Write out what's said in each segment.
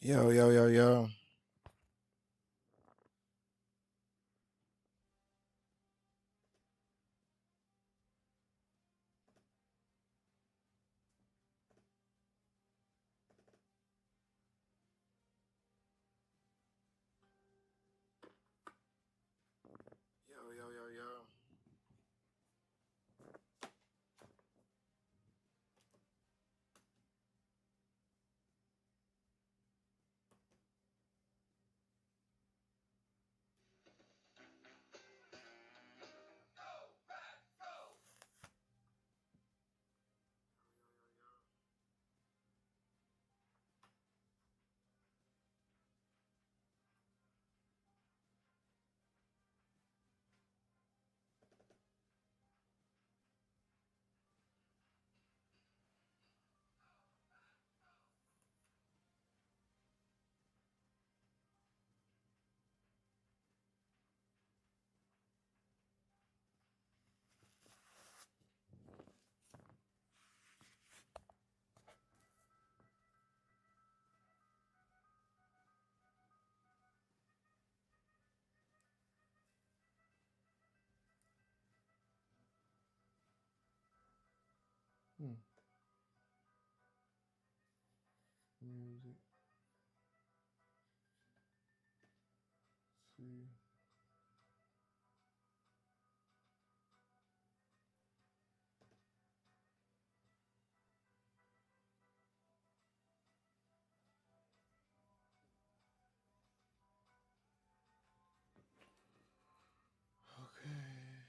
Yo, yo, yo, yo. Yo, yo, yo, yo. Hmm. Music. See. Okay.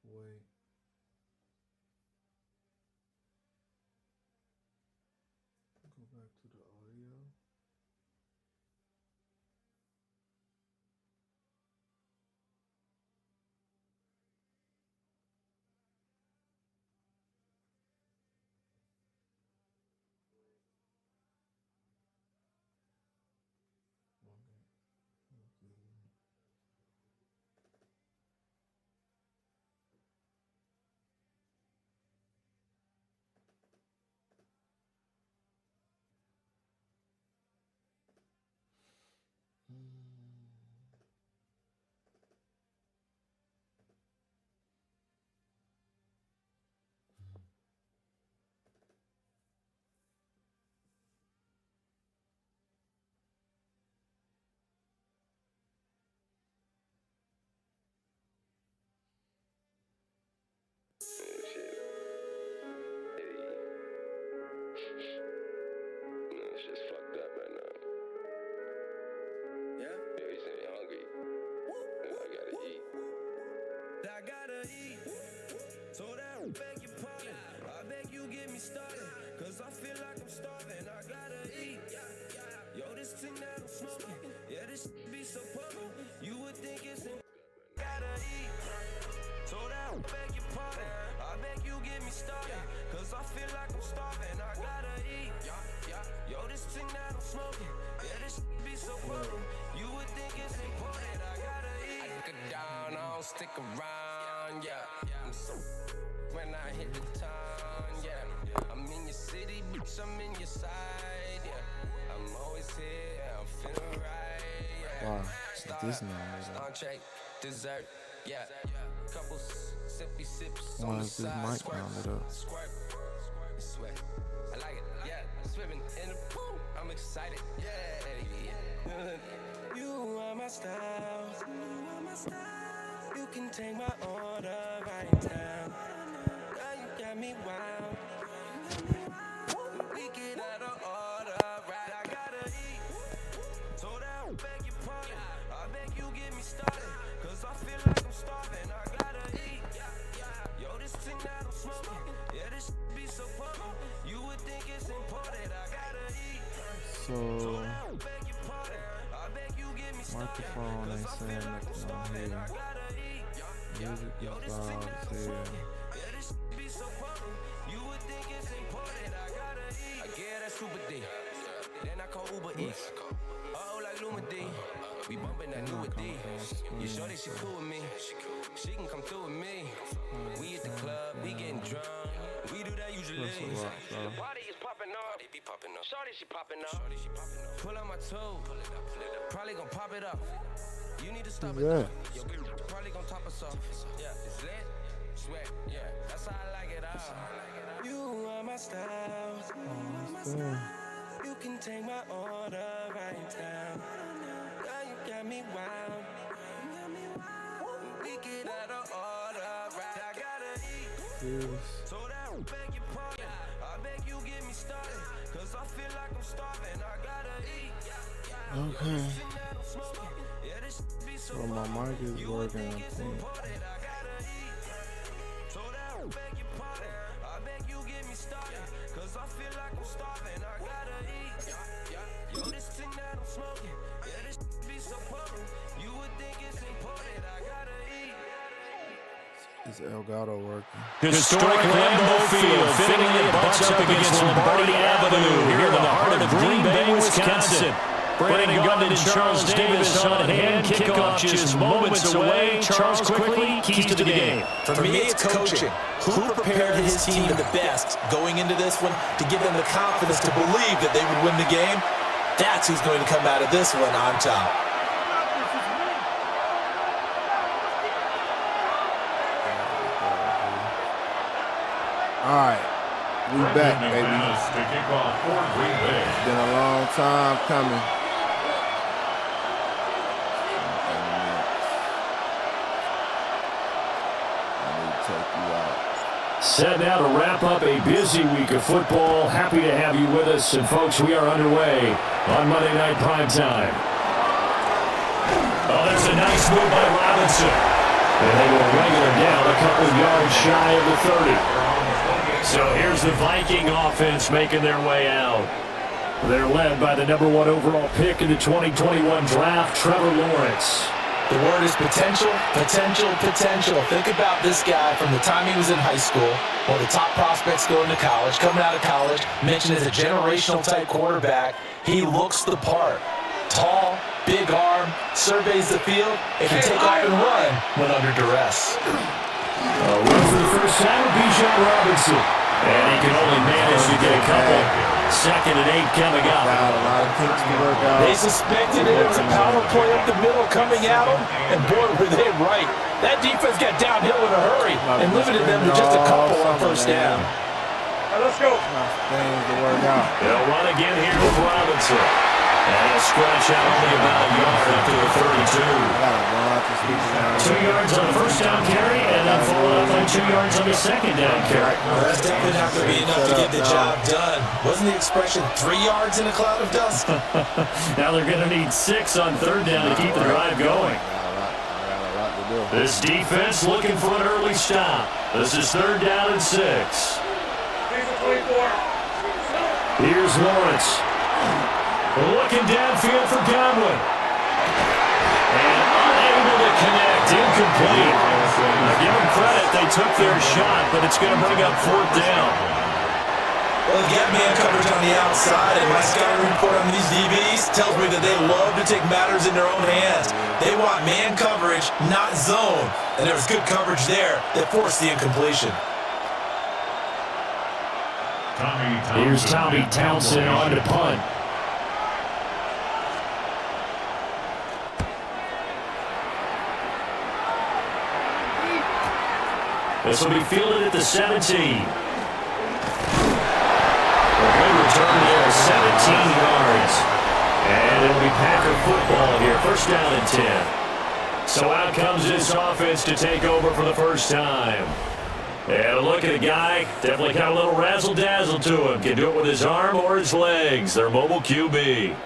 Wait. Go back to the audio. Okay. Okay. It's just fucked up right now. Yeah? Yeah, you say you're hungry. Yeah, I gotta eat. I gotta eat. So that I beg your pardon. I beg you get me started. Cause I feel like I'm starving. I gotta eat. Yo, this thing that I'm smoking. Yeah, this be so potent. You would think it's in. Gotta eat. So that I beg your pardon. I beg you get me started. Cause I feel like I'm starving. I gotta eat. Yo, this thing that I'm smoking. Yeah, this be so potent. You would think it's important. I gotta eat. I get down, I don't stick around. Yeah, I'm so when I hit the town. Yeah, I'm in your city, bitch. I'm in your side. Yeah. Wow, is this now? Dessert, yeah. Couple sippy sips. Why is this mic rounded up? Sweat. I like it, yeah. Swimming in the pool. I'm excited, yeah. You are my style. You can take my order right now. Now you got me wild. We get out of order, right? I gotta eat. So that beg your pardon. I beg you get me started. Cause I feel like I'm starving. I gotta eat. Yo, this thing that I'm smoking. Yeah, this be so pumping. You would think it's important. I gotta eat. So, microphone ain't saying nothing on here. Music is loud as hell. I get that super D. Then I call Uber Eats. Oh, like Luma D. We bumping that new D. You sure that she cool with me? She can come through with me. We at the club, we getting drunk. We do that usually. Party is popping up. They be popping up. Shorty, she popping up. Pull on my toe. Probably gonna pop it up. You need to stop it. Yo, probably gonna top us off. Yeah, it's lit. Sweat. Yeah, that's how I like it all. You are my style. You can take my order right now. Now you got me wild. We get out of order, right? I gotta eat. So that beg your pardon. I beg you get me started. Cause I feel like I'm starving. I gotta eat. Okay. So my mic is working, I think. So that beg your pardon. I beg you get me started. Cause I feel like I'm starving. I gotta eat. Yo, this thing that I'm smoking. Yeah, this be so pumping. You would think it's important. I gotta eat. Is Elgato working? Historic Lambeau Field fittingly butts up against Lombardi Avenue here in the heart of Green Bay, Wisconsin. Brandon Gunn and Charles Davis on hand. Kickoff just moments away. Charles quickly, keys to the game. For me, it's coaching. Who prepared his team the best going into this one to give them the confidence to believe that they would win the game? That's who's going to come out of this one on top. All right, we back, baby. It's been a long time coming. Set now to wrap up a busy week of football. Happy to have you with us. And, folks, we are underway on Monday Night Primetime. Oh, there's a nice move by Robinson. And they will regular down a couple yards shy of the 30. So here's the Viking offense making their way out. They're led by the number 1 overall pick in the 2021 draft, Trevor Lawrence. The word is potential, potential, potential. Think about this guy from the time he was in high school, one of the top prospects going to college, coming out of college, mentioned as a generational type quarterback. He looks the part. Tall, big arm, surveys the field, and can take off and run when under duress. Run for the first time, Bijan Robinson. And he can only manage to get a couple. 2nd and 8 coming up. They suspected it was a power play up the middle coming at them, and boy, were they right. That defense got downhill in a hurry and limited them to just a couple on first down. Let's go. They'll run again here with Robinson. And he'll scratch out only about a yard after the 32. 2 yards on the first down carry, and then followed up on 2 yards on the second down carry. Well, that's definitely not going to be enough to get the job done. Wasn't the expression 3 yards in a cloud of dust? Now they're going to need 6 on third down to keep the drive going. This defense looking for an early stop. This is 3rd down and 6. Here's Lawrence. Looking downfield for Godwin. And unable to connect. Incomplete. Now give them credit. They took their shot, but it's going to bring up 4th down. Well, they've got man coverage on the outside, and my scouting report on these DBs tells me that they love to take matters in their own hands. They want man coverage, not zone. And there was good coverage there that forced the incompletion. Here's Tommy Townsend on to punt. This will be fielded at the 17. Good return there, 17 yards. And it'll be Packer football here, first down and 10. So out comes this offense to take over for the first time. And a look at a guy, definitely got a little razzle-dazzle to him. Can do it with his arm or his legs. Their mobile QB.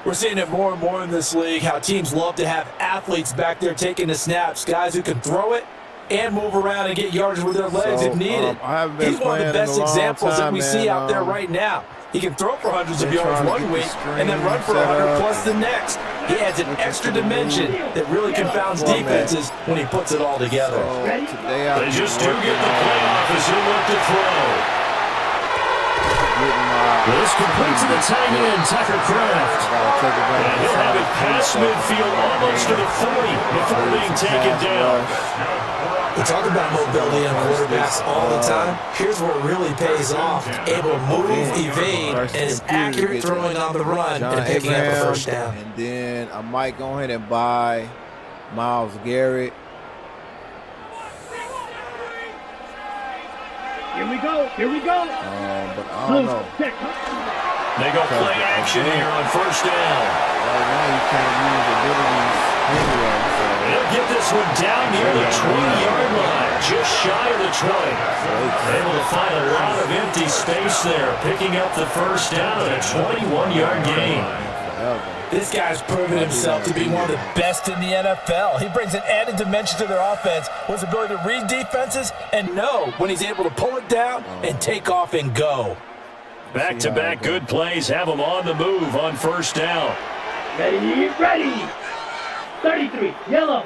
We're seeing it more and more in this league, how teams love to have athletes back there taking the snaps, guys who can throw it and move around and get yards with their legs if needed. He's one of the best examples that we see out there right now. He can throw for hundreds of yards one week and then run for 100 plus the next. He adds an extra dimension that really confounds defenses when he puts it all together. They just do get the playoff as he'll look to throw. This completes the tight end, Tucker Kraft. And he'll have it past midfield almost to the 40 before being taken down. We talk about mobility in quarterbacks all the time. Here's where it really pays off. Able to move, evade, and is accurate throwing on the run and picking up a first down. And then I might go ahead and buy Myles Garrett. Here we go. But I don't know. They go play action here on first down. Right now you can't use abilities anyway. So. They'll get this one down near the 20-yard line, just shy of the 20. Able to find a lot of empty space there, picking up the first down at a 21-yard gain. This guy's proven himself to be one of the best in the NFL. He brings an added dimension to their offense with his ability to read defenses and know when he's able to pull it down and take off and go. Back-to-back good plays have him on the move on first down. Ready. 33, yellow.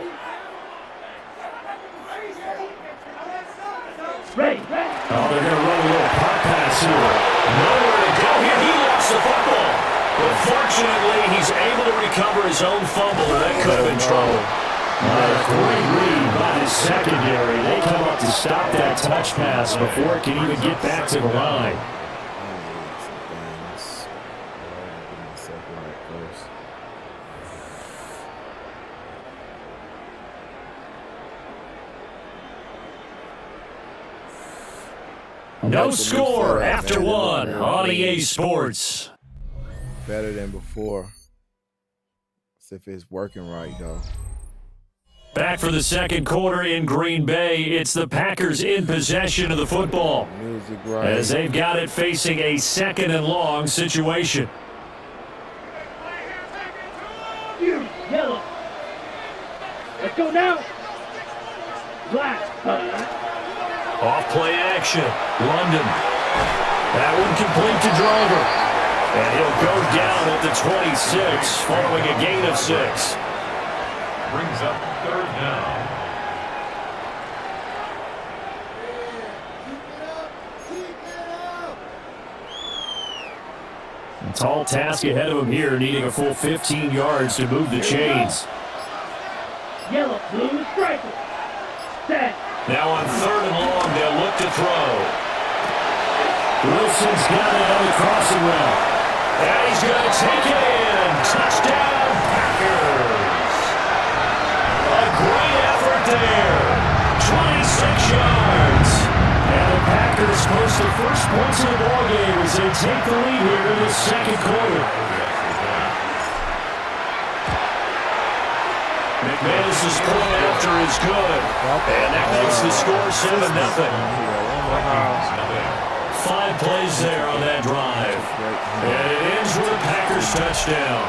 Ready. Oh, they're going to run a little pop pass here. Nowhere to go here. He lost the football. But fortunately, he's able to recover his own fumble. That could have been trouble. A great read by the secondary. They come up to stop that touch pass before it can even get back to the line. No score after one on EA Sports. Better than before. See if it's working right, though. Back for the second quarter in Green Bay. It's the Packers in possession of the football. Music right. As they've got it facing a second and long situation. Yellow. Let's go now. Black. Off play action. London. That one complete to Drover. And he'll go down at the 26 following a gain of 6. Brings up third down. A tall task ahead of him here, needing a full 15 yards to move the chains. Yellow, blue, striker. Set. Now on third and long, they'll look to throw. Wilson's got it on the crossing route. And he's going to take it in. Touchdown, Packers. A great effort there. 26 yards. And the Packers post the first points of the ballgame as they take the lead here in the second quarter. McManus's point after is good. And that makes the score 7-0. 5 plays there on that drive. And it ends with a Packers touchdown.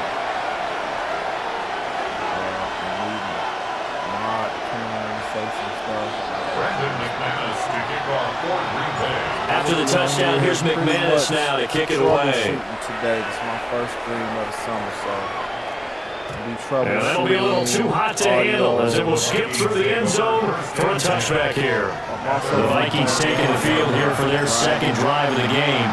After the touchdown, here's McManus now to kick it away. Today, this is my first dream of the summer, so and that'll be a little too hot to handle as it will skip through the end zone for a touchback here. The Vikings taking the field here for their second drive of the game.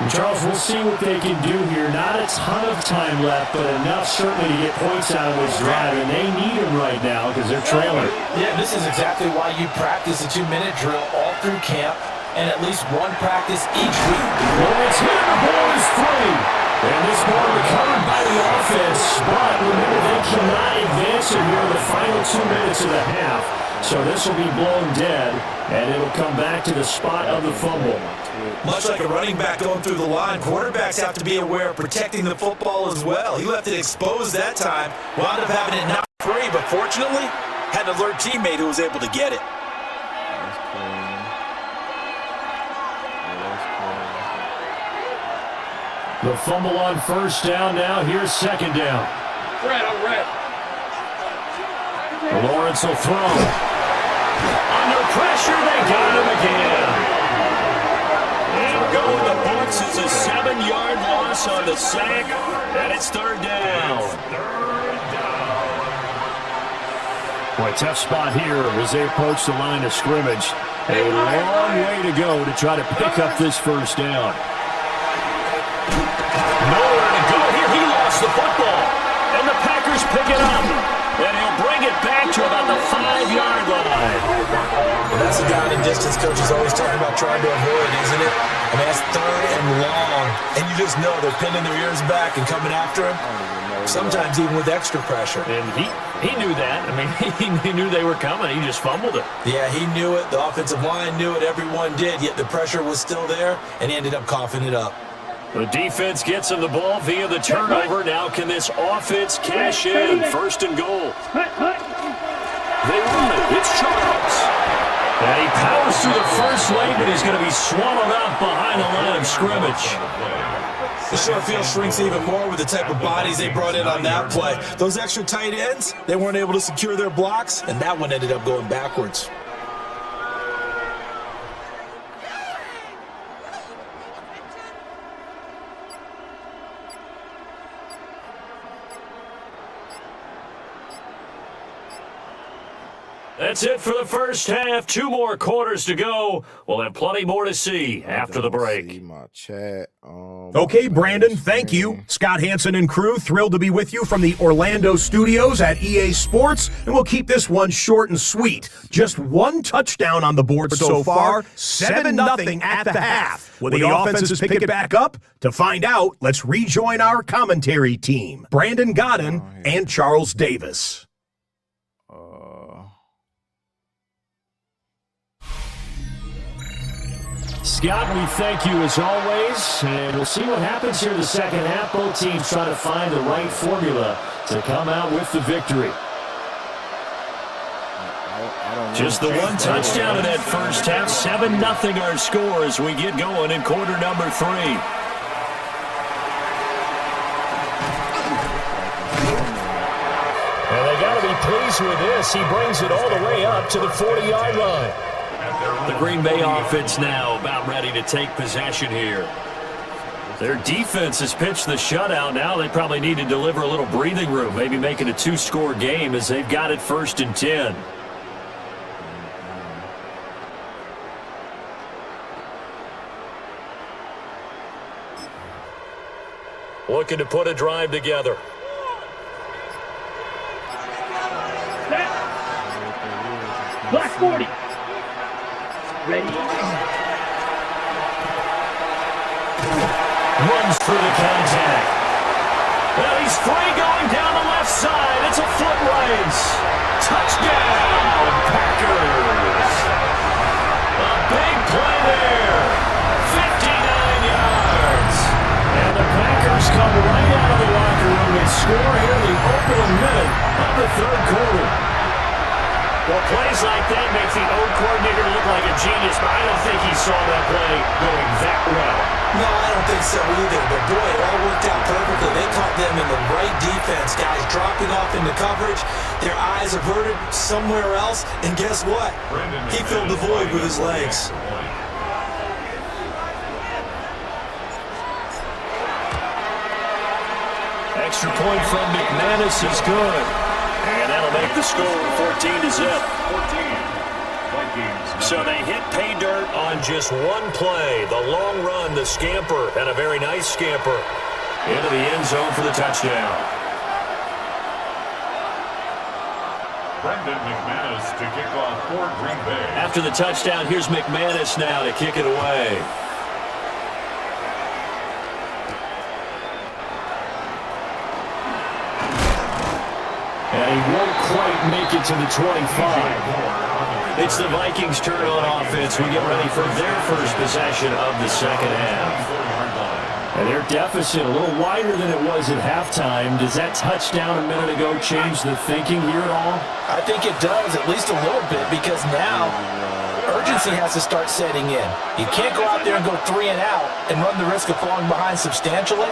And Charles, we'll see what they can do here. Not a ton of time left, but enough certainly to get points out of this drive, and they need them right now because they're trailing. Yeah, this is exactly why you practice a 2-minute drill all through camp and at least one practice each week. Well, it's here, the ball is free. And this ball recovered by the offense, but remember they cannot advance it here in the final 2 minutes of the half. So this will be blown dead, and it'll come back to the spot of the fumble. Much like a running back going through the line, quarterbacks have to be aware of protecting the football as well. He left it exposed that time, wound up having it knocked free, but fortunately, had an alert teammate who was able to get it. The fumble on first down now. Here's second down. Red. Lawrence will throw. Under pressure, they got him again. And going the books is a 7-yard loss on the sack, and it's third down. Boy, tough spot here as they approach the line of scrimmage. A long way to go to try to pick up this first down. Nowhere to go here. He lost the football. And the Packers pick it up. And he'll bring it back to about the 5-yard line. Well, that's the down and distance coaches always talking about trying to avoid, isn't it? I mean, that's third and long. And you just know they're pinning their ears back and coming after him. Sometimes even with extra pressure. And he knew that. I mean, he knew they were coming. He just fumbled it. Yeah, he knew it. The offensive line knew it. Everyone did. Yet the pressure was still there, and he ended up coughing it up. The defense gets him the ball via the turnover. Now can this offense cash in? First and goal. They run it. It's Charles. And he powers through the first lane, but he's going to be swallowed up behind the line of scrimmage. The short field shrinks even more with the type of bodies they brought in on that play. Those extra tight ends, they weren't able to secure their blocks, and that one ended up going backwards. That's it for the first half. 2 more quarters to go. We'll have plenty more to see after the break. My chat. Okay, Brandon, thank you. Scott Hansen and crew, thrilled to be with you from the Orlando studios at EA Sports, and we'll keep this one short and sweet. Just 1 touchdown on the board so far, 7-0 at the half. Will the offenses pick it back up? To find out, let's rejoin our commentary team, Brandon Godden and Charles Davis. Scott, we thank you as always, and we'll see what happens here in the second half. Both teams try to find the right formula to come out with the victory. Just the 1 touchdown in that first half. 7-0 our score as we get going in quarter number 3. And they got to be pleased with this. He brings it all the way up to the 40-yard line. The Green Bay offense now about ready to take possession here. Their defense has pitched the shutout. Now they probably need to deliver a little breathing room, maybe make it a 2-score game as they've got it 1st and 10. Looking to put a drive together. Black 40. Ready. Runs through the contact. Well, he's free going down the left side. It's a foot race. Touchdown, Packers. A big play there. 59 yards. And the Packers come right out of the locker room and score here in the opening minute of the 3rd quarter. Well, plays like that make the O coordinator look like a genius, but I don't think he saw that play going that well. No, I don't think so either, but boy, it all worked out perfectly. They caught them in the right defense, guys dropping off into coverage, their eyes averted somewhere else, and guess what? He filled the void with his legs. Extra point from McManus is good. And that'll make the score 14-0. So they hit pay dirt on just 1 play. The long run, the scamper, and a very nice scamper into the end zone for the touchdown. Brendan McManus to kick off for Green Bay. After the touchdown, here's McManus now to kick it away. And he won't quite make it to the 25. It's the Vikings' turn on offense. We get ready for their first possession of the second half. And their deficit a little wider than it was at halftime. Does that touchdown a minute ago change the thinking here at all? I think it does, at least a little bit, because now urgency has to start setting in. You can't go out there and go 3 and out and run the risk of falling behind substantially,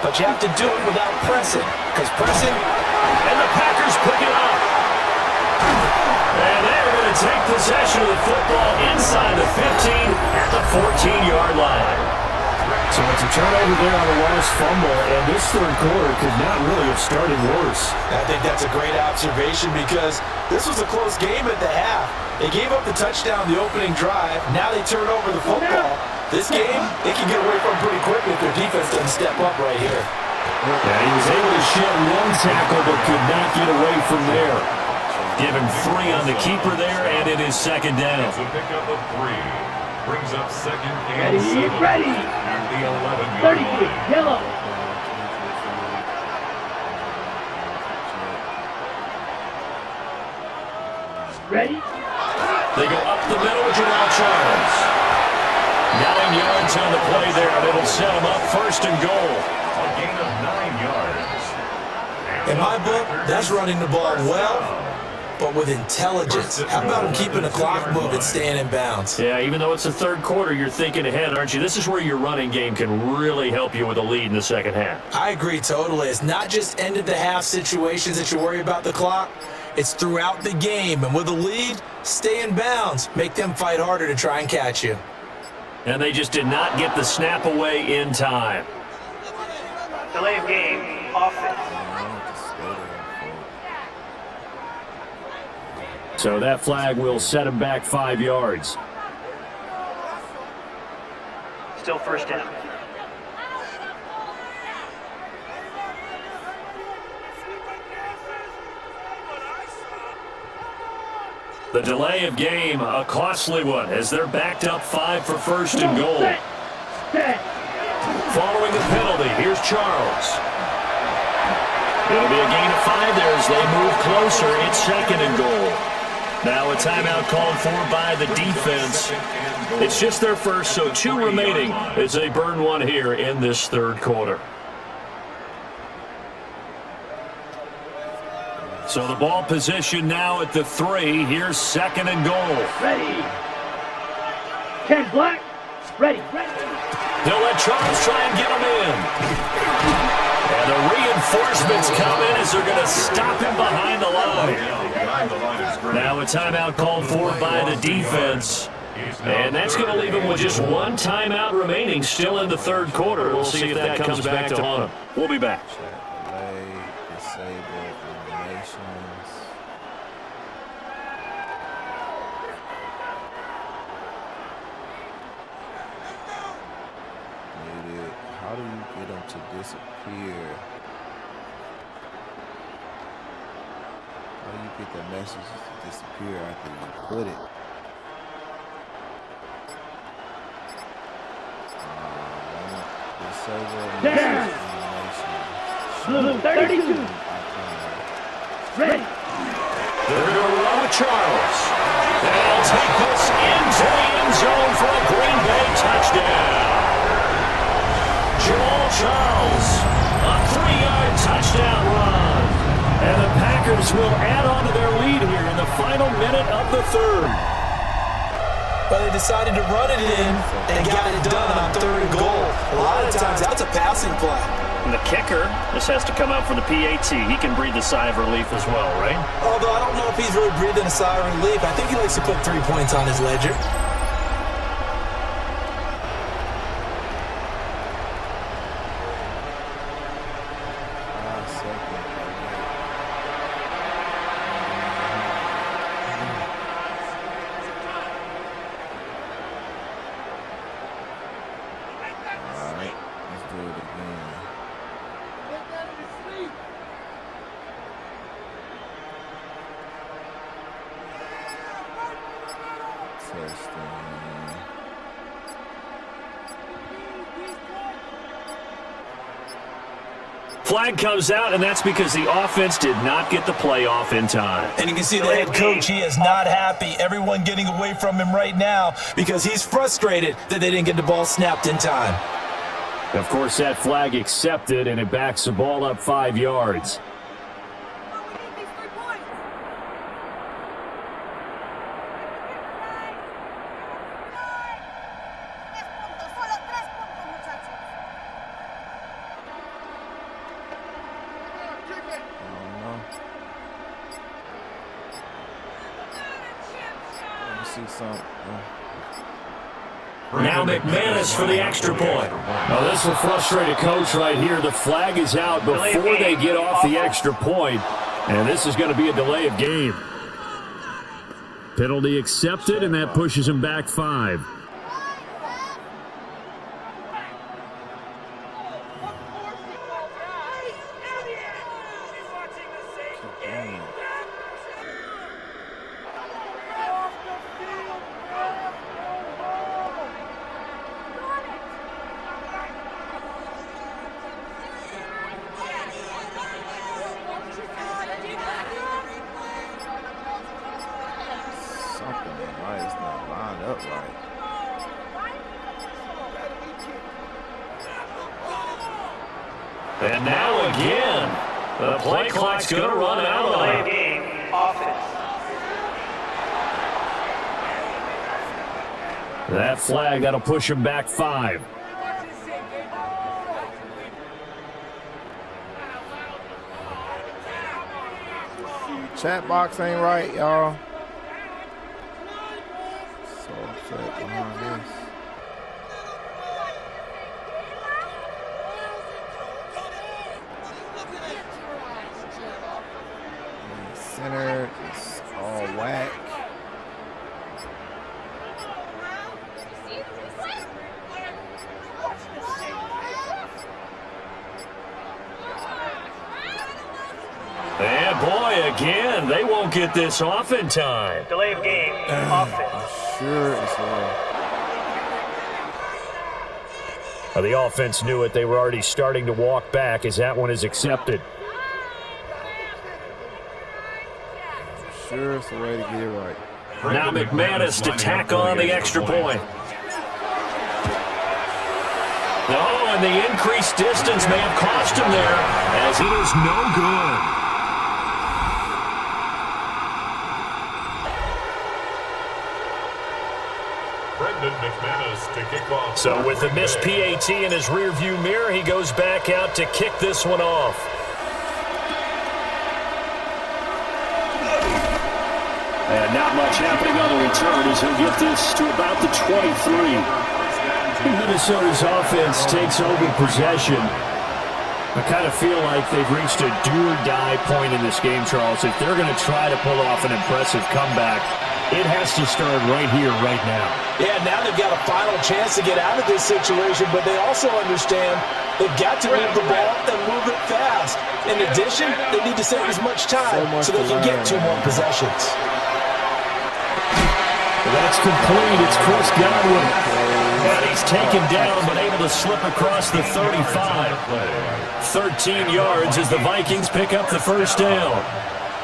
but you have to do it without pressing, because pressing... And the Packers pick it up. And they're going to take possession of the football inside the 15 at the 14-yard line. So it's a turnover there on a lost fumble, and this third quarter could not really have started worse. I think that's a great observation because this was a close game at the half. They gave up the touchdown the opening drive. Now they turn over the football. This game, they can get away from pretty quickly if their defense doesn't step up right here. Yeah, he was able to shed one tackle but could not get away from there. Given 3 on the keeper there, and it is second down. It's a pickup of 3. Brings up second and 7. Ready. At the 11-yard 30, line. yellow. Ready. They go up the middle with Jamal Charles. 9 yards on the play there, and it'll set them up first and goal. A gain of 9 yards. In my book, that's running the ball well, but with intelligence. How about him keeping the clock moving, staying in bounds? Yeah, even though it's the third quarter, you're thinking ahead, aren't you? This is where your running game can really help you with a lead in the second half. I agree totally. It's not just end of the half situations that you worry about the clock. It's throughout the game. And with a lead, stay in bounds. Make them fight harder to try and catch you. And they just did not get the snap away in time. Delay of game. Offense. So that flag will set him back 5 yards. Still first down. The delay of game, a costly one, as they're backed up 5 for first and goal. Following the penalty, here's Charles. It'll be a gain of 5 there as they move closer. It's second and goal. Now a timeout called for by the defense. It's just their first, so 2 remaining as they burn one here in this third quarter. So the ball position now at the 3. Here's second and goal. Ready. 10 black. Ready. They'll let Charles try and get him in. And the reinforcements come in as they're going to stop him behind the line. Now a timeout called for by the defense. And that's going to leave him with just 1 timeout remaining still in the third quarter. We'll see if that comes back to haunt him. We'll be back. How do you get them to disappear? How do you get the message to disappear after you put it? Blue 32. Ready. They're going to run with Charles. They'll take this into the end zone for a Green Bay touchdown. Jamal Charles, a 3-yard touchdown run. And the Packers will add on to their lead here in the final minute of the third. But they decided to run it in and got it done on third and goal. A lot of times that's a passing play. And the kicker, this has to come out for the PAT. He can breathe a sigh of relief as well, right? Although I don't know if he's really breathing a sigh of relief. I think he likes to put 3 points on his ledger. flag comes out, and that's because the offense did not get the play off in time. And you can see the head coach, he is not happy. Everyone getting away from him right now because he's frustrated that they didn't get the ball snapped in time. Of course, that flag accepted, and it backs the ball up 5 yards. Now McManus for the extra point. Now this will frustrate a coach right here. The flag is out before they get off the extra point, and this is going to be a delay of game. Penalty accepted, and that pushes him back 5. And now again, the play clock's going to run out on Delay of game, offense. that flag. That'll push him back 5. Chat box ain't right, y'all. So upset behind this. Center is all whack. And boy, again, they won't get this off in time. Delay of game, offense. Sure as well. The offense knew it. They were already starting to walk back as that one is accepted. Sure, it's the way to get it right. Now McManus to tack on the extra point. Oh, and the increased distance may have cost him there as it is no good. McManus to kick off. So with the missed PAT in his rearview mirror, he goes back out to kick this one off. And not much happening on the return as he'll get this to about the 23. Minnesota's offense takes over possession. I kind of feel like they've reached a do-or-die point in this game, Charles. If they're going to try to pull off an impressive comeback, it has to start right here, right now. Yeah, now they've got a final chance to get out of this situation, but they also understand they've got to move the ball and move it fast. In addition, they need to save as much time so they can get 2 more possessions. That's complete. It's Chris Godwin. And he's taken down but able to slip across the 35. 13 yards as the Vikings pick up the first down.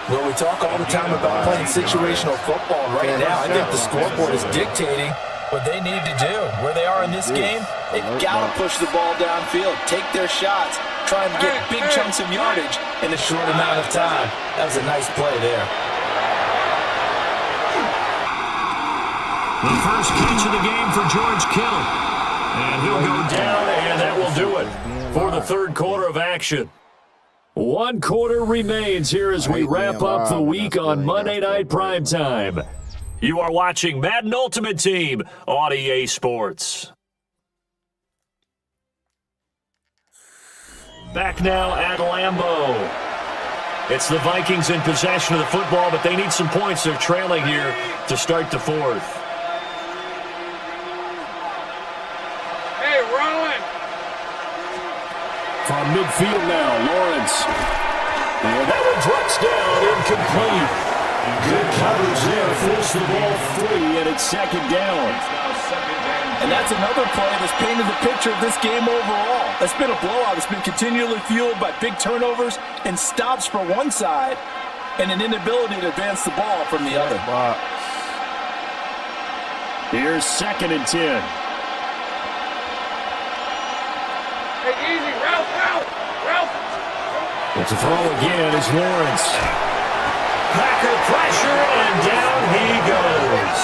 Well, we talk all the time about playing situational football. Right now, I think the scoreboard is dictating what they need to do. Where they are in this game, they've got to push the ball downfield, take their shots, try and get big chunks of yardage in a short amount of time. That was a nice play there. The first catch of the game for George Kittle. And he'll go down, and that will do it for the third quarter of action. 1 quarter remains here as we wrap up the week on Monday Night Primetime. You are watching Madden Ultimate Team on EA Sports. Back now at Lambeau. It's the Vikings in possession of the football, but they need some points. They're trailing here to start the fourth. Hey, rolling! From midfield now, Lawrence. And that one drops down, incomplete. Good coverage there. Forced the ball free, and it's second down. And that's another play that's painted the picture of this game overall. It's been a blowout. It's been continually fueled by big turnovers and stops for one side and an inability to advance the ball from the other. Here's 2nd and 10. Hey, easy, Ralph, Ralph. It's a throw again as Lawrence. Packer pressure, and down he goes.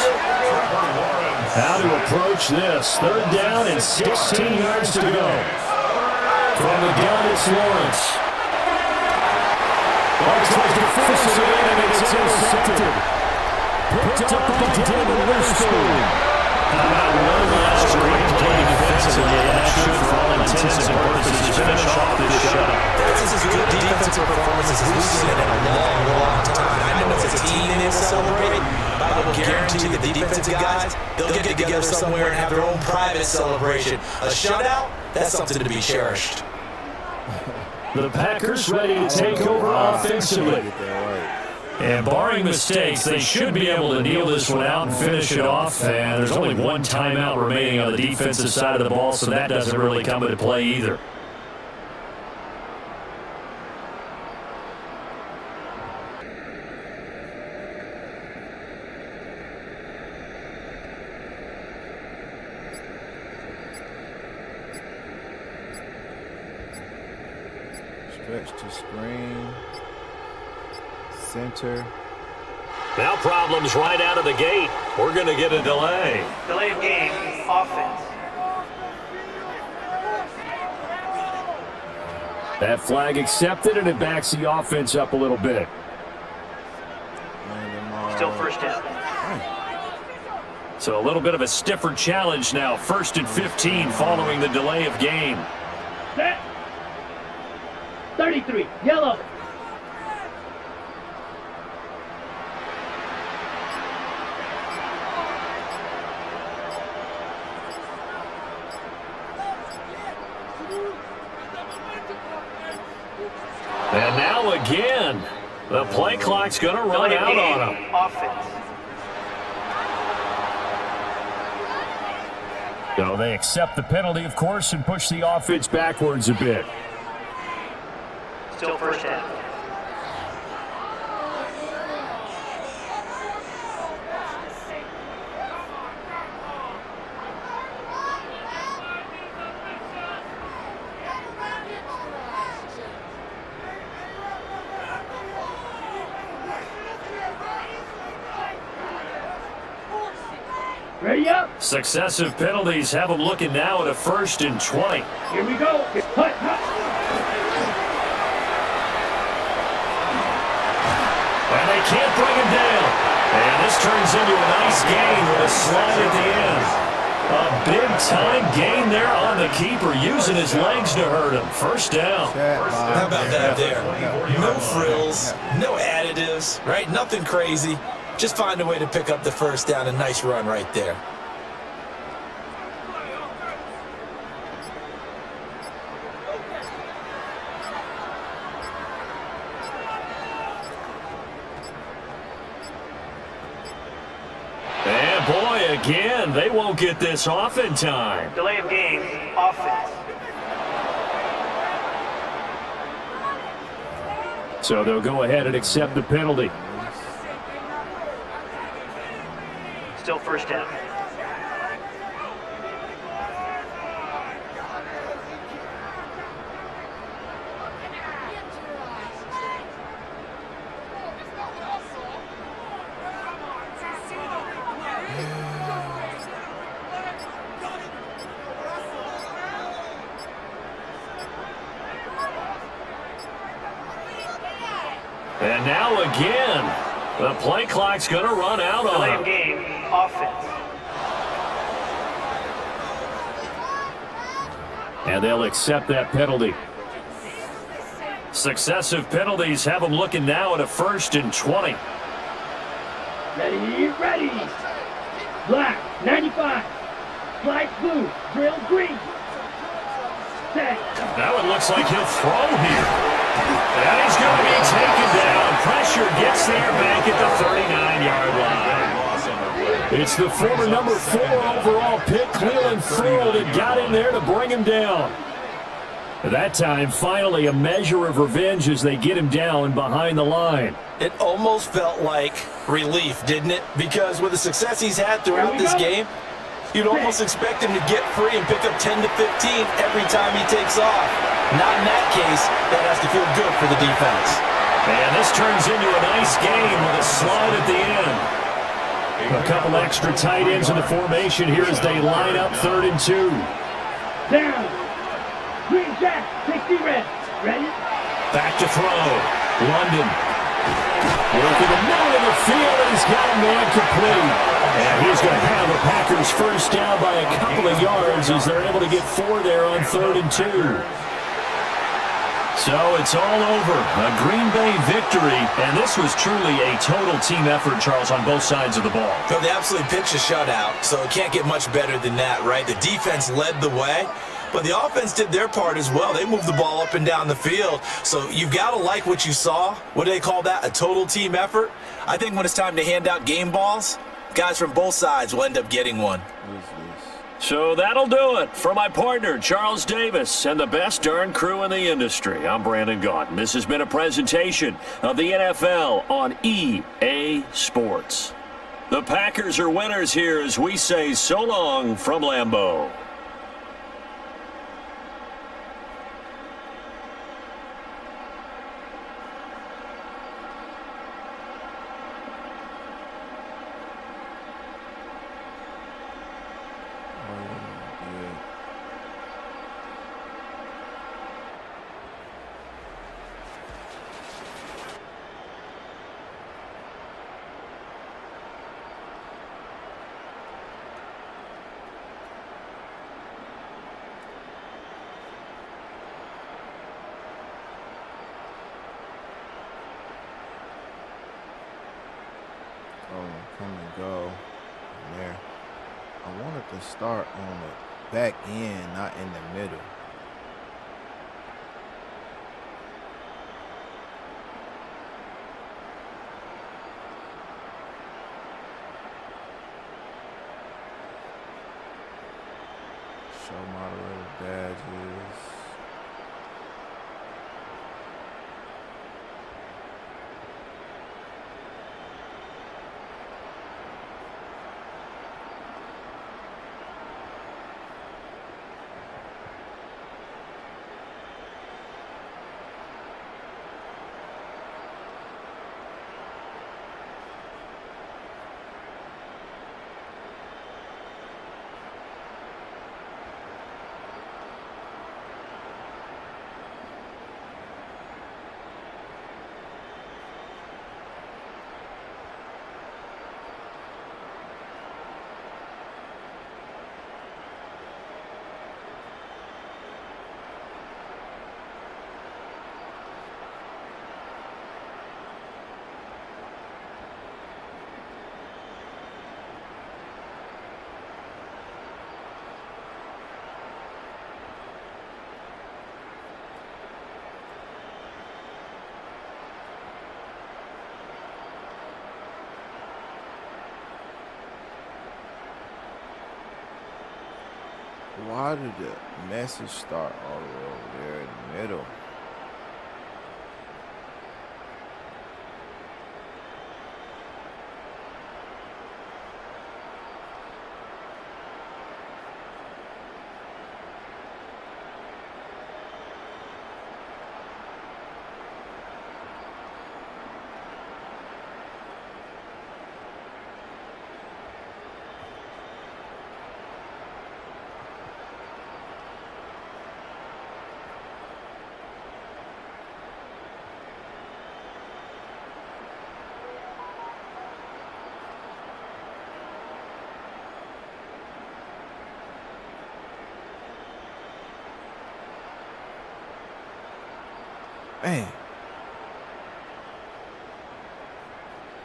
How to approach this. 3rd down and 16 yards to go. From the gun, it's Lawrence. Tries to force it in, and it's intercepted. Picked up by David Witherspoon. How about one last great play defensively? That should, for all intents and purposes, finish off this shot. That's as good defensive performances as we've seen in a long, long time. I know it's a team they celebrate, but I will guarantee that the defensive guys, they'll get together somewhere and have their own private celebration. A shutout, that's something to be cherished. The Packers ready to take over offensively. And barring mistakes, they should be able to kneel this one out and finish it off. And there's only one timeout remaining on the defensive side of the ball, so that doesn't really come into play either. Stretch to screen. Center. Now problems right out of the gate. We're going to get a delay. Delay of game, offense. That flag accepted, and it backs the offense up a little bit. Still 1st down. So a little bit of a stiffer challenge now. 1st and 15 following the delay of game. Set. 33, yellow. And now again, the play clock's going to run out on him. Offense. So they accept the penalty, of course, and push the offense backwards a bit. Still 1st down. Ready up. Successive penalties have them looking now at a 1st and 20. Here we go. Hut, hut. And they can't bring him down. And this turns into a nice gain with a slide at the end. A big-time gain there on the keeper, using his legs to hurt him. 1st down. How about that there? No frills, no additives, right? Nothing crazy. Just find a way to pick up the 1st down. A nice run right there. And boy, again, they won't get this off in time. Delay of game, offense. So they'll go ahead and accept the penalty. Still 1st down. And now again, the play clock's going to run out on Delay him. of game, offense. And they'll accept that penalty. Successive penalties have them looking now at a 1st and 20. Ready, ready. Black, 95. Flag blue, drill green. Set. Now it looks like he'll throw here. And he's going to be taken down. Pressure gets there back at the It's the former number 4 overall pick, Cleveland Ferrell, that got in there to bring him down. That time, finally, a measure of revenge as they get him down behind the line. It almost felt like relief, didn't it? Because with the success he's had throughout this game, you'd almost expect him to get free and pick up 10 to 15 every time he takes off. Not in that case. That has to feel good for the defense. And this turns into a nice game with a slide at the end. A couple extra tight ends in the formation here as they line up 3rd and 2. Down. Green Jack, 60 red. Ready? Back to throw. London. Working the middle of the field, and he's got a man complete. And he's going to have the Packers first down by a couple of yards as they're able to get 4 there on 3rd and 2. So it's all over. A Green Bay victory, and this was truly a total team effort, Charles, on both sides of the ball. So they absolutely pitched a shutout, so it can't get much better than that, right? The defense led the way, but the offense did their part as well. They moved the ball up and down the field, so you've got to like what you saw. What do they call that? A total team effort? I think when it's time to hand out game balls, guys from both sides will end up getting one. So that'll do it for my partner, Charles Davis, and the best darn crew in the industry. I'm Brandon Gaudin. This has been a presentation of the NFL on EA Sports. The Packers are winners here as we say so long from Lambeau. Come and go from there. I wanted to start on the back end, not in the middle. Show moderator badges. Why did the message start all the way over there in the middle? Man.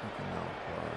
Looking out, boy.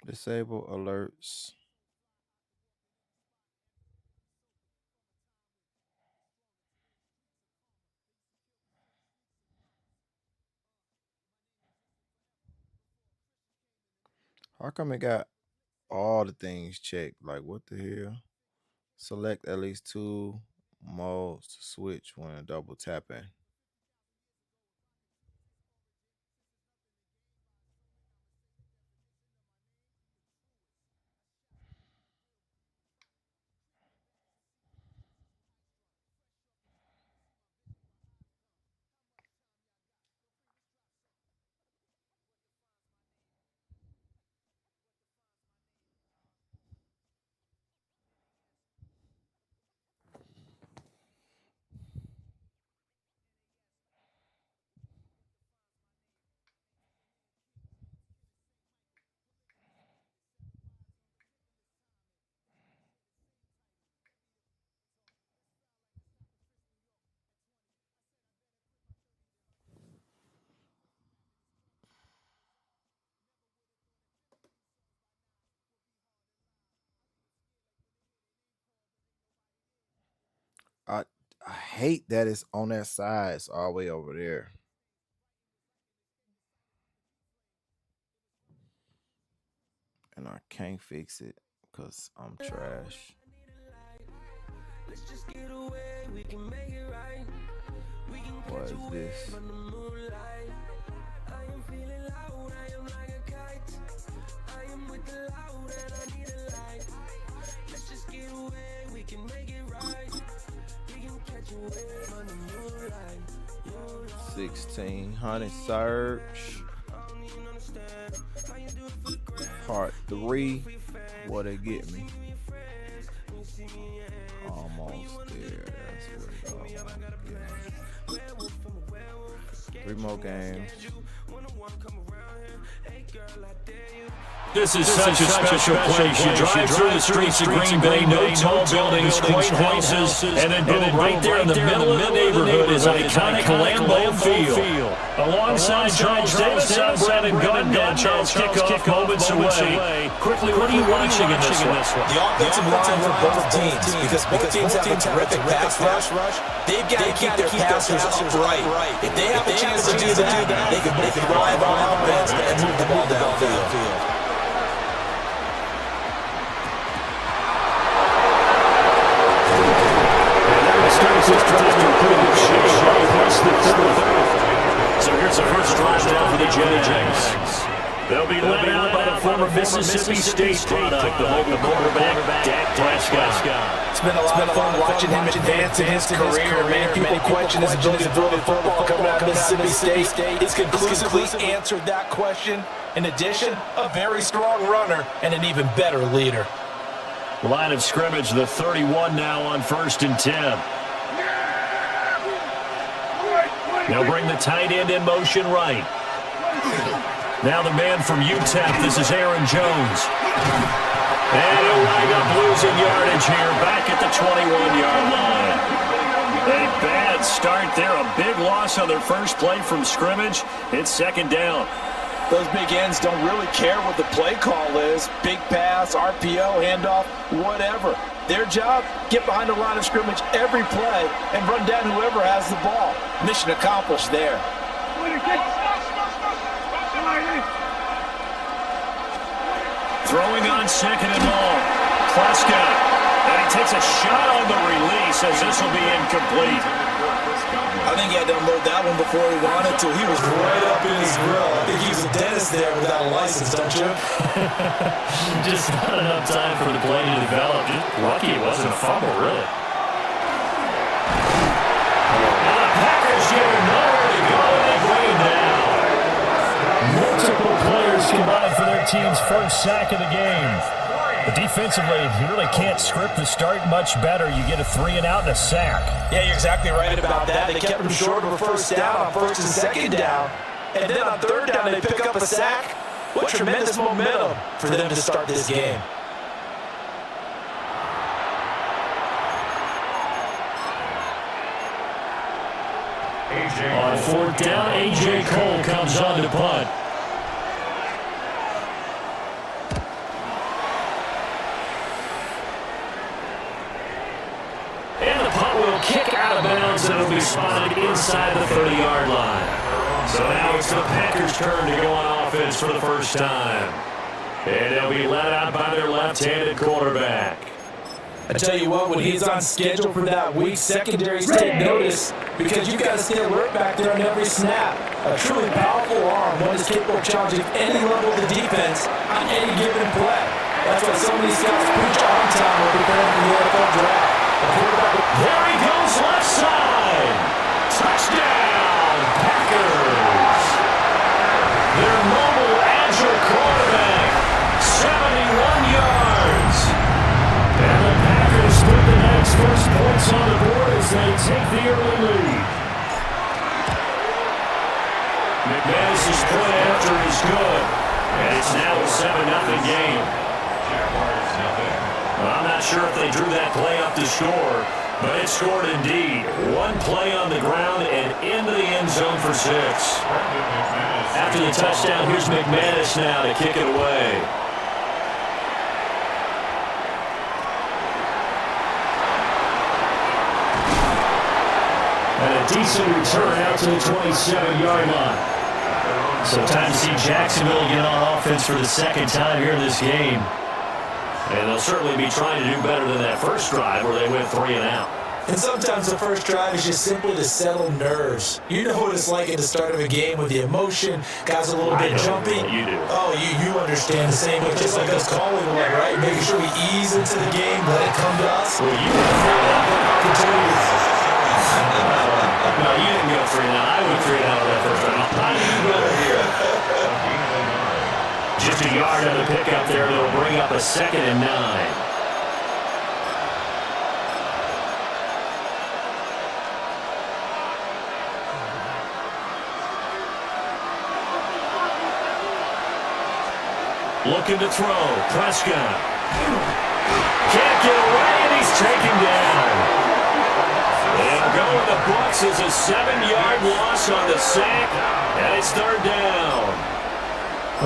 Disable alerts. How come it got all the things checked? Like, what the hell? Select at least 2 modes to switch when double tapping. I hate that it's on that side. It's all the way over there. And I can't fix it because I'm trash. Let's just get away, we can make it right. We can What is this? from the moonlight. I am feeling loud, I am like a kite. I am with the loud and I need a light. Let's just get away, we can make it right. We can catch a wave on the moonlight. 1600 search. Part 3. What they get me? Almost there. That's what it all. 3 more games. This is such a special place. You drive through the streets of Green Bay, no tall buildings, quaint houses, and then boom, right there in the middle of the neighborhood is iconic Lambeau Field. Alongside Charles Davis, I'm Brandon Gunn. Charles kickoff moments away. Quickly, what are you watching in this one? The offensive line for both teams, because both teams have a terrific pass rush. They've got to keep their passers upright. If they have a chance to do that, they can drive on offense and move the ball downfield. Starts this drive to pretty good shape right past the 30. So here's the first drive down for the Jennings. They'll be led out by the former Mississippi State product, the mobile quarterback, Dak Prescott. It's been a lot of fun watching him advance in his career. Many people question his ability to throw the football coming out of Mississippi State. It's conclusively answered that question. In addition, a very strong runner and an even better leader. Line of scrimmage, the 31 now on 1st and 10. They'll bring the tight end in motion right. Now the man from UTEP, this is Aaron Jones. And he'll wind up losing yardage here, back at the 21-yard line. A bad start there, a big loss on their first play from scrimmage. It's 2nd down. Those big ends don't really care what the play call is. Big pass, RPO, handoff, whatever. Their job, get behind the line of scrimmage every play and run down whoever has the ball. Mission accomplished there. Throwing on 2nd and long. Prescott. And he takes a shot on the release as this will be incomplete. I think he had to unload that one before he wanted to. He was right up in his grill. I think he was a dentist there without a license, don't you? Just not enough time for the play to develop. Just lucky it wasn't a fumble, really. And the Packers get nowhere to go, and they bring him down. Multiple players combined for their team's first sack of the game. But defensively, you really can't script the start much better. You get a 3-and-out and a sack. Yeah, you're exactly right about that. They kept him short of a 1st down on 1st and 2nd down. And then on 3rd down, they pick up a sack. What tremendous momentum for them to start this game. On 4th down, A.J. Cole comes on to punt. out of bounds, and it'll be spotted inside the 30-yard line. So now it's the Packers' turn to go on offense for the first time. And they'll be led out by their left-handed quarterback. I tell you what, when he's on schedule for that week, secondaries take notice because you've got to stay alert back there on every snap. A truly powerful arm, one is capable of challenging any level of the defense on any given play. That's why so many scouts preach on time when preparing for the NFL draft. There he goes, left side. Touchdown, Packers. Their mobile, agile quarterback, 71 yards. And the Packers put the next first points on the board as they take the early lead. McManus's point after is good. And it's now a 7-0 game. Well, I'm not sure if they drew that play up to score, but it scored indeed. One play on the ground and into the end zone for 6. After the touchdown, here's McManus now to kick it away. And a decent return out to the 27-yard line. So time to see Jacksonville get on offense for the second time here in this game. And they'll certainly be trying to do better than that first drive where they went 3 and out. And sometimes the first drive is just simply to settle nerves. You know what it's like at the start of a game with the emotion, guys a little bit jumpy. You do. Oh, you understand the same way, just like us calling one, right? Making sure we ease into the game, let it come to us. Well, you opportunities. No, you didn't go 3 and out. I went 3 and out of that first round. How do you go here? Just a yard on the pickup there. They'll bring up a 2nd and 9. Looking to throw. Prescott. Can't get away, and he's taken down. They'll go in the books as a 7-yard loss on the sack, and it's 3rd down.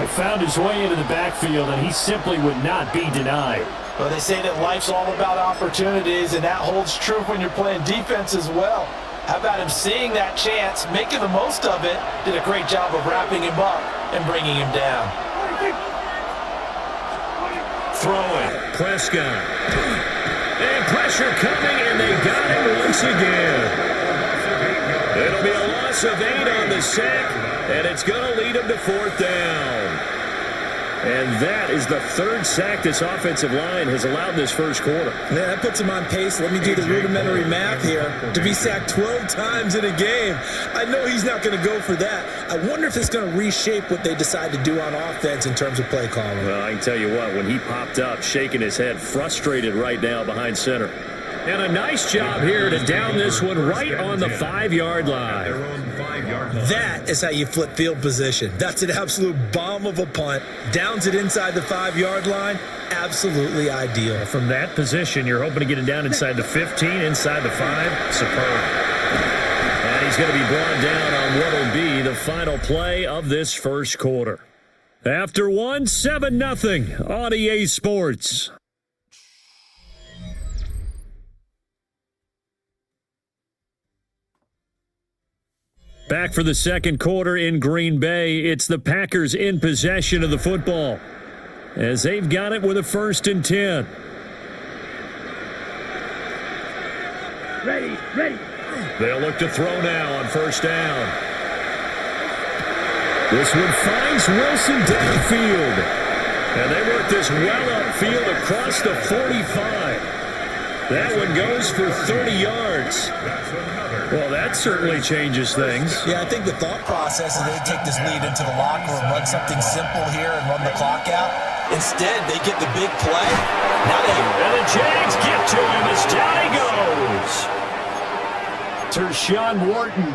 He found his way into the backfield, and he simply would not be denied. Well, they say that life's all about opportunities, and that holds true when you're playing defense as well. How about him seeing that chance, making the most of it, did a great job of wrapping him up and bringing him down. Throwing. Prescott. And pressure coming, and they got him once again. It'll be a loss of 8 on the sack, and it's going to lead him to 4th down. And that is the 3rd sack this offensive line has allowed this first quarter. Yeah, that puts him on pace. Let me do the rudimentary math here. To be sacked 12 times in a game, I know he's not going to go for that. I wonder if it's going to reshape what they decide to do on offense in terms of play calling. Well, I can tell you what, when he popped up, shaking his head, frustrated right now behind center. And a nice job here to down this one right on the 5-yard line. That is how you flip field position. That's an absolute bomb of a punt. Downs it inside the 5-yard line. Absolutely ideal. From that position, you're hoping to get it down inside the 15, inside the 5. Superb. And he's going to be brought down on what will be the final play of this first quarter. After 1, 7-0 on EA Sports. Back for the second quarter in Green Bay. It's the Packers in possession of the football as they've got it with a 1st and 10. Ready. They'll look to throw now on 1st down. This one finds Wilson downfield. And they work this well upfield across the 45. That one goes for 30 yards. Well, that certainly changes things. Yeah, I think the thought process is they take this lead into the locker room, run something simple here and run the clock out. Instead, they get the big play. Now they... And the Jags get to him as down he goes. Tershawn Wharton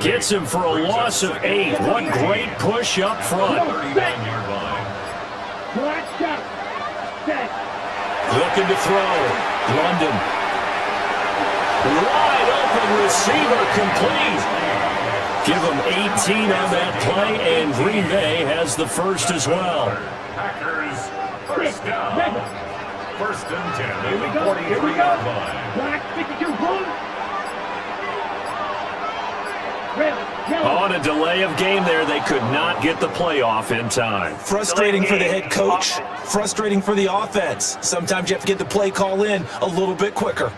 gets him for a loss of 8. What great push up front. Looking to throw. London. Wide open receiver complete. Give them 18 on that play, and Green Bay has the first as well. Packers, 1st down. 1st and 10. Here we go. Black 52 boom. On a delay of game there, they could not get the playoff in time. Frustrating for the head coach, frustrating for the offense. Sometimes you have to get the play call in a little bit quicker.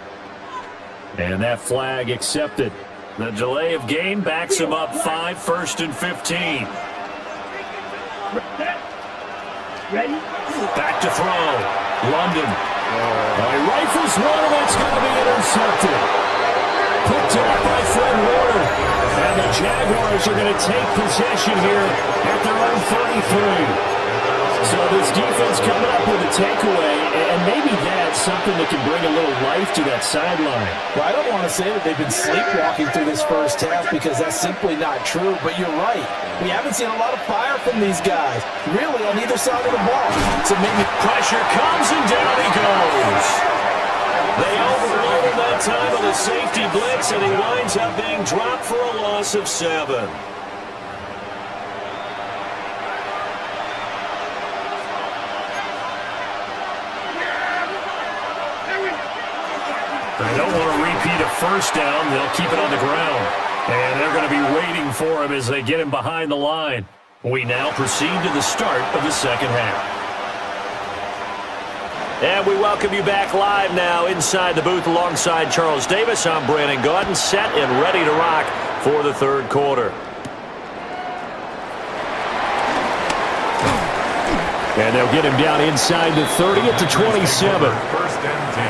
And that flag accepted. The delay of game backs him up 5, 1st and 15. Ready? Back to throw. London. He rifles one, and it's going to be intercepted. Picked up by Fred Warner. And the Jaguars are going to take possession here at their own 33. So this defense coming up with a takeaway, and maybe that's something that can bring a little life to that sideline. Well, I don't want to say that they've been sleepwalking through this first half because that's simply not true, but you're right. We haven't seen a lot of fire from these guys, really, on either side of the ball. So maybe pressure comes, and down he goes. They overload him that time with a safety blitz, and he winds up being dropped for a loss of 7. They don't want to repeat a first down. They'll keep it on the ground. And they're going to be waiting for him as they get him behind the line. We now proceed to the start of the second half. And we welcome you back live now inside the booth alongside Charles Davis. I'm Brandon Gaudin, set and ready to rock for the third quarter. And they'll get him down inside the 30 at the 27.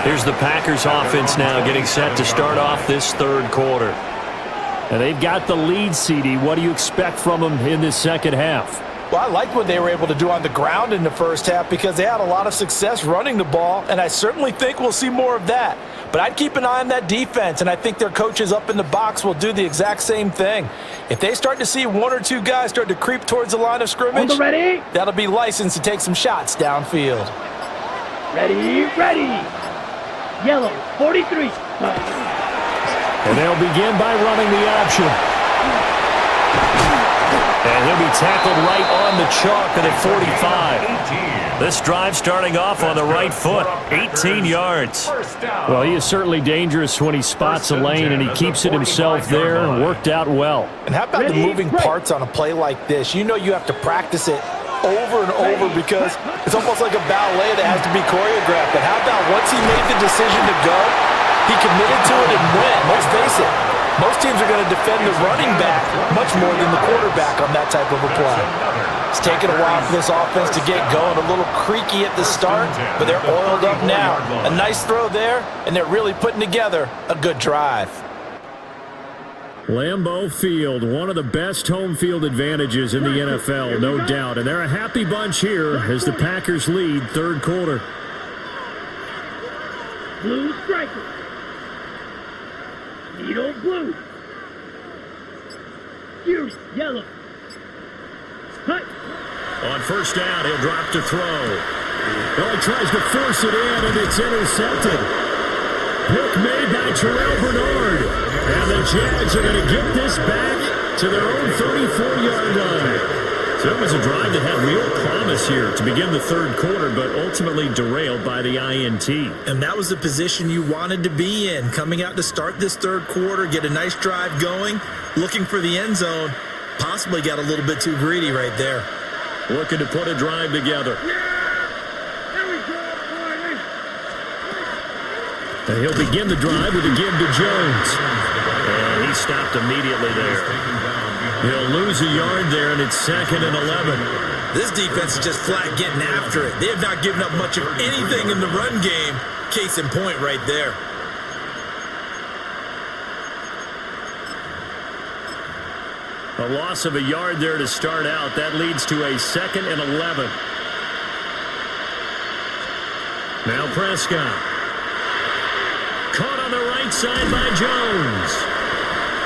Here's the Packers offense now getting set to start off this third quarter. And they've got the lead, CD. What do you expect from them in this second half? Well, I liked what they were able to do on the ground in the first half because they had a lot of success running the ball, and I certainly think we'll see more of that. But I'd keep an eye on that defense, and I think their coaches up in the box will do the exact same thing. If they start to see one or two guys start to creep towards the line of scrimmage, that'll be licensed to take some shots downfield. Ready, ready. Yellow, 43. And they'll begin by running the option. And he'll be tackled right on the chalk at 45. This drive starting off on the right foot, 18 yards. Well, he is certainly dangerous when he spots a lane, and he keeps it himself there and worked out well. And how about the moving parts on a play like this? You know you have to practice it over and over because it's almost like a ballet that has to be choreographed. But how about once he made the decision to go, he committed to it and went. Let's face it, most teams are going to defend the running back much more than the quarterback on that type of a play. It's taken a while for this offense to get going, a little creaky at the start, but they're oiled up now. A nice throw there, and they're really putting together a good drive. Lambeau Field, one of the best home field advantages in the NFL, no doubt. And they're a happy bunch here as the Packers lead third quarter. Blue striker. Needle blue. Fury yellow. Cut. On first down, he'll drop to throw. Well, he tries to force it in, and it's intercepted. Pick made by Terrell Bernard. And the Jags are going to get this back to their own 34-yard line. So it was a drive that had real promise here to begin the third quarter, but ultimately derailed by the INT. And that was the position you wanted to be in, coming out to start this third quarter, get a nice drive going, looking for the end zone. Possibly got a little bit too greedy right there. Looking to put a drive together. And he'll begin the drive with a give to Jones. And he stopped immediately there. He'll lose a yard there, and it's 2nd and 11. This defense is just flat getting after it. They have not given up much of anything in the run game. Case in point right there. A loss of a yard there to start out. That leads to a 2nd and 11. Now Prescott. Caught on the right side by Jones.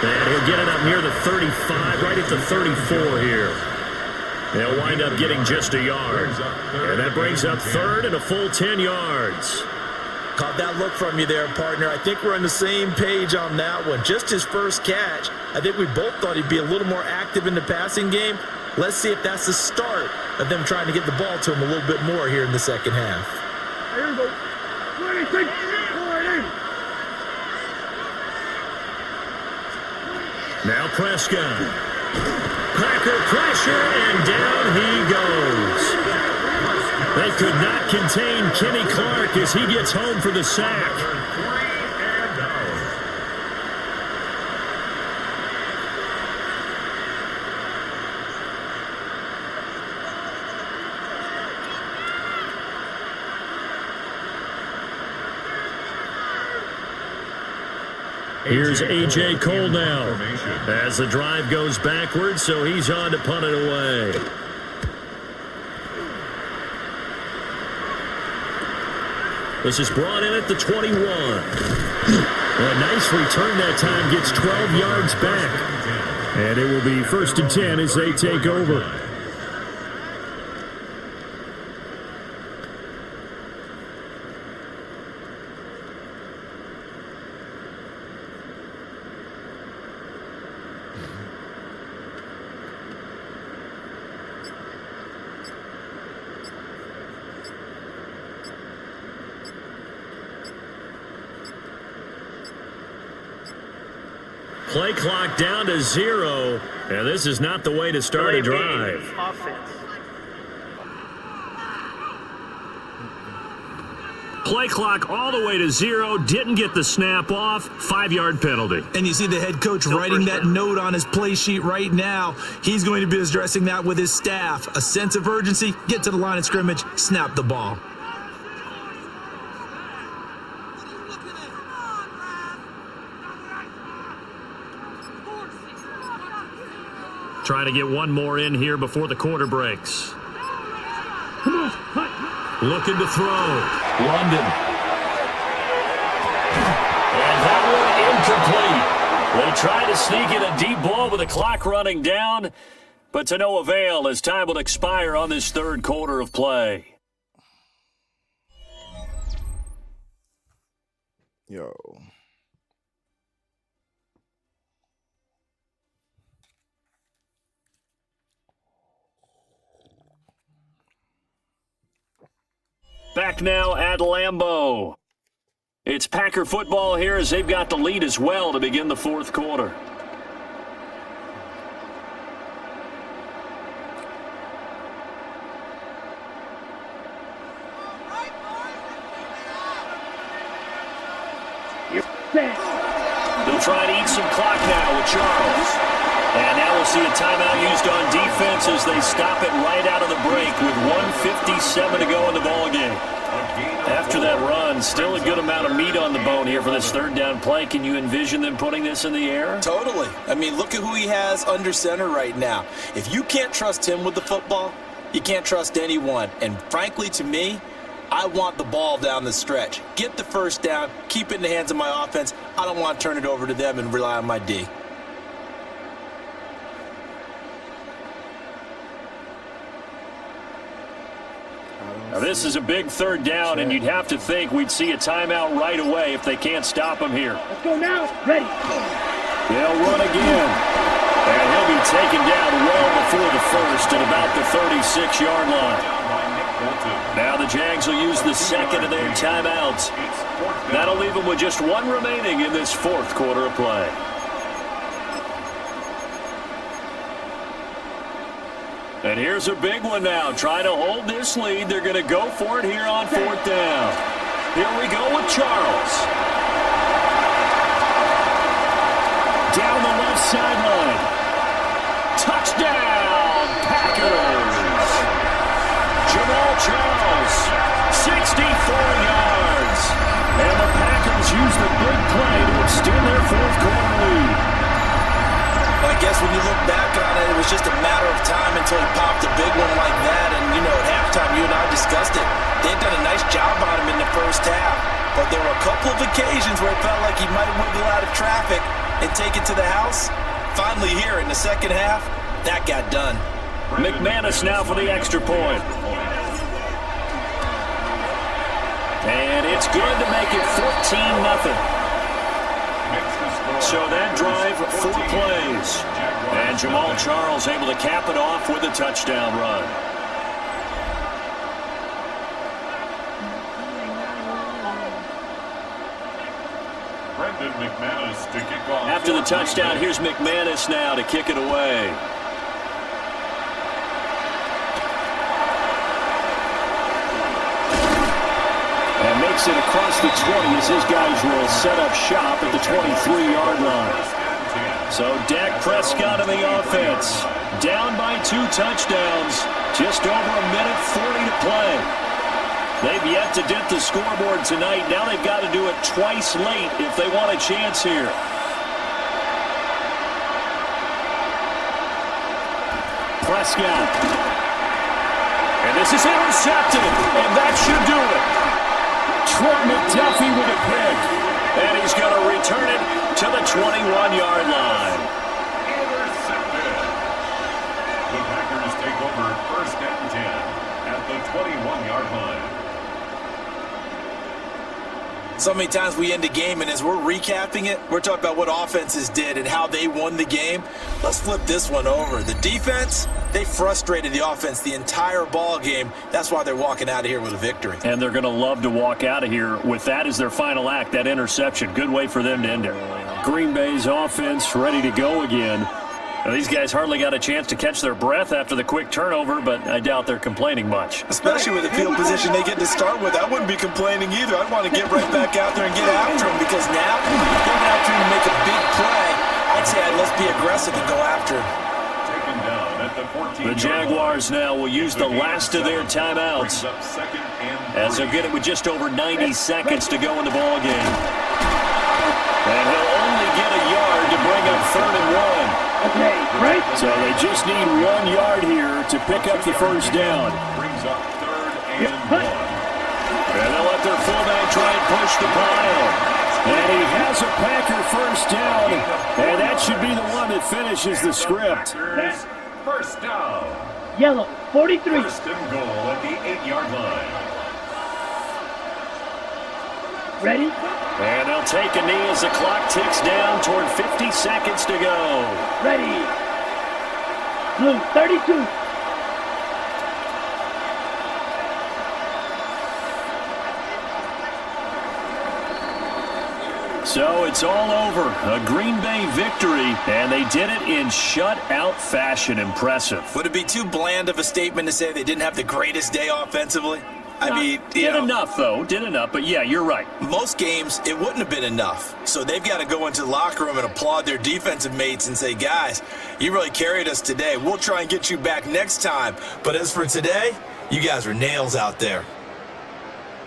And he'll get it up near the 35, right at the 34 here. They'll wind up getting just a yard. And that brings up 3rd and a full 10 yards. Caught that look from you there, partner. I think we're on the same page on that one. Just his first catch. I think we both thought he'd be a little more active in the passing game. Let's see if that's the start of them trying to get the ball to him a little bit more here in the second half. Here we go. 26, 40. Now Prescott. Packer pressure, and down he goes. They could not contain Kenny Clark as he gets home for the sack. Here's A.J. Cole now as the drive goes backwards, so he's on to punt it away. This is brought in at the 21. A nice return that time, gets 12 yards back. And it will be 1st and 10 as they take over. Play clock down to 0, and this is not the way to start a drive. Play clock all the way to 0, didn't get the snap off, 5-yard penalty. And you see the head coach writing that note on his play sheet right now. He's going to be addressing that with his staff. A sense of urgency, get to the line of scrimmage, snap the ball. Trying to get one more in here before the quarter breaks. Looking to throw. London. And that one incomplete. They try to sneak in a deep ball with the clock running down, but to no avail as time will expire on this third quarter of play. Yo. Back now at Lambeau. It's Packer football here as they've got the lead as well to begin the fourth quarter. They'll try to eat some clock now with Charles. And now we'll see a timeout used on defense as they stop it right out of the break with 1:57 to go in the ballgame. After that run, still a good amount of meat on the bone here for this third down play. Can you envision them putting this in the air? Totally. I mean, look at who he has under center right now. If you can't trust him with the football, you can't trust anyone. And frankly, to me, I want the ball down the stretch. Get the first down, keep it in the hands of my offense. I don't want to turn it over to them and rely on my D. Now this is a big third down, and you'd have to think we'd see a timeout right away if they can't stop him here. Let's go now. Ready. They'll run again. And he'll be taken down well before the first at about the 36-yard line. Now the Jags will use the second of their timeouts. That'll leave them with just one remaining in this fourth quarter of play. And here's a big one now. Trying to hold this lead. They're going to go for it here on fourth down. Here we go with Charles. Down the left sideline. Touchdown, Packers. Jamal Charles, 64 yards. And the Packers use the big play to extend their fourth quarter lead. I guess when you look back on it, it was just a matter of time until he popped a big one like that. And, you know, at halftime, you and I discussed it. They'd done a nice job on him in the first half. But there were a couple of occasions where it felt like he might wiggle out of traffic and take it to the house. Finally here in the second half, that got done. McManus now for the extra point. And it's good to make it 14-0. So that drive, 4 plays. And Jamal Charles able to cap it off with a touchdown run. Brandon McManus to kick off. After the touchdown, here's McManus now to kick it away. And makes it across the 20 as his guys will set up shop at the 23-yard line. So Dak Prescott in the offense, down by 2 touchdowns, just over a minute 40 to play. They've yet to dip the scoreboard tonight. Now they've got to do it twice late if they want a chance here. Prescott. And this is intercepted, and that should do it. Trent McDuffie with a pick, and he's going to return it to the 21-yard line. Intercepted. The Packers take over 1st and 10 at the 21-yard line. So many times we end a game, and as we're recapping it, we're talking about what offenses did and how they won the game. Let's flip this one over. The defense, they frustrated the offense the entire ball game. That's why they're walking out of here with a victory. And they're going to love to walk out of here with that as their final act, that interception. Good way for them to end it. Green Bay's offense ready to go again. Now, these guys hardly got a chance to catch their breath after the quick turnover, but I doubt they're complaining much. Especially with the field position they get to start with. I wouldn't be complaining either. I'd want to get right back out there and get after him, because now going after him to make a big play, I'd say let's be aggressive and go after him. Taken down at the 14. The Jaguars now will use the last of their timeouts as they'll get it with just over 90 seconds to go in the ball game. And he'll only get a yard to bring up 3rd and 1. Okay, right? So they just need 1 yard here to pick up the first down. Brings up 3rd and 1. And they'll let their fullback try and push the pile. And he has a Packer first down. And that should be the one that finishes the script. Packers, first down. Yellow, 43. 1st and goal at the 8-yard line. Ready? And they'll take a knee as the clock ticks down toward 50 seconds to go. Ready. Blue, 32. So it's all over. A Green Bay victory, and they did it in shutout fashion. Impressive. Would it be too bland of a statement to say they didn't have the greatest day offensively? I mean, did enough, though. Did enough. But, yeah, you're right. Most games, it wouldn't have been enough. So they've got to go into the locker room and applaud their defensive mates and say, guys, you really carried us today. We'll try and get you back next time. But as for today, you guys are nails out there.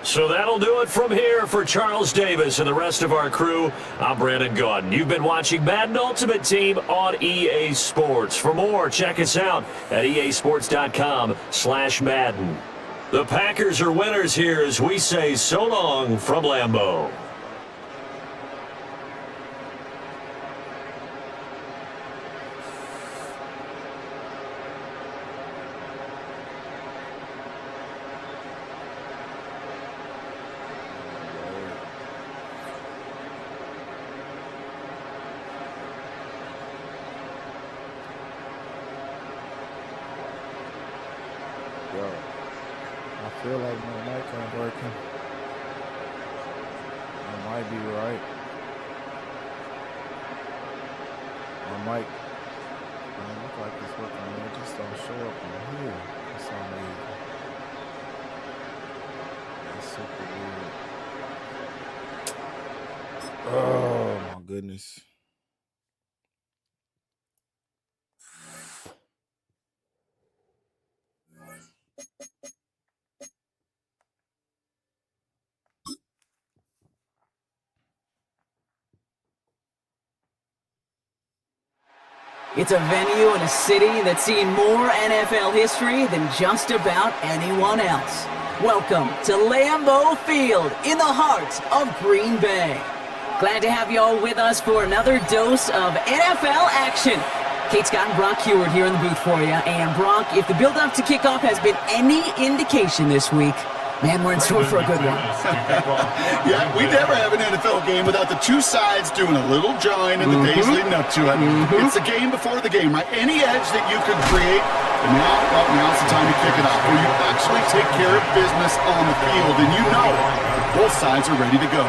So that'll do it from here for Charles Davis and the rest of our crew. I'm Brandon Gaudin. You've been watching Madden Ultimate Team on EA Sports. For more, check us out at easports.com/Madden. The Packers are winners here as we say so long from Lambeau. Yo, I feel like my mic ain't working. I might be right. My mic don't look like it's working. It just don't show up on here for some reason. That's super weird. Oh my goodness. It's a venue in a city that's seen more NFL history than just about anyone else. Welcome to Lambeau Field in the heart of Green Bay. Glad to have you all with us for another dose of NFL action. Kate Scott and Brock Heward here in the booth for you. And Brock, if the build-up to kickoff has been any indication this week, man, we're in store for a good one. Yeah, we never have an NFL game without the two sides doing a little jawing in the days leading up to it. It's the game before the game, right? Any edge that you could create, and now's the time to kick it off, where you actually take care of business on the field, and you know both sides are ready to go.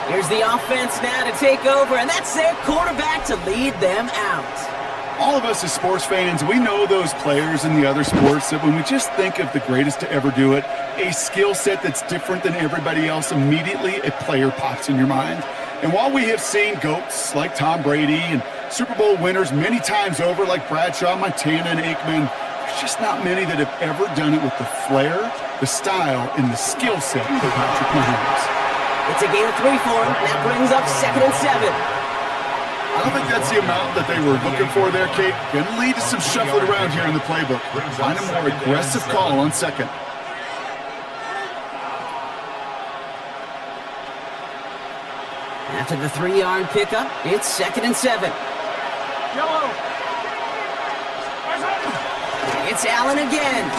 Here's the offense now to take over, and that's their quarterback to lead them out. All of us as sports fans, we know those players in the other sports that when we just think of the greatest to ever do it, a skill set that's different than everybody else, immediately a player pops in your mind. And while we have seen GOATs like Tom Brady and Super Bowl winners many times over like Bradshaw, Montana, and Aikman, there's just not many that have ever done it with the flair, the style, and the skill set of Patrick Mahomes. It's a gain of 3 for him. That brings up 2nd and 7. I don't think that's the amount that they were looking for there, Kate. Going to lead to some shuffling around here in the playbook. Find a more aggressive call on 2nd. After the 3-yard pickup, it's 2nd and 7. It's Allen again.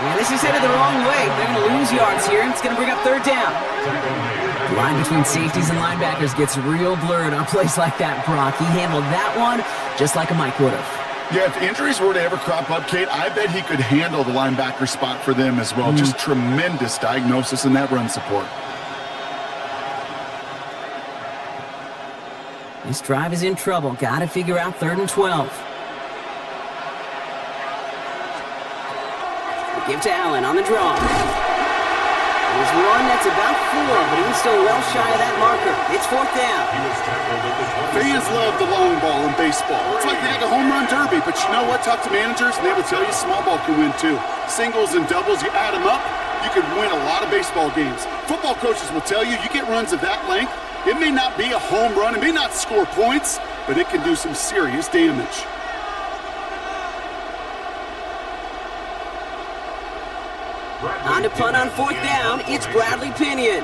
And this is headed the wrong way. They're going to lose yards here, and it's going to bring up 3rd down. The line between safeties and linebackers gets real blurred on plays like that, Brock. He handled that one just like a Mike would have. Yeah, if injuries were to ever crop up, Kate, I bet he could handle the linebacker spot for them as well. Just tremendous diagnosis in that run support. This drive is in trouble. Got to figure out 3rd and 12. Give to Allen on the draw. There's one that's about 4, but he's still well shy of that marker. It's 4th down. Fans love the long ball in baseball. It's like they have a home run derby, but you know what? Talk to managers, and they will tell you small ball can win too. Singles and doubles, you add them up, you can win a lot of baseball games. Football coaches will tell you, you get runs of that length, it may not be a home run, it may not score points, but it can do some serious damage. On to punt on 4th down, it's Bradley Pinion.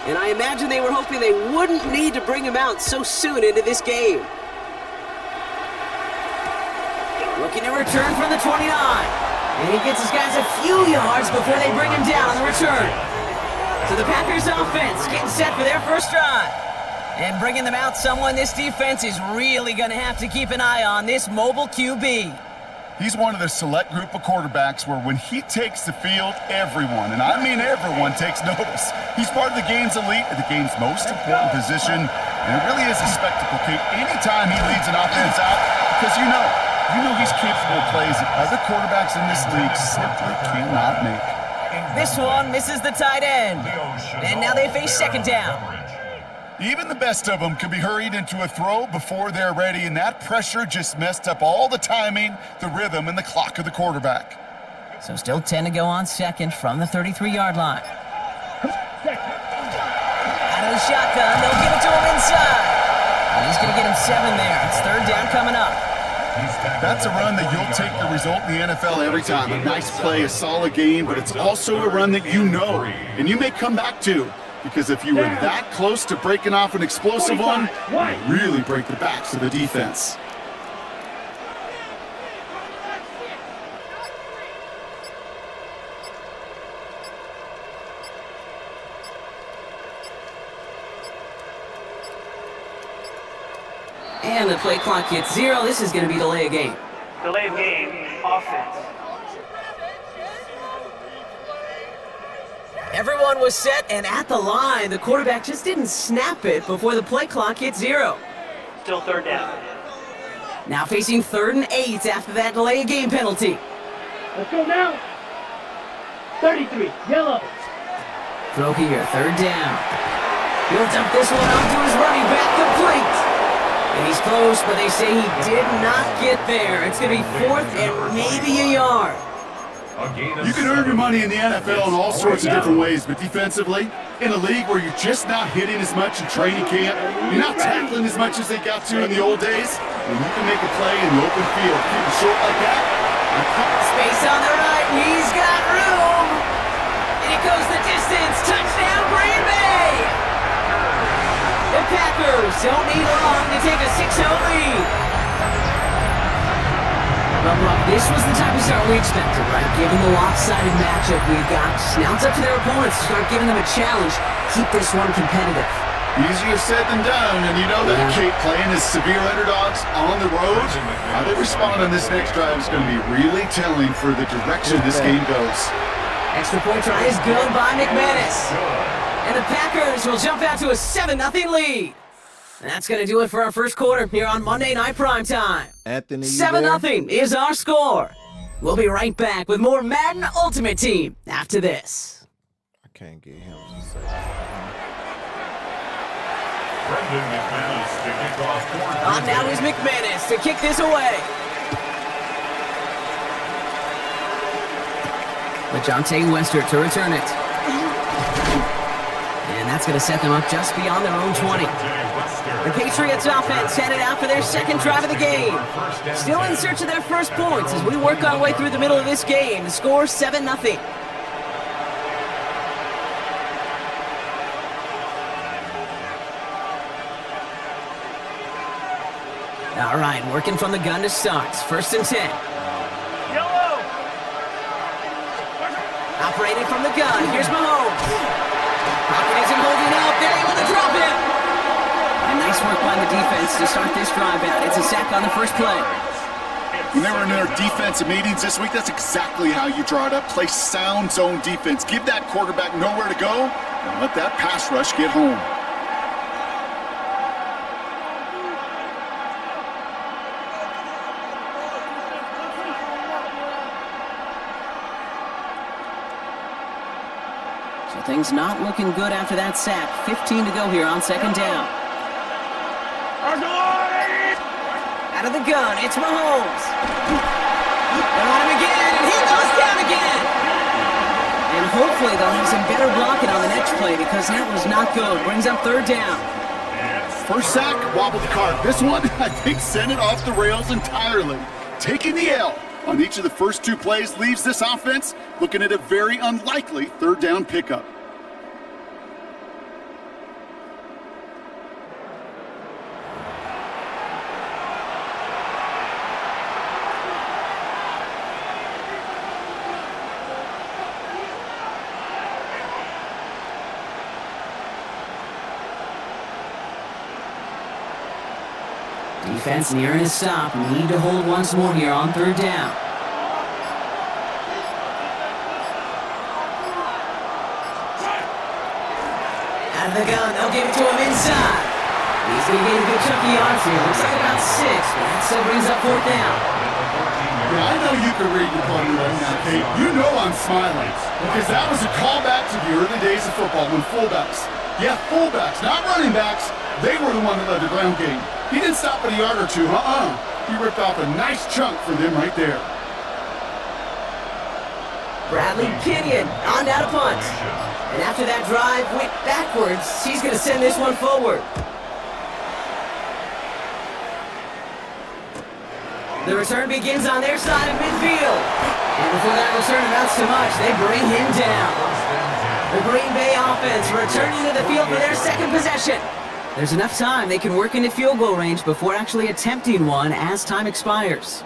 And I imagine they were hoping they wouldn't need to bring him out so soon into this game. Looking to return from the 29. And he gets his guys a few yards before they bring him down on the return. So the Packers offense getting set for their first drive. And bringing them out, someone this defense is really going to have to keep an eye on, this mobile QB. He's one of the select group of quarterbacks where when he takes the field, everyone, and I mean everyone, takes notice. He's part of the game's elite, the game's most important position, and it really is a spectacle, Kate, anytime he leads an offense out, because you know he's capable of plays that other quarterbacks in this league simply cannot make. This one misses the tight end, and now they face 2nd down. Even the best of them can be hurried into a throw before they're ready, and that pressure just messed up all the timing, the rhythm, and the clock of the quarterback. So still 10 to go on 2nd from the 33-yard line. Out of the shotgun, they'll give it to him inside. And he's going to get him 7 there. It's 3rd down coming up. That's a run that you'll take the result in the NFL every time. A nice play, a solid game, but it's also a run that you know, and you may come back to. Because if you were that close to breaking off an explosive one, you really break the backs of the defense. And the play clock hits 0. This is going to be delay of game. Delay of game, offense. Everyone was set and at the line. The quarterback just didn't snap it before the play clock hit 0. Still 3rd down. Now facing 3rd and 8 after that delay of game penalty. Let's go now. 33, yellow. Throw here, 3rd down. He'll dump this one off to his running back, complete. And he's close, but they say he did not get there. It's going to be 4th and maybe a yard. You can earn your money in the NFL in all sorts of different ways, but defensively, in a league where you're just not hitting as much in training camp, you're not tackling as much as they got to in the old days, and you can make a play in the open field, keep it short like that. Space on the right, he's got room. And he goes the distance, touchdown Green Bay. The Packers don't need long to take a 6-0 lead. Well, Brock, this was the type of start we expected, right? Given the lopsided matchup we've got, now it's up to their opponents to start giving them a challenge. Keep this one competitive. Easier said than done, and you know that, Kate, playing as severe underdogs on the road, how they respond on this next drive is going to be really telling for the direction this game goes. Extra point try is good by McManus. And the Packers will jump out to a 7-0 lead. And that's going to do it for our first quarter here on Monday Night Primetime. Anthony, 7-0 is our score. We'll be right back with more Madden Ultimate Team after this. I can't get him to say. On now is McManus to kick this away. LeJontay Western to return it. And that's going to set them up just beyond their own 20. The Patriots offense headed out for their second drive of the game. Still in search of their first points as we work our way through the middle of this game. The score 7-0. All right, working from the gun to start. 1st and 10. Yellow! Operating from the gun. Here's Mahomes. Pocket isn't holding up. They're able to drop him. And nice work by the defense to start this drive out. It's a sack on the first play. When they were in their defensive meetings this week, that's exactly how you draw it up. Play sound zone defense. Give that quarterback nowhere to go and let that pass rush get home. So things not looking good after that sack. 15 to go here on 2nd down. Out of the gun, it's Mahomes. They want him again, and he goes down again. And hopefully they'll have some better blocking on the next play because that was not good. Brings up 3rd down. First sack, wobbled the cart. This one, I think, sent it off the rails entirely. Taking the L on each of the first 2 plays leaves this offense looking at a very unlikely 3rd down pickup. Defense nearing a stop. Need to hold once more here on 3rd down. Out of the gun, they'll give it to him inside. He's going to get a good chunk of yards here. Looks like about 6, but that still brings up 4th down. Yeah, I know you can read the play right now, Kate. You know I'm smiling because that was a callback to the early days of football when fullbacks, not running backs, they were the one that led the ground game. He didn't stop at a yard or 2, He ripped off a nice chunk for them right there. Bradley Pinion on down to punt. And after that drive went backwards, he's going to send this one forward. The return begins on their side of midfield. And before that return amounts to much, they bring him down. The Green Bay offense returning to the field for their second possession. There's enough time they can work into field goal range before actually attempting one as time expires.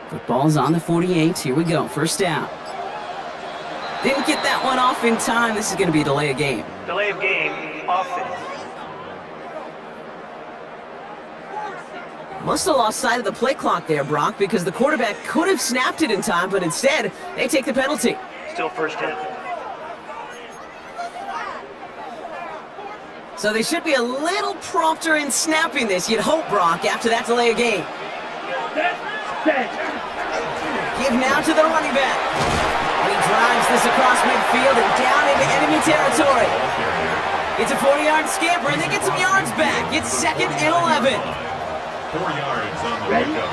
Football's on the 48. Here we go. 1st down. Didn't get that one off in time. This is going to be a delay of game. Delay of game, offense. Must have lost sight of the play clock there, Brock, because the quarterback could have snapped it in time, but instead, they take the penalty. Still 1st down. So they should be a little prompter in snapping this, you'd hope, Brock, after that delay of game. Give now to the running back. And he drives this across midfield and down into enemy territory. It's a 40-yard scamper, and they get some yards back. It's 2nd and 11. 4 yards on the pickup.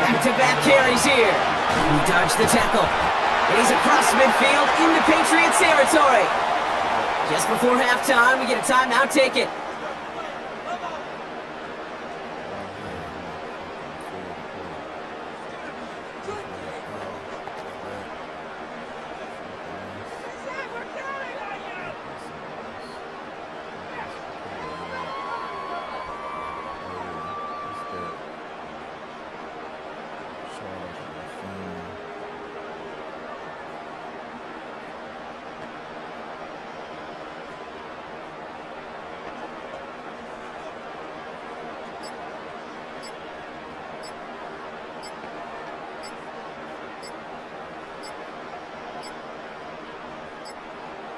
Back-to-back carries here. He dodged the tackle. And he's across midfield into Patriots territory. Just before halftime, we get a timeout taken.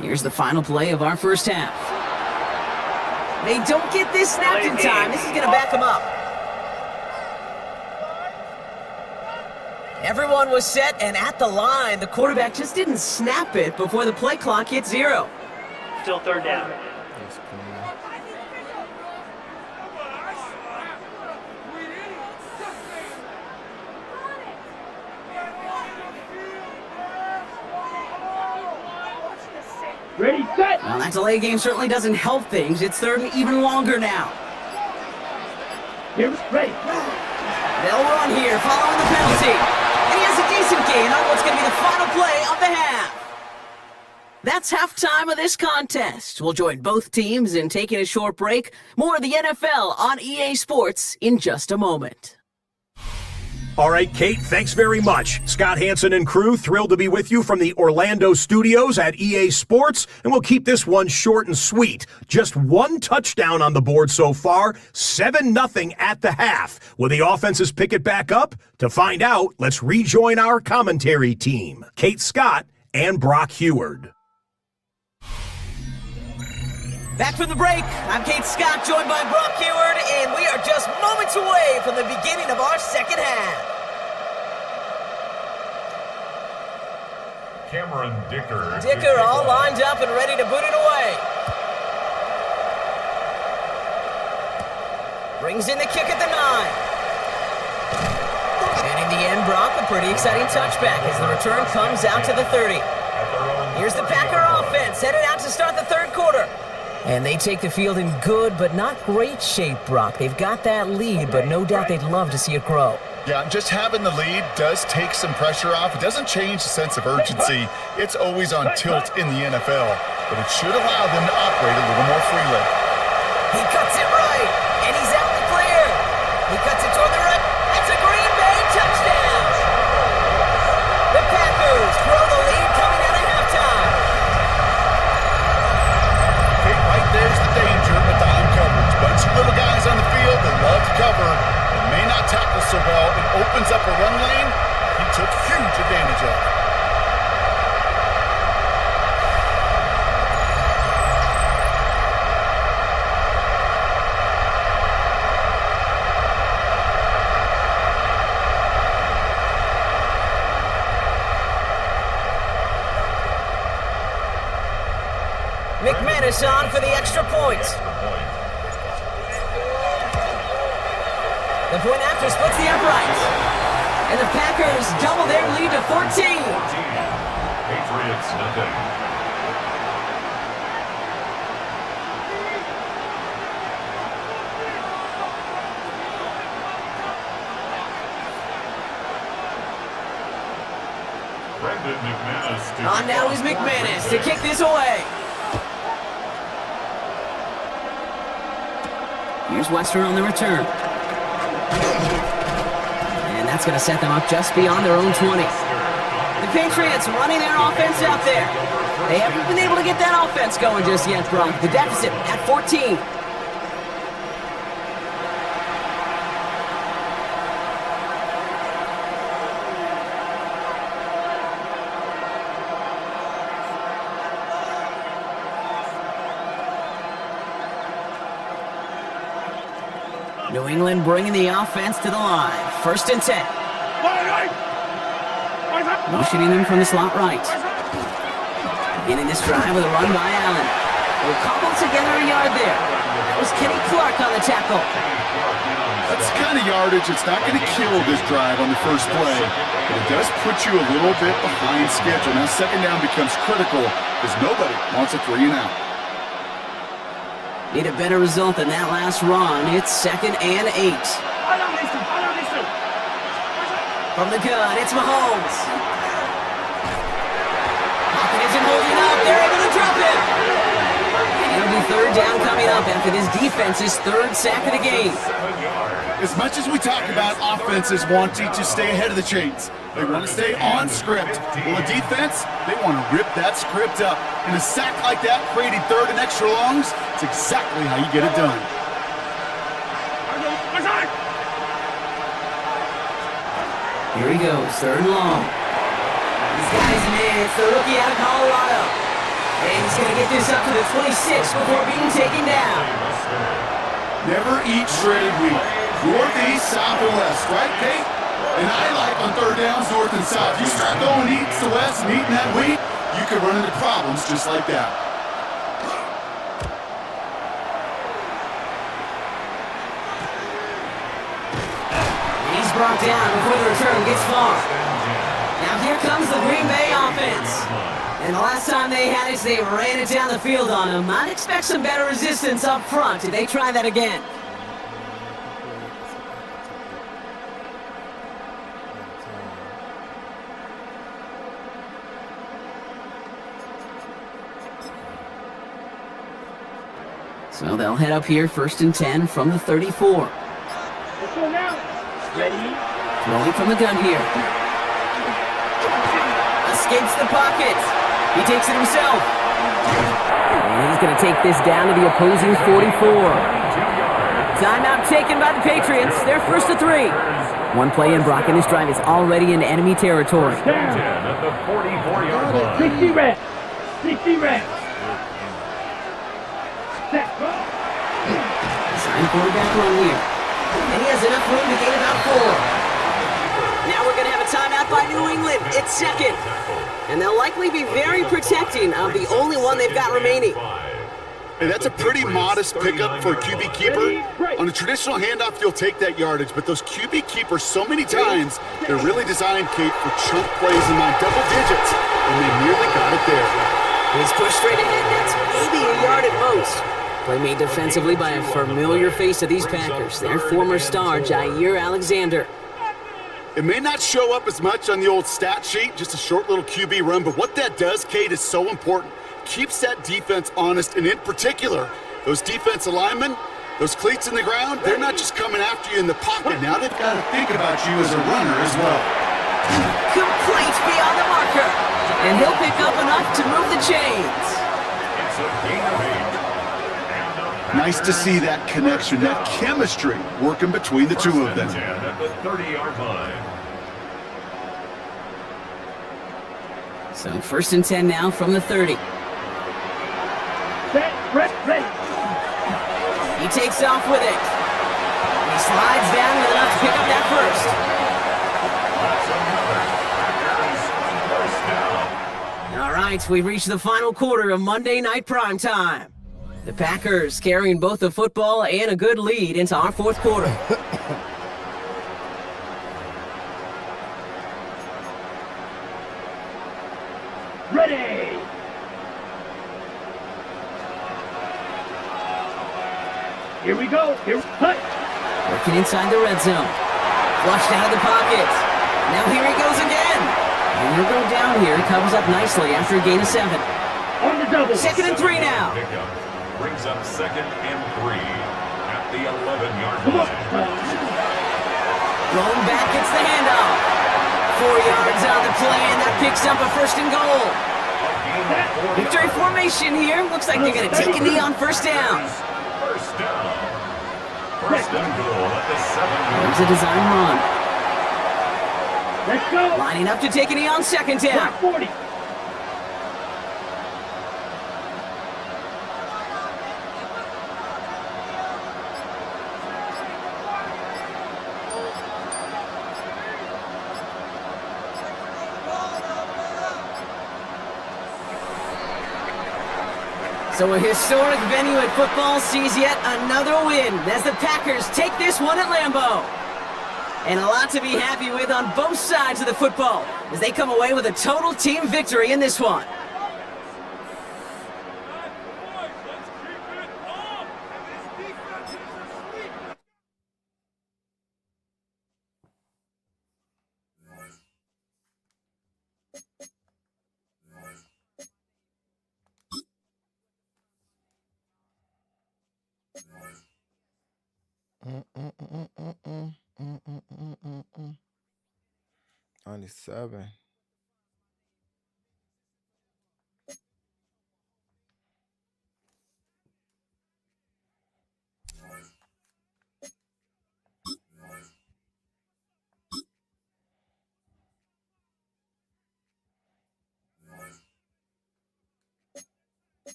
Here's the final play of our first half. They don't get this snapped in time. This is going to back them up. Everyone was set and at the line. The quarterback just didn't snap it before the play clock hit 0. Still third down. That's cool. Ready, set. Well, that delay game certainly doesn't help things. It's third and even longer now. Here, ready. They'll run here following the penalty. And he has a decent gain on what's going to be the final play of the half. That's halftime of this contest. We'll join both teams in taking a short break. More of the NFL on EA Sports in just a moment. All right, Kate, thanks very much. Scott Hansen and crew, thrilled to be with you from the Orlando studios at EA Sports, and we'll keep this one short and sweet. Just one touchdown on the board so far, 7-0 at the half. Will the offenses pick it back up? To find out, let's rejoin our commentary team, Kate Scott and Brock Heward. Back from the break, I'm Kate Scott, joined by Brock Heward, and we are just moments away from the beginning of our second half. Cameron Dicker. Dicker all lined up and ready to boot it away. Brings in the kick at the 9. And in the end, Brock, a pretty exciting touchback as the return comes out to the 30. Here's the Packer offense headed out to start the third quarter. And they take the field in good but not great shape, Brock. They've got that lead, but no doubt they'd love to see it grow. Yeah, just having the lead does take some pressure off. It doesn't change the sense of urgency. It's always on tilt in the NFL, but it should allow them to operate a little more freely. He cuts it right, and he's out the clear. He cuts it toward the right. That's a Green Bay touchdown. The Packers grow the lead coming out of halftime. There's the danger with dime coverage. Bunch of little guys on the field that love to cover and may not tackle so well. It opens up a run lane he took huge advantage of. McManus on for the extra point. The point after splits the uprights. And the Packers double their lead to 14. Patriots, nothing. Brendan McManus. On now is McManus to kick this away. Here's Western on the return. And that's going to set them up just beyond their own 20. The Patriots running their offense out there. They haven't been able to get that offense going just yet, Brock. The deficit at 14. New England bringing the offense to the line. 1st and 10. Motioning them from the slot right. Beginning this drive with a run by Allen. We'll cobble together a yard there. That was Kenny Clark on the tackle. That's the kind of yardage it's not going to kill this drive on the first play, but it does put you a little bit behind schedule. Now second down becomes critical because nobody wants a 3 and out. Need a better result than that last run. It's 2nd and 8. From the gun, it's Mahomes. Pocket isn't holding up. They're able to drop it. And it'll be 3rd down coming up after this defense's 3rd sack of the game. As much as we talk about offenses wanting to stay ahead of the chains, they want to stay on script. Well, a defense, they want to rip that script up. And a sack like that, creating 3rd and extra longs, it's exactly how you get it done. Here he goes, 3rd and long. This guy's man, it's the rookie out of Colorado. And he's going to get this up to the 26 before being taken down. Never eat shredded wheat. Northeast, south, and west, right, Kate? And I like on third downs, north and south. You start going east to west and eating that wheat, you could run into problems just like that. He's brought down before the return gets far. Now here comes the Green Bay offense. And the last time they had it, they ran it down the field on him. I'd expect some better resistance up front if they try that again. So they'll head up here, 1st and 10 from the 34. Let's go now. Ready? Throwing from the gun here. Escapes the pocket. He takes it himself. And he's going to take this down to the opposing 44. Timeout taken by the Patriots. They're 1st and 3. One play in, Brock, and this drive is already into enemy territory. Down at the 44-yard line. 60 reps. 60 reps. Sign quarterback run here. And he has enough room to gain about 4. Now we're going to have a timeout by New England. It's 2nd. And they'll likely be very protecting of the only one they've got remaining. Hey, that's a pretty modest pickup for a QB keeper. On a traditional handoff, you'll take that yardage, but those QB keepers, so many times, they're really designed, Kate, for chunk plays in my double digits, and they nearly got it there. He's pushed straight ahead. That's maybe a yard at most. Play made defensively by a familiar face of these Packers, their former star, Jair Alexander. It may not show up as much on the old stat sheet, just a short little QB run, but what that does, Kate, is so important. Keeps that defense honest, and in particular, those defensive linemen, those cleats in the ground, they're not just coming after you in the pocket. Now they've got to think about you as a runner as well. Complete beyond the marker, and he'll pick up enough to move the chains. It's a gain of 8. Nice to see that connection, that chemistry working between the two of them. 10 at the 30-yard line. So 1st and 10 now from the 30. Set, ready. He takes off with it. He slides down with enough to pick up that first. All right, we've reached the final quarter of Monday Night Primetime. The Packers carrying both the football and a good lead into our 4th quarter. Ready. Here we go. Cut. Working inside the red zone. Flushed out of the pocket. Now here he goes again. And he'll go down here. He covers up nicely after a gain of 7. On the double. 2nd and 3 now. Pickup brings up 2nd and 3 at the 11-yard line. Rolling back, gets the handoff. 4 yards on the play, and that picks up a 1st and goal. Victory formation here. Looks like they're going to take a knee on 1st down. First down. 1st and goal at the 7-yard line. There's a design run. Let's go. Lining up to take a knee on 2nd down. 40. So a historic venue at football sees yet another win as the Packers take this one at Lambeau. And a lot to be happy with on both sides of the football as they come away with a total team victory in this one. Mm. 97.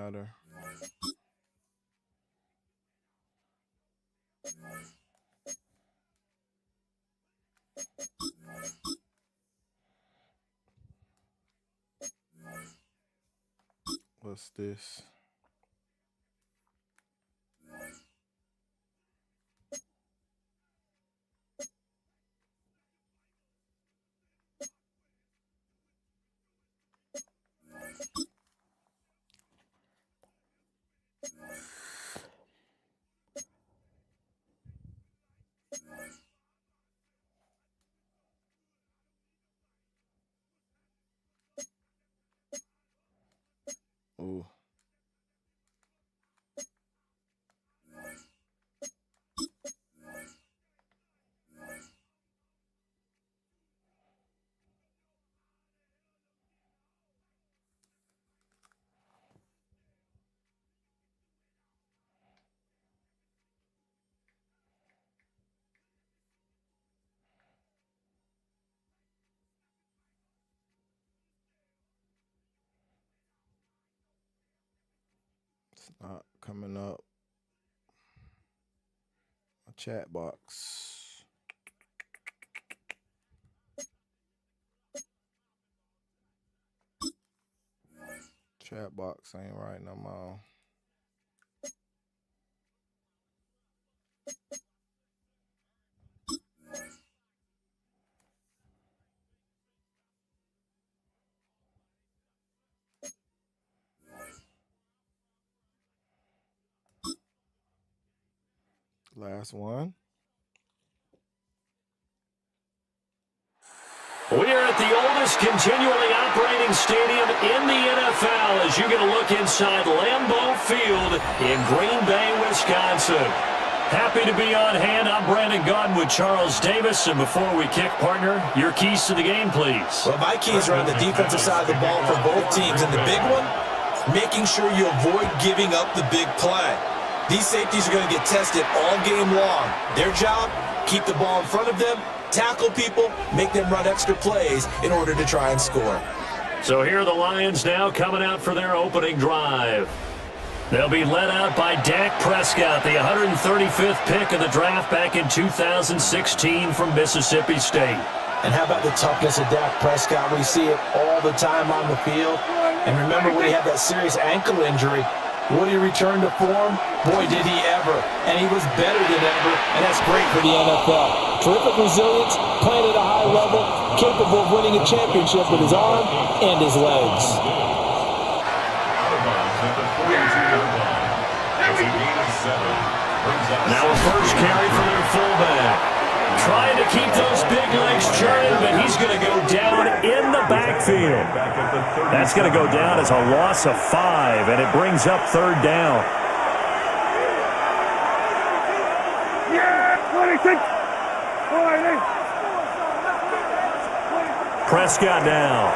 matter. What's this? Ooh. It's not coming up. My chat box. Chat box ain't right no more. Last one. We are at the oldest continually operating stadium in the NFL as you get a look inside Lambeau Field in Green Bay, Wisconsin. Happy to be on hand. I'm Brandon Gaudin with Charles Davis. And before we kick, partner, your keys to the game, please. Well, my keys are on the defensive side of the ball for both teams. And the big one, making sure you avoid giving up the big play. These safeties are going to get tested all game long. Their job, keep the ball in front of them, tackle people, make them run extra plays in order to try and score. So here are the Lions now coming out for their opening drive. They'll be led out by Dak Prescott, the 135th pick of the draft back in 2016 from Mississippi State. And how about the toughness of Dak Prescott? We see it all the time on the field. And remember when he had that serious ankle injury, would he return to form? Boy, did he ever. And he was better than ever, and that's great for the NFL. Terrific resilience, playing at a high level, capable of winning a championship with his arm and his legs. Now a first carry for their fullback. Trying to keep those big legs churning, but he's going to go down in the backfield. That's going to go down as a loss of 5, and it brings up third down. Yeah, 26. Prescott now.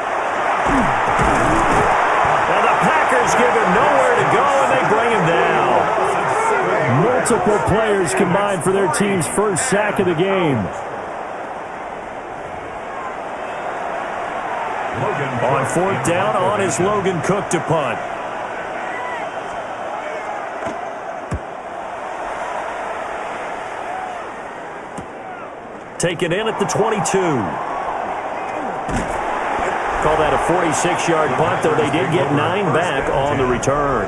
Now the Packers give him nowhere to go, and they bring him down. Multiple players combined for their team's first sack of the game. On fourth down, on is Logan Cook to punt. Taken in at the 22. Call that a 46-yard punt, though they did get 9 back on the return.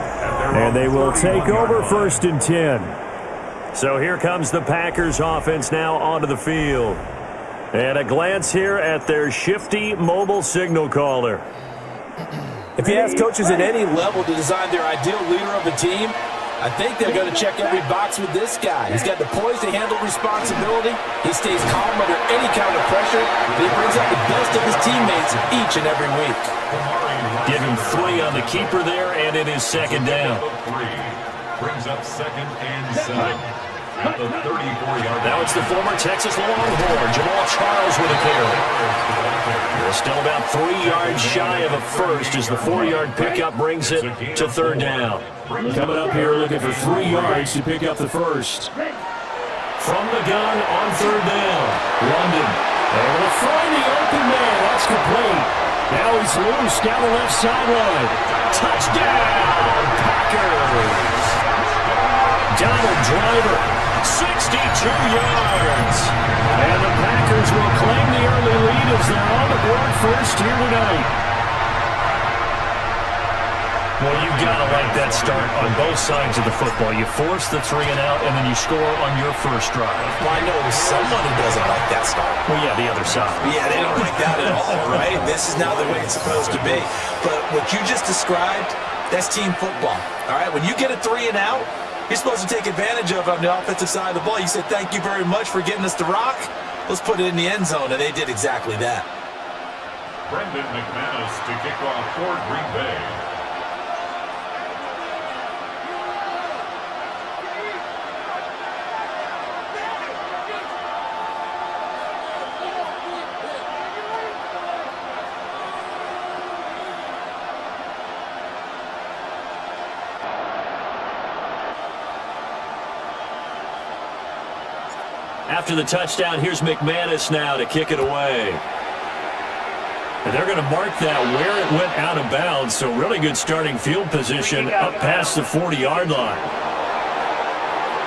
And they will take over 1st and 10. So here comes the Packers offense now onto the field. And a glance here at their shifty mobile signal caller. If you ask coaches at any level to design their ideal leader of a team, I think they're going to check every box with this guy. He's got the poise to handle responsibility. He stays calm under any kind of pressure. And he brings out the best of his teammates each and every week. Give him 3 on the keeper there, and it is second down. Brings up 2nd and 7 at the 34-yard. Now it's the former Texas Longhorn, Jamal Charles with a carry. They're still about 3 yards shy of a first as the 4-yard pickup brings it to third down. Coming up here looking for 3 yards to pick up the first. From the gun on third down, London able to find the open man. That's complete. Now is loose down the left sideline. Touchdown, Packers. Donald Driver, 62 yards. And the Packers will claim the early lead as they're on the board first here tonight. Well, you've got to like that start on both sides of the football. You force the 3 and out, and then you score on your first drive. Well, I know someone who doesn't like that start. Well, yeah, the other side. Yeah, they don't like that at all, right? This is now the way it's supposed to be. But what you just described, that's team football, all right? When you get a 3 and out, you're supposed to take advantage of on the offensive side of the ball. You said, thank you very much for getting us to rock. Let's put it in the end zone, and they did exactly that. Brendan McManus to kick off for Green Bay. After the touchdown, here's McManus now to kick it away. And they're going to mark that where it went out of bounds, so really good starting field position up past the 40-yard line.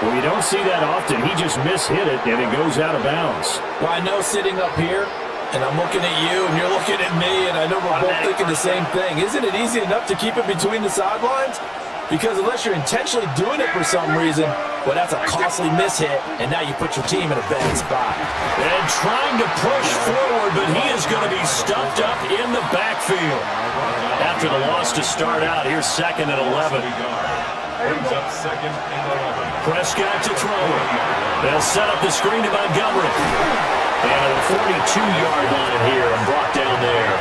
Well, you don't see that often. He just mishit it, and it goes out of bounds. Well, I know sitting up here, and I'm looking at you, and you're looking at me, and I know we're both thinking the same thing. Isn't it easy enough to keep it between the sidelines? Because unless you're intentionally doing it for some reason, well, that's a costly mishit, and now you put your team in a bad spot. And trying to push forward, but he is going to be stuffed up in the backfield. After the loss to start out, here's 2nd and 11. Brings up 2nd and 11. Prescott to throw it. They'll set up the screen to Montgomery. And at the 42-yard line here and brought down there.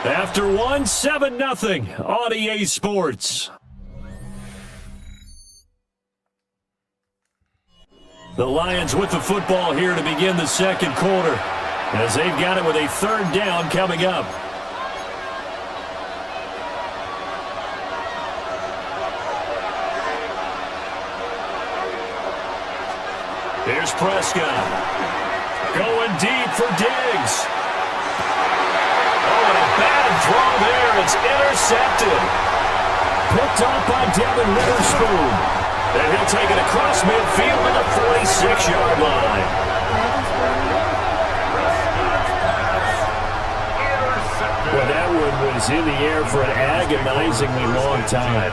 After 1, 7-0 on EA Sports. The Lions with the football here to begin the second quarter, as they've got it with a 3rd down coming up. Here's Prescott. Going deep for Diggs. Oh, and a bad throw there. It's intercepted. Picked off by Devin Witherspoon. And he'll take it across midfield to the 46-yard line. Well, that one was in the air for an agonizingly long time.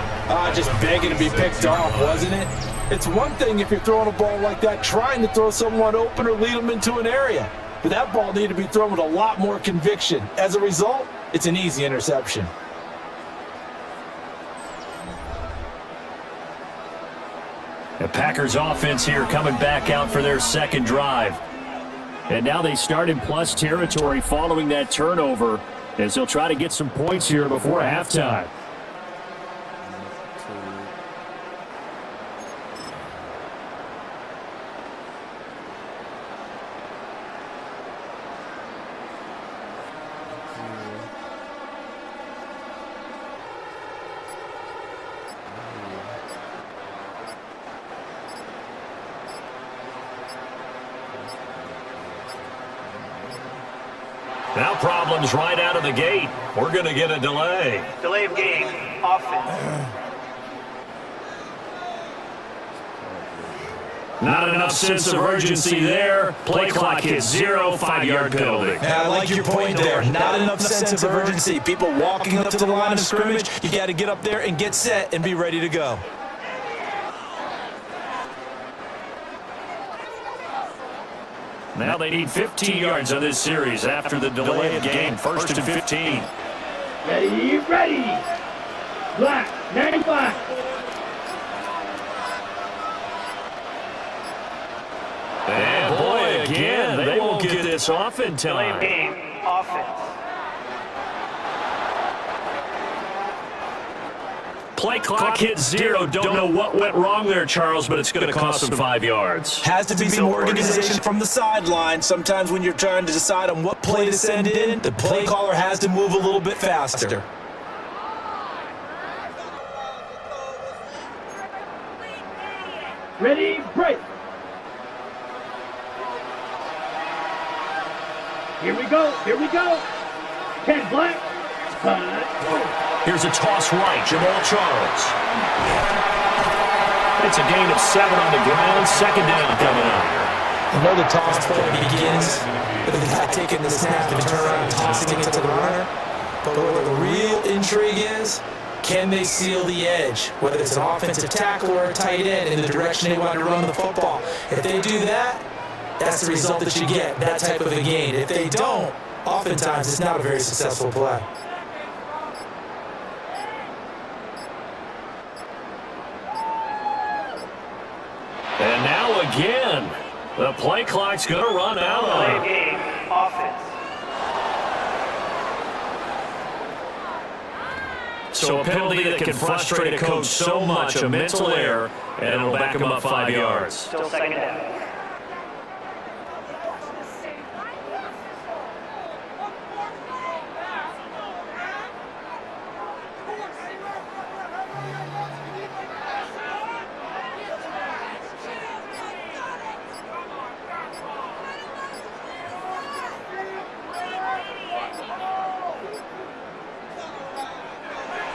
Just begging to be picked off, wasn't it? It's one thing if you're throwing a ball like that, trying to throw someone open or lead them into an area. But that ball needed to be thrown with a lot more conviction. As a result, it's an easy interception. The Packers offense here coming back out for their second drive. And now they start in plus territory following that turnover, as they'll try to get some points here before halftime. Now problems right out of the gate. We're going to get a delay. Delay of game. Offense. Not enough sense of urgency there. Play clock hits 0, 5-yard penalty. Yeah, I like your point there. Not enough sense of urgency. People walking up to the line of scrimmage, you got to get up there and get set and be ready to go. Now they need 15 yards on this series after the delay of game. 1st and 15. Ready, ready. Black, name black. And boy, again, they won't get this off in time. Delay of game. Offense. Play clock hits 0. Don't know what went wrong there, Charles, but it's going to cost them 5 yards. Has to be some organization from the sideline. Sometimes when you're trying to decide on what play to send in, the play caller has to move a little bit faster. Ready, break. Here we go. 10 black. Punt. Here's a toss right, Jamal Charles. It's a gain of 7 on the ground. Second down coming up. Another toss play begins with the guy taking the snap and turn around and tossing it to the runner. But where the real intrigue is, can they seal the edge, whether it's an offensive tackle or a tight end, in the direction they want to run the football? If they do that, that's the result that you get, that type of a gain. If they don't, oftentimes it's not a very successful play. And now again, the play clock's going to run out on Play game, offense. So a penalty that can frustrate a coach so much, a mental error, and it'll back him up 5 yards. Still second down.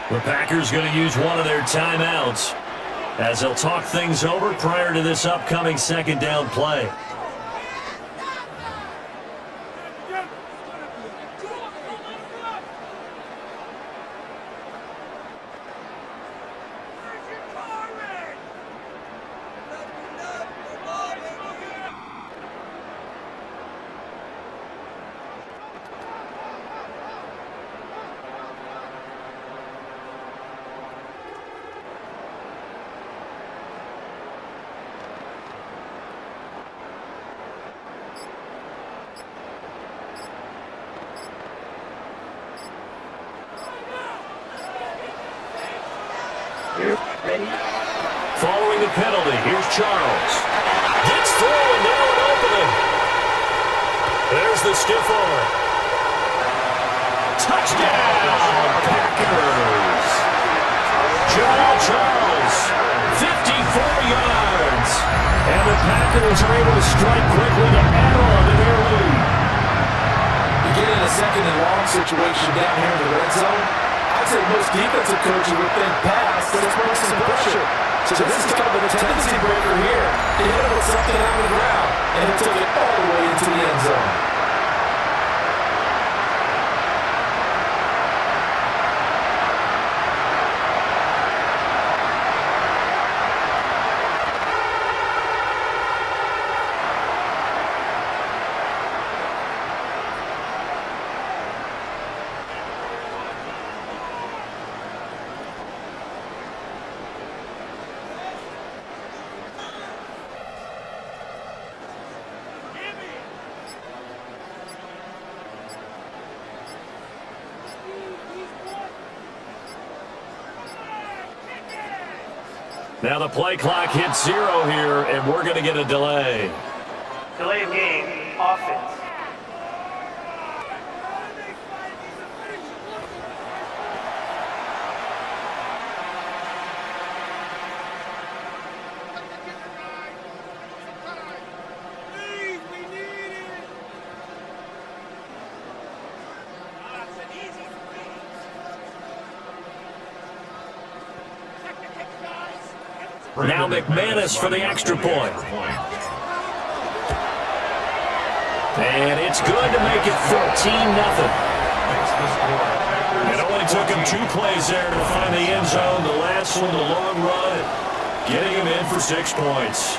The Packers going to use one of their timeouts as they'll talk things over prior to this upcoming second down play. Following the penalty, here's Charles. Gets through and now an opening. There's the stiff arm. Touchdown, Packers. Jamal Charles, 54 yards. And the Packers are able to strike quickly to add on to their lead. You get in a second and long situation down here in the red zone. I'd say most defensive coaches would think pass, let's run some pressure. So this is kind of a tendency breaker here. He hit him with something out of the ground, and he took it all the way into the end zone. Now the play clock hits 0 here, and we're going to get a delay. Delay of game, offense. Now McManus for the extra point. And it's good to make it 14-0. It only took him 2 plays there to find the end zone. The last one, the long run, getting him in for 6 points.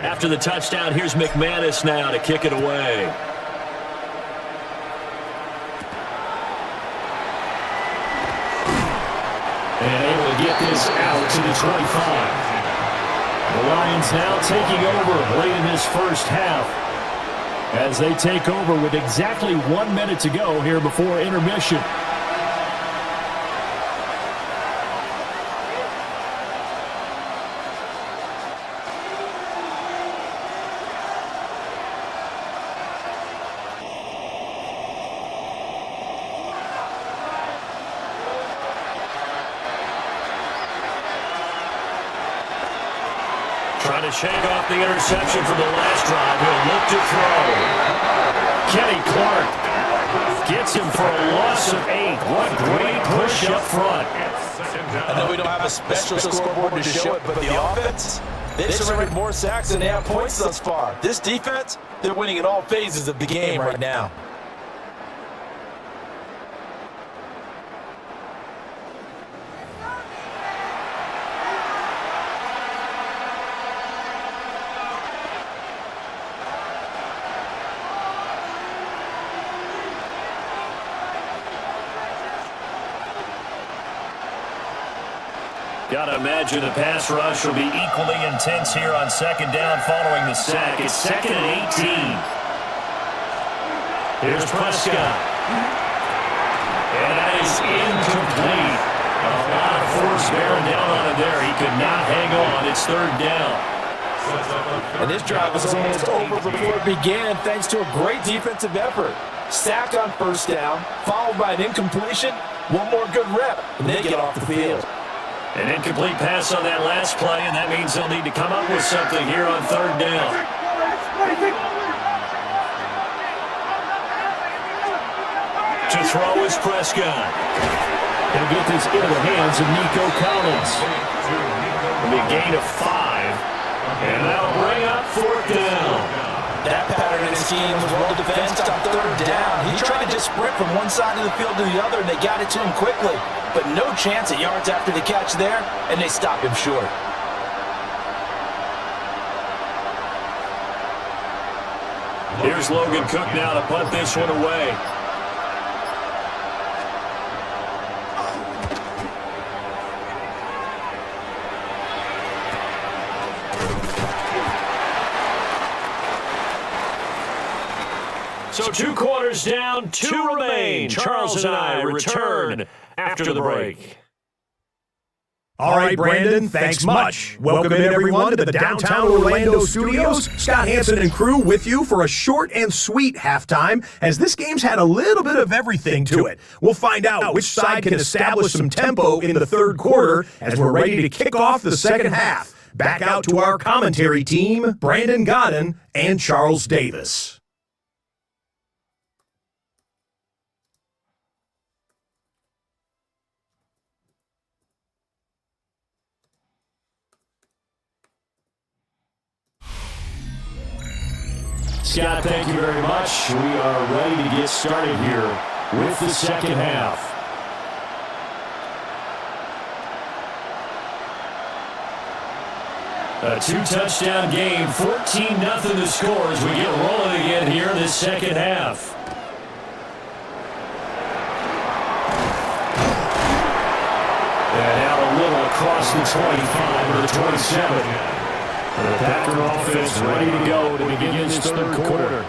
After the touchdown, here's McManus now to kick it away. And able to get this out to the 25. The Lions now taking over late in this first half as they take over with exactly 1 minute to go here before intermission. Trying to shake off the interception from the last drive. He'll look to throw. Kenny Clark gets him for a loss of 8. What great push up front. I know we don't have a special scoreboard to show it, but the offense, they've surrendered more sacks than they have points thus far. This defense, they're winning in all phases of the game right now. Gotta imagine the pass rush will be equally intense here on second down following the sack. It's 2nd and 18. Here's Prescott. And that is incomplete. A lot of force bearing down on him there. He could not hang on. It's 3rd down. And this drive was almost over before it began thanks to a great defensive effort. Sacked on 1st down, followed by an incompletion, one more good rep, and they get off the field. An incomplete pass on that last play, and that means they'll need to come up with something here on 3rd down. To throw is Prescott. He'll get this into the hands of Nico Collins. It'll be a gain of 5, and that'll bring up 4th down. That pattern in his scheme was well defensed on 3rd down. He tried to just sprint from one side of the field to the other, and they got it to him quickly. But no chance at yards after the catch there, and they stop him short. Here's Logan Cook now to punt this one away. So 2 quarters down, 2 remain. Charles and I return after the break. All right, Brandon, thanks much. Welcome in, everyone, to the downtown Orlando studios. Scott Hansen and crew with you for a short and sweet halftime, as this game's had a little bit of everything to it. We'll find out which side can establish some tempo in the 3rd quarter as we're ready to kick off the 2nd half. Back out to our commentary team, Brandon Godden and Charles Davis. Scott, thank you very much. We are ready to get started here with the 2nd half. A 2-touchdown game, 14-0 the score as we get rolling again here in this 2nd half. And out a little across the 25 or the 27. The Packer offense ready to go to begin this 3rd quarter.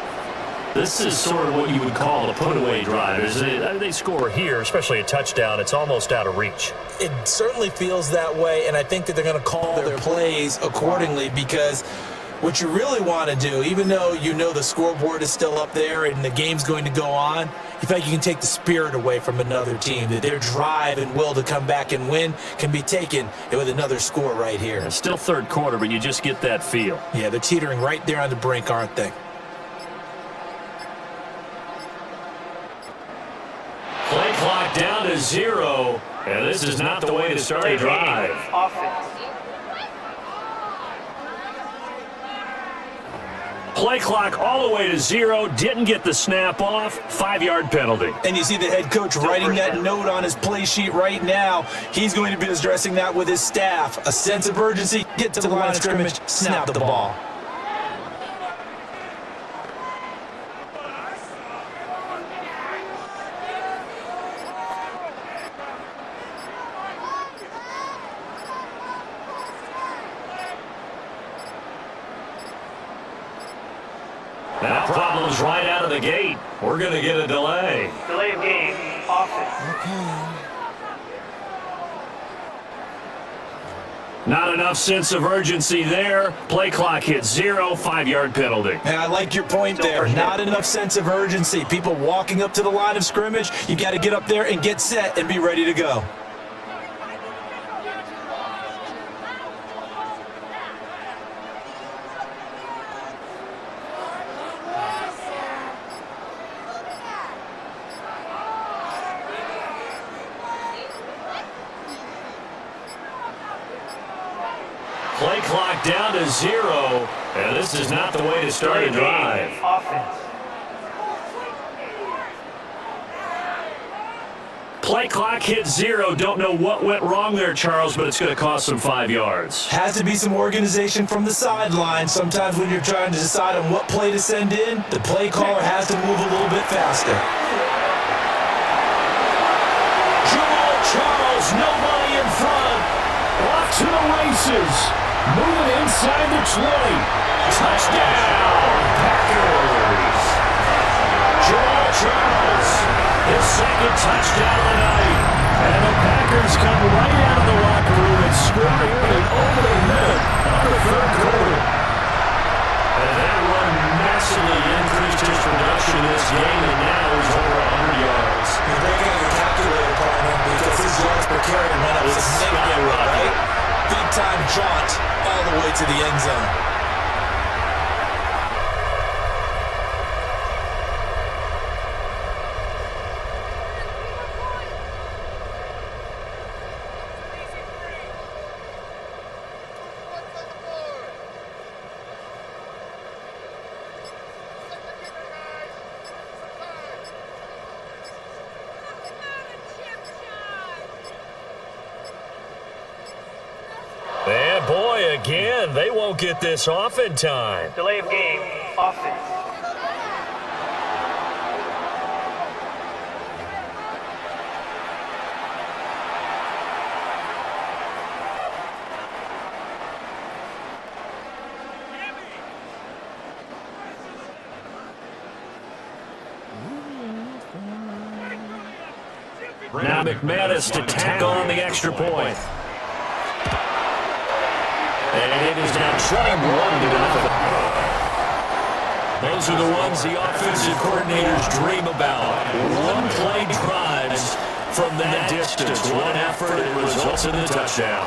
This is sort of what you would call a put-away drive, isn't it? They score here, especially a touchdown. It's almost out of reach. It certainly feels that way, and I think that they're going to call their plays accordingly, because what you really want to do, even though you know the scoreboard is still up there and the game's going to go on, you feel like you can take the spirit away from another team, that their drive and will to come back and win can be taken with another score right here. It's still 3rd quarter, but you just get that feel. Yeah, they're teetering right there on the brink, aren't they? Play clock down to 0, and this is not the way to start a drive. Offense. Play clock all the way to 0. Didn't get the snap off. 5-yard penalty. And you see the head coach writing that note on his play sheet right now. He's going to be addressing that with his staff. A sense of urgency, get to the line of scrimmage, snap the ball. Now problems right out of the gate. We're going to get a delay. Delay of game, offense. Not enough sense of urgency there. Play clock hit 0, 5-yard penalty. And I like your point there. Not enough sense of urgency. People walking up to the line of scrimmage, you got to get up there and get set and be ready to go. Play clock down to 0, and this is not the way to start a drive. Offense. Play clock hit 0. Don't know what went wrong there, Charles, but it's going to cost them 5 yards. Has to be some organization from the sideline. Sometimes when you're trying to decide on what play to send in, the play caller has to move a little bit faster. Jamal Charles, nobody in front. Off to the races. Moving inside the 20. Touchdown, Packers. Jamal Charles, his second touchdown of the night. And the Packers come right out of the locker room and score here in over a minute of the third quarter. And that run massively increased his production in this game, and now he's over 100 yards. You're breaking out your calculator, partner, because his yards per carry went up significantly, right? Big-time jaunt all the way to the end zone. And boy, again, they won't get this off in time. Delay of game, offense. Now McManus to tack on the extra point. And it is now 21-0. Those are the ones the offensive coordinators dream about. One-play drives from that distance. One effort, it results in the touchdown.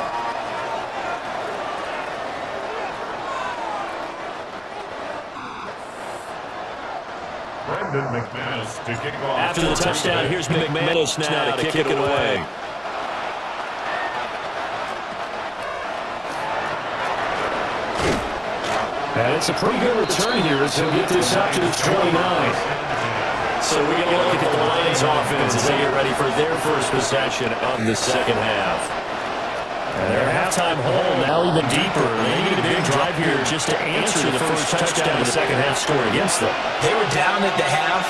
McManus to kick off. After the touchdown, here's McManus now to kick it away. And it's a pretty good return here as he'll get this up to the 29. So we get a look at the Lions offense as they get ready for their first possession of the second half. And their halftime hole now even deeper. They need a big drive here just to answer the first touchdown the second half scored against them. They were down at the half.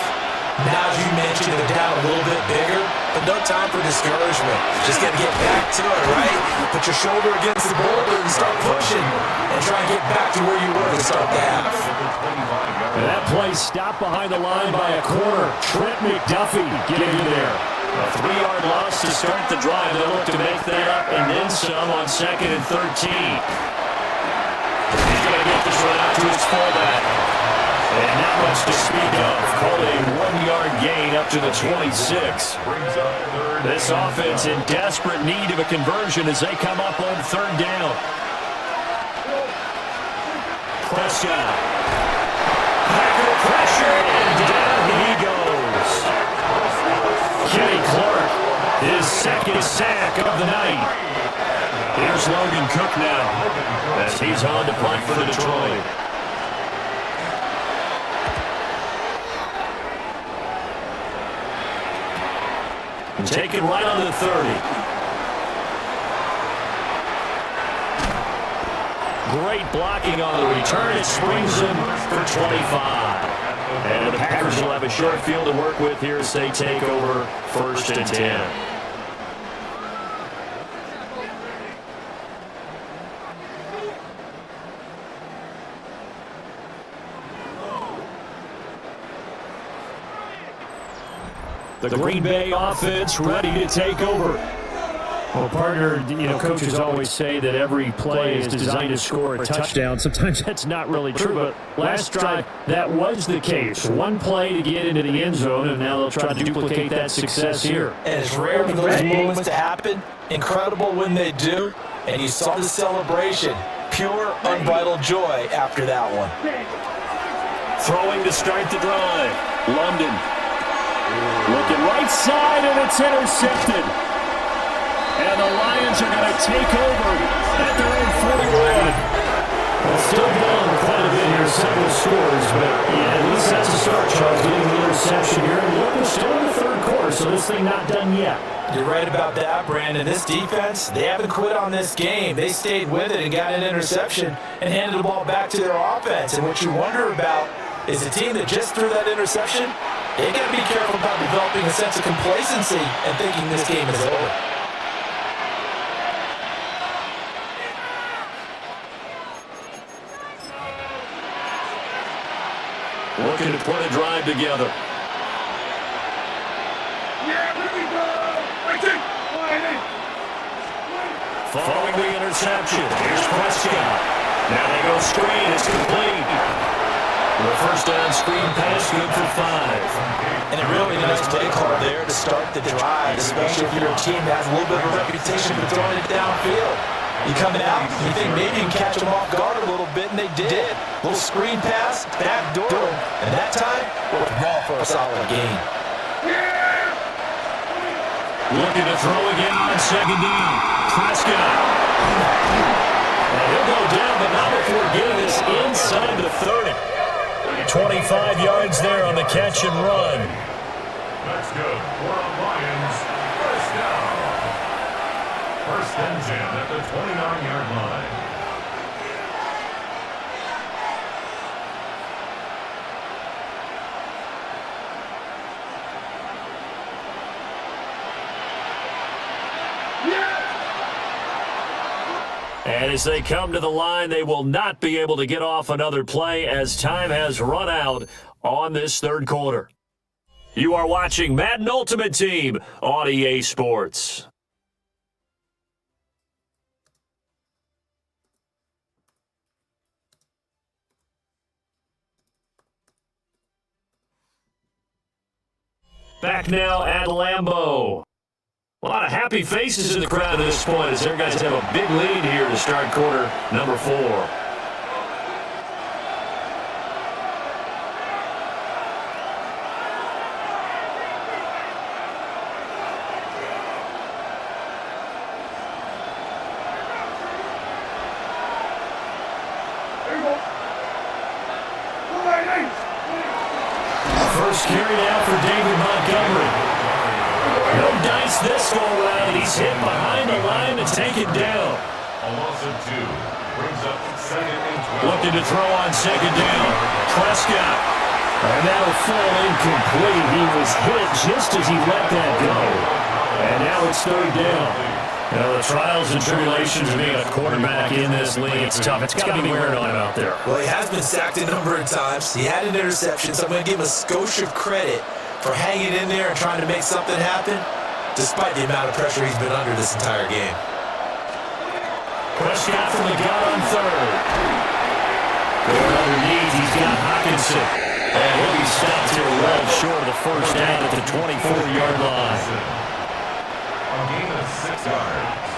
Now, as you mentioned, they're down a little bit bigger, but no time for discouragement. Just got to get back to it, right? Put your shoulder against the boulder and start pushing and try and get back to where you were to start the half. And that play stopped behind the line by a corner. Trent McDuffie getting in there. A 3-yard loss to start the drive. They'll look to make that up and then some on 2nd and 13. He's going to get this one out to his fullback. And not much to speak of. Called a 1-yard gain up to the 26. This offense in desperate need of a conversion as they come up on 3rd down. Prescott. Packer pressure, and down he goes. Kenny Clark, his second sack of the night. Here's Logan Cook now as he's on to punt for Detroit. Take it right on the 30. Great blocking on the return. It springs him for 25. And the Packers will have a short field to work with here as they take over 1st and 10. The Green Bay offense ready to take over. Well, partner, coaches always say that every play is designed to score a touchdown. Sometimes that's not really true, but last drive, that was the case. One play to get into the end zone, and now they'll try to duplicate that success here. And it's rare for those moments to happen. Incredible when they do. And you saw the celebration. Pure, unbridled joy after that one. Throwing to start the drive. London. Looking right side, and it's intercepted. And the Lions are going to take over at their own 41. Well, still down quite a bit here, several scores, but yeah, at least that's a start, Charles, getting the interception here. And look, we're still in the third quarter, so this thing not done yet. You're right about that, Brandon. This defense, they haven't quit on this game. They stayed with it and got an interception and handed the ball back to their offense. And what you wonder about is a team that just threw that interception, they got to be careful about developing a sense of complacency and thinking this game is over. Looking to put a drive together. Yeah, here we go. Following the interception, here's Prescott. Now they go screen, it's complete. The first down screen pass, good for 5. And a really nice play call there to start the drive, especially if you're a team that has a little bit of a reputation for throwing it downfield. You come out, you think maybe you can catch them off guard a little bit, and they did. Little screen pass, back door, and that time, worked well for a solid gain. Looking to throw again on second down. Prescott. And he'll go down, but not before getting this inside the 30. 25 yards there on the catch and run. That's good for the Lions. First down. 1st and 10 at the 29-yard line. And as they come to the line, they will not be able to get off another play as time has run out on this third quarter. You are watching Madden Ultimate Team on EA Sports. Back now at Lambeau. A lot of happy faces in the crowd at this point as their guys have a big lead here to start quarter number 4. First carry now for David Montgomery. No dice this go around. He's hit behind the line to take it down. A loss of 2 brings up 2nd and 12. Looking to throw on second down. Prescott. And that'll fall incomplete. He was hit just as he let that go. And now it's 3rd down. You know, the trials and tribulations of being a quarterback in this league, it's tough. It's got to be wearing on him out there. Well, he has been sacked a number of times. He had an interception, so I'm going to give him a skosh of credit for hanging in there and trying to make something happen, despite the amount of pressure he's been under this entire game. Prescott from the gun on 3rd. Going underneath, he's got Hawkinson. And he'll be stopped here well short of the first down at the 24-yard line. A gain of 6 yards.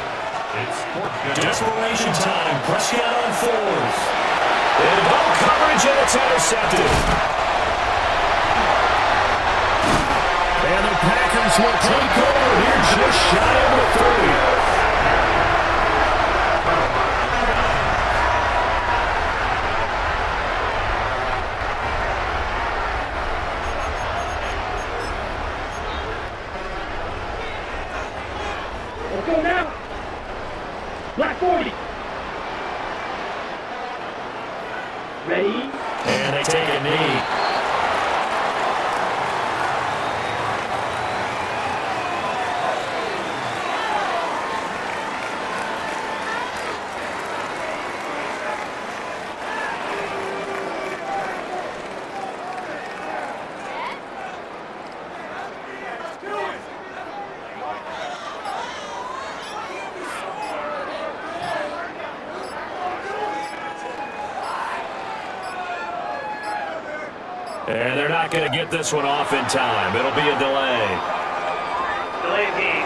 It's 4th down. Desperation time. Prescott on 4th. And ball coverage, and it's intercepted. And the Packers will take over here just shy of the 30. And they take a knee. And they're not going to get this one off in time. It'll be a delay. Delay game,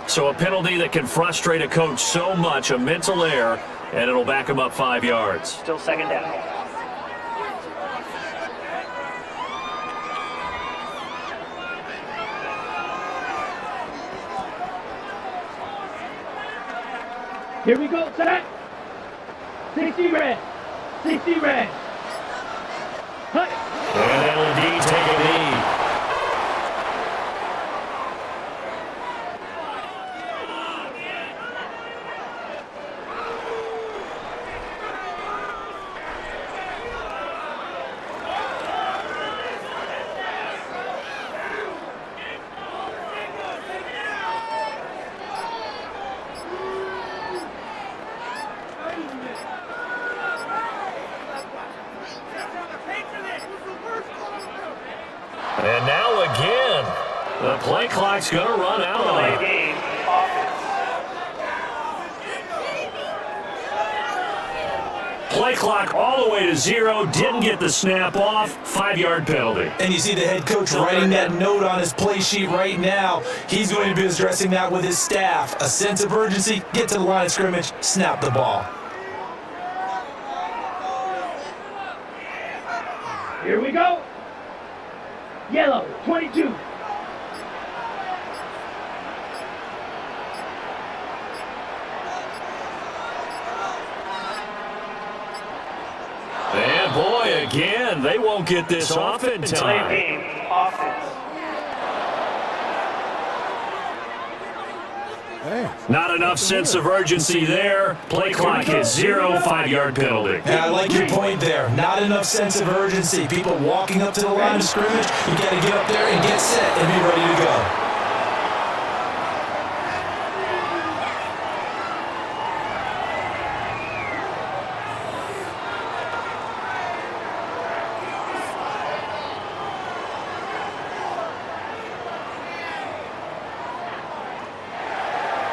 offense. So a penalty that can frustrate a coach so much, a mental error, and it'll back him up 5 yards. Still second down. Here we go, set. 60 red. 60 red. Hut. And they'll indeed take a knee. And now again, the play clock's going to run out on it. Game, offense. Play clock all the way to 0. Didn't get the snap off. 5-yard penalty. And you see the head coach writing that note on his play sheet right now. He's going to be addressing that with his staff. A sense of urgency, get to the line of scrimmage, snap the ball. Here we go. Yellow, 22. And boy, again, they won't get this off in Delay time. game, offense. Not enough sense of urgency there. Play clock is 0, 5-yard penalty. And I like your point there. Not enough sense of urgency. People walking up to the line of scrimmage, you got to get up there and get set and be ready to go.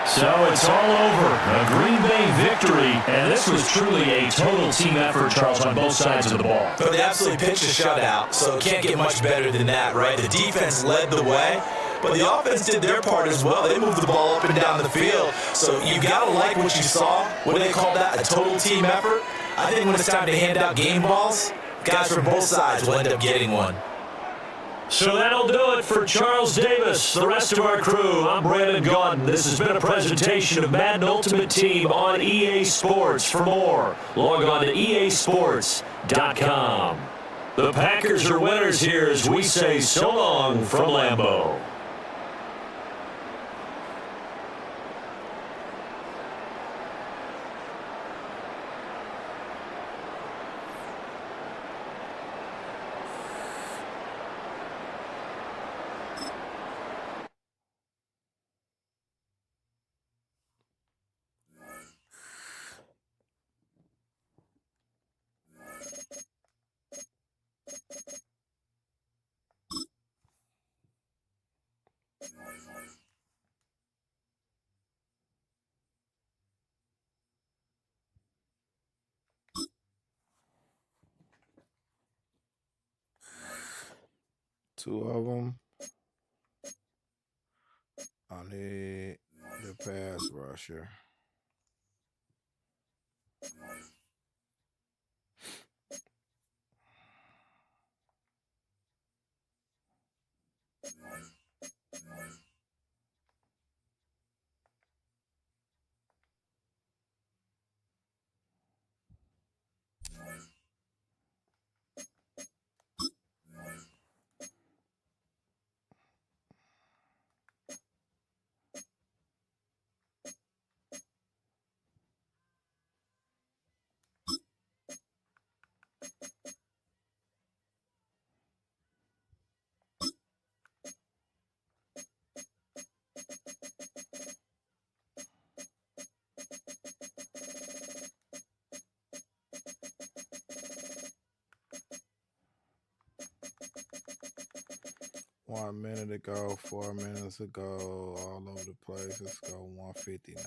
So it's all over. A Green Bay victory, and this was truly a total team effort, Charles, on both sides of the ball. But they absolutely pitched a shutout, so it can't get much better than that, right? The defense led the way, but the offense did their part as well. They moved the ball up and down the field, so you got to like what you saw. What do they call that? A total team effort? I think when it's time to hand out game balls, guys from both sides will end up getting one. So that'll do it for Charles Davis, the rest of our crew. I'm Brandon Gaudin. This has been a presentation of Madden Ultimate Team on EA Sports. For more, log on to easports.com. The Packers are winners here as we say so long from Lambeau. Two of them. I need the pass rusher. 1 minute ago, 4 minutes ago, all over the place. Let's go 159.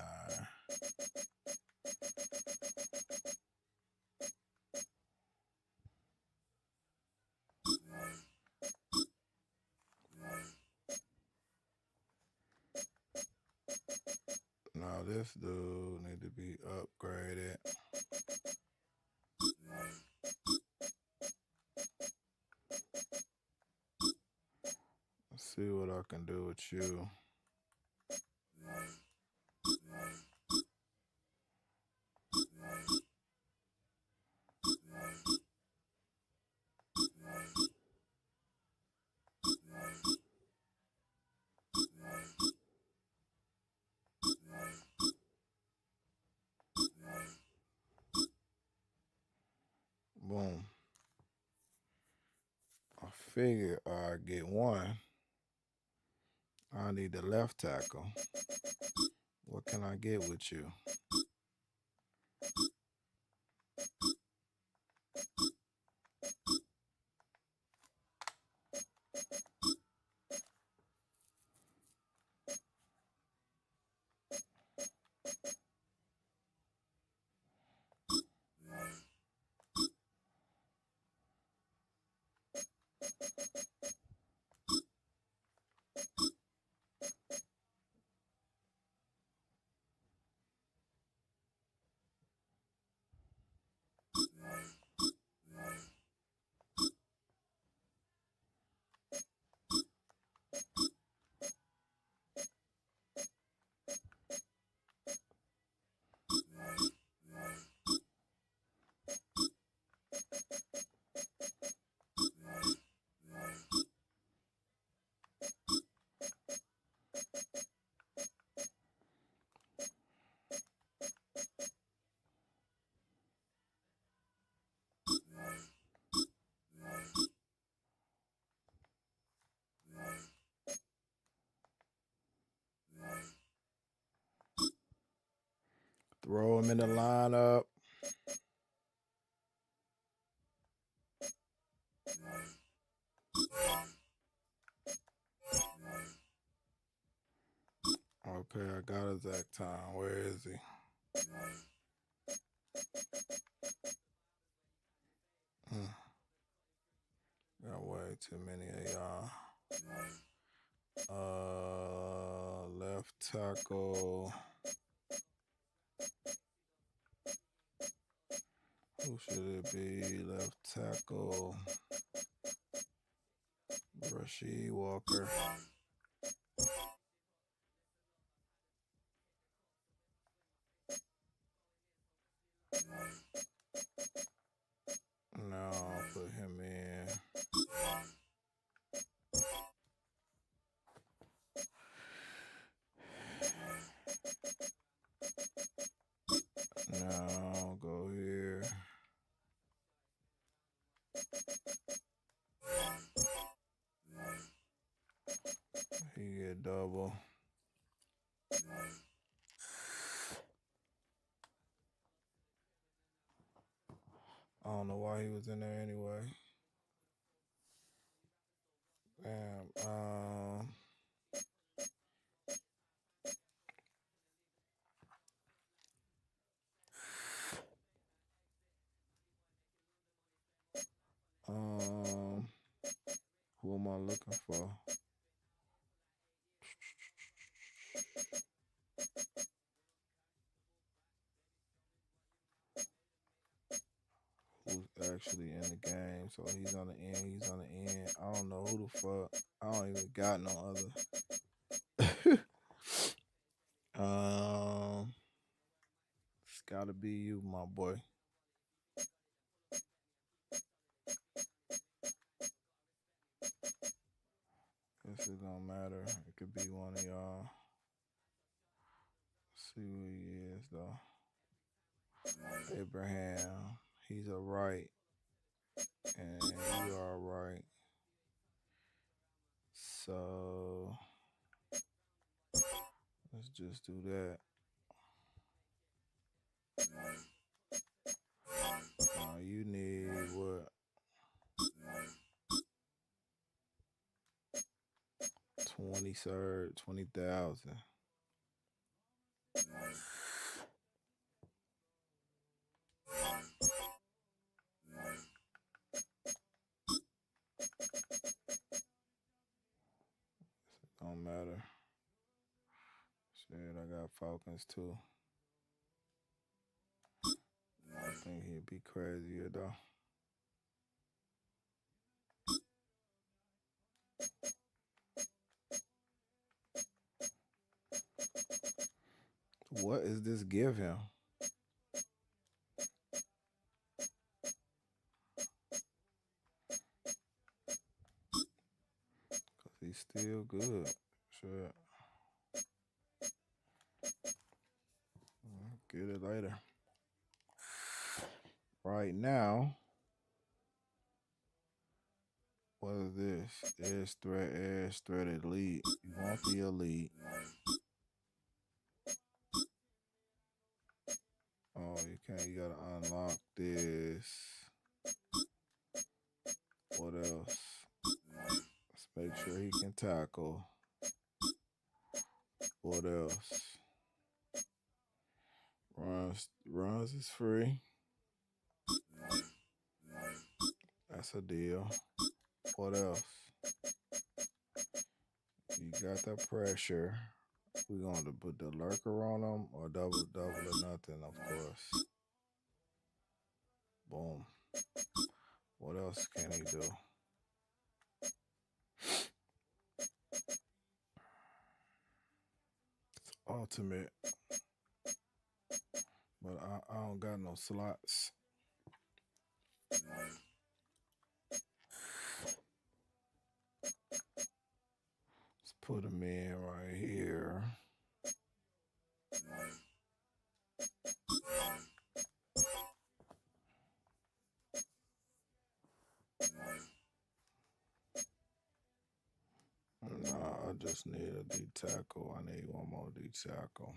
No, this dude need to be upgraded. Let's see what I can do with you. Boom. I figure I get one. I need the left tackle. What can I get with you? Throw him in the lineup. Okay, I got his exact time. Where is he? Got way too many of y'all. Left tackle. Who should it be? Left tackle. Rasheed Walker. No, I'll put him in. No, go here. He get double. I don't know why he was in there anyway. Damn. Who am I looking for? Who's actually in the game? So he's on the end. He's on the end. I don't know who the fuck. I don't even got no other. It's gotta be you, my boy. Guess it don't matter. It could be one of y'all. See who he is though. Abraham. He's a right. And you are right. So let's just do that. You need what? sir. 20,000. Don't matter. Shit, I got Falcons too. I think he'd be crazier though. What is this give him? Cause he's still good. Sure. Get it later. Right now, what is this? Edge threat elite. You want the elite. Oh, you can't. You gotta unlock this. What else? Let's make sure he can tackle. What else? Runs is free. That's a deal. What else? You got the pressure. We're going to put the lurker on him or double or nothing, of course. Boom. What else can he do? It's ultimate. But I don't got no slots. Let's put him in right here. Nah, I just need a D tackle. I need one more D tackle.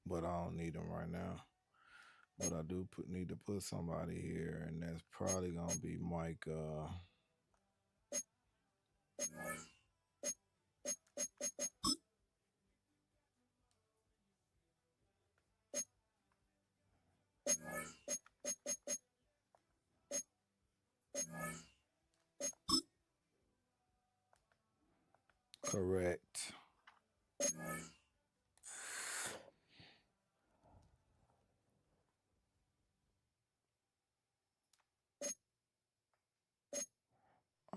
But I don't need him right now. But I do need to put somebody here, and that's probably gonna be Mike. Correct.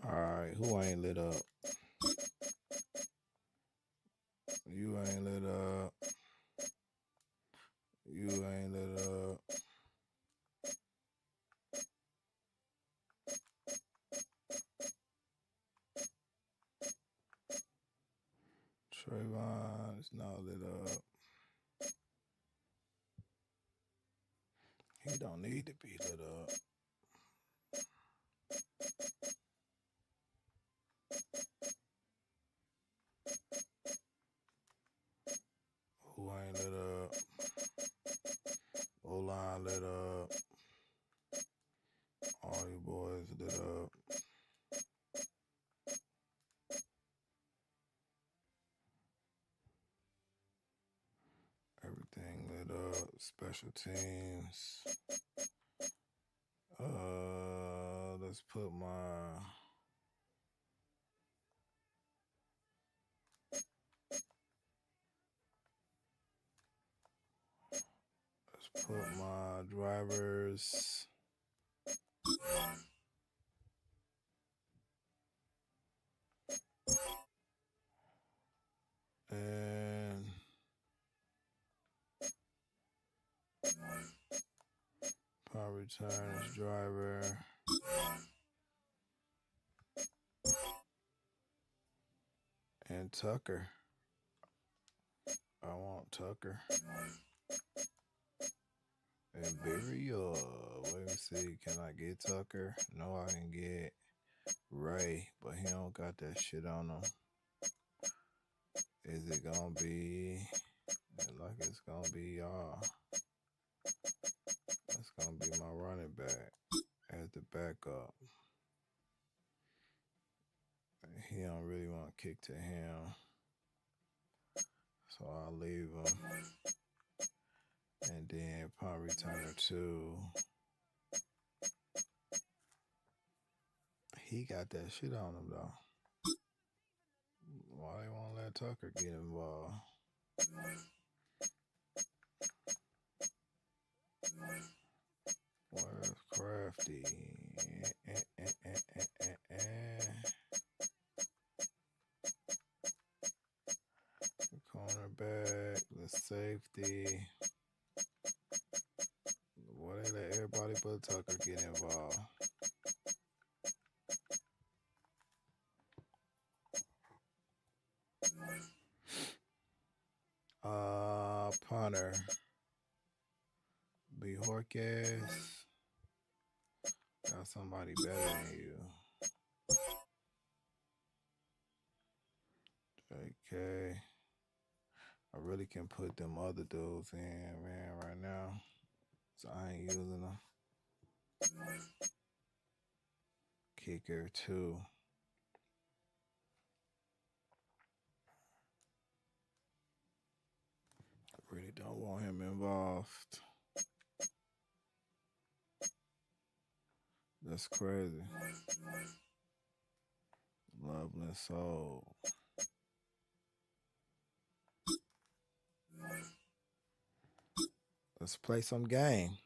All right, who ain't lit up? You ain't lit up. You ain't lit up. Trayvon is not lit up. He don't need to be lit up. Who ain't lit up? O-line lit up. All you boys lit up. Everything lit up. Special teams. Let's put my... Let's put my drivers... And... Power return is driver. And Tucker. I want Tucker. And Barry, let me see. Can I get Tucker? No, I can get Ray, but he don't got that shit on him. Is it gonna be like it's gonna be y'all? That's gonna be my running back as the backup. He don't really want to kick to him. So I'll leave him. And then punt returner 2. He got that shit on him, though. Why they won't let Tucker get involved? Where's Crafty? The cornerback, the safety. Why they let everybody but Tucker get involved? Punter. B. Horkes. Got somebody better than you. JK. I really can put them other dudes in, man, right now. So I ain't using them. Kicker 2. I really don't want him involved. That's crazy. Loveless soul. Let's play some game.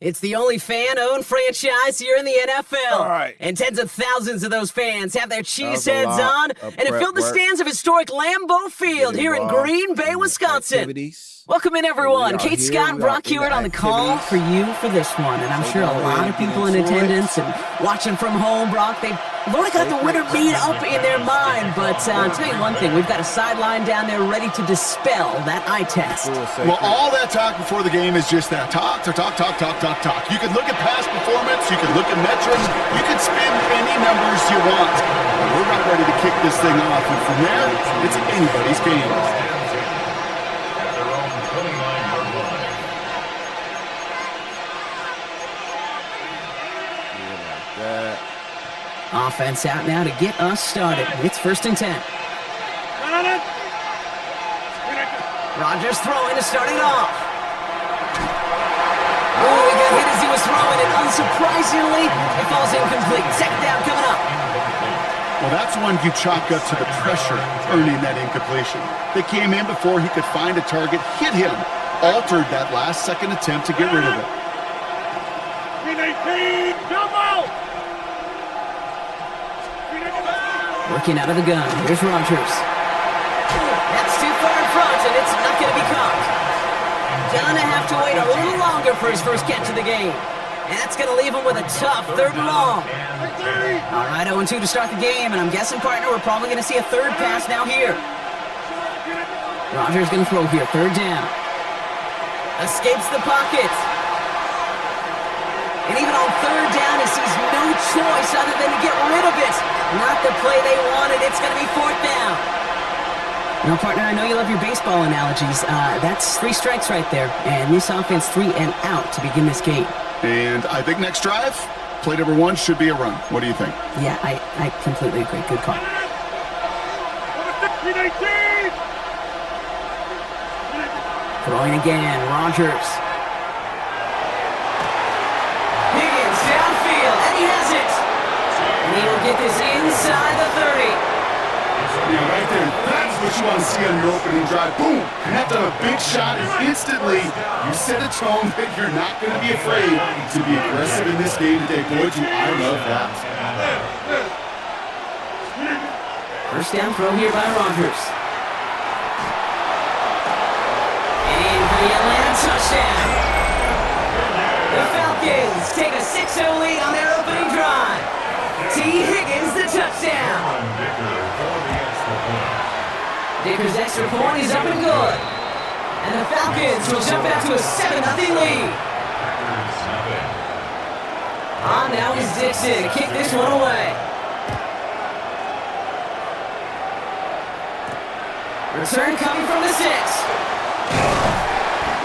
It's the only fan-owned franchise here in the NFL. All right. And tens of thousands of those fans have their cheese That was a heads lot on, of and it prep filled the work. stands of historic Lambeau Field Get here in involved Green Bay, in the Wisconsin. activities. Welcome in, everyone. We are Kate here. Scott and We Brock are in Hewitt the on the call activities. for you for this one. And I'm So sure a go lot ahead of and people get in into attendance and watching from home, Brock, they've already got the winner beat up in their mind. But I'll tell you one thing. We've got a sideline down there ready to dispel that eye test. Well, all that talk before the game is just that. Talk. You can look at past performance. You can look at metrics. You can spin any numbers you want. But we're not ready to kick this thing off. And from there, it's anybody's game. Offense out now to get us started. It's 1st and 10. Rodgers throwing to start it off. Oh, he got hit as he was throwing it. Unsurprisingly, it falls incomplete. 2nd down coming up. Well, that's one you chalk up to the pressure earning that incompletion. They came in before he could find a target, hit him, altered that last-second attempt to get rid of it. 319, jump out! Working out of the gun. Here's Rodgers. That's too far in front, and it's not going to be caught. Gonna have to wait a little longer for his first catch of the game. And that's going to leave him with a tough 3rd and long. All right, 0-2 to start the game, and I'm guessing, partner, we're probably going to see a 3rd pass now here. Rodgers going to throw here. 3rd down. Escapes the pocket. And even on 3rd down, he sees no choice other than to get rid of it. Not the play they wanted. It's going to be 4th down. Now, partner, I know you love your baseball analogies. That's 3 strikes right there. And this offense 3 and out to begin this game. And I think next drive, play number 1 should be a run. What do you think? Yeah, I completely agree. Good call. 319! Throwing again, Rodgers. Higgins downfield, and he has it. And he will get this inside the 30. Yeah, right there. That's what you want to see on your opening drive. Boom! Connect on a big shot, and instantly you set a tone that you're not going to be afraid to be aggressive in this game today. Boy, do I love that. 1st down throw here by Rodgers. And for the Atlanta touchdown. The Falcons take a 6-0 lead on their opening drive. T. Higgins, the touchdown. Dicker's extra point is up and good. And the Falcons will jump out to a 7-0 lead. Now is Dixon to kick this one away. Return coming from the 6.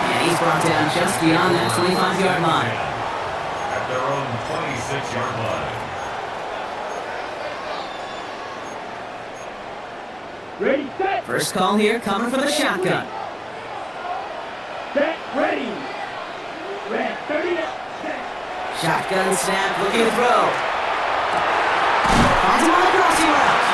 And he's brought down just beyond that 25-yard line. At their own 26-yard line. Ready, set. First call here coming from the shotgun. Set, ready. Red, 30, set. Shotgun snap, looking to throw. Finds him on the crossing route.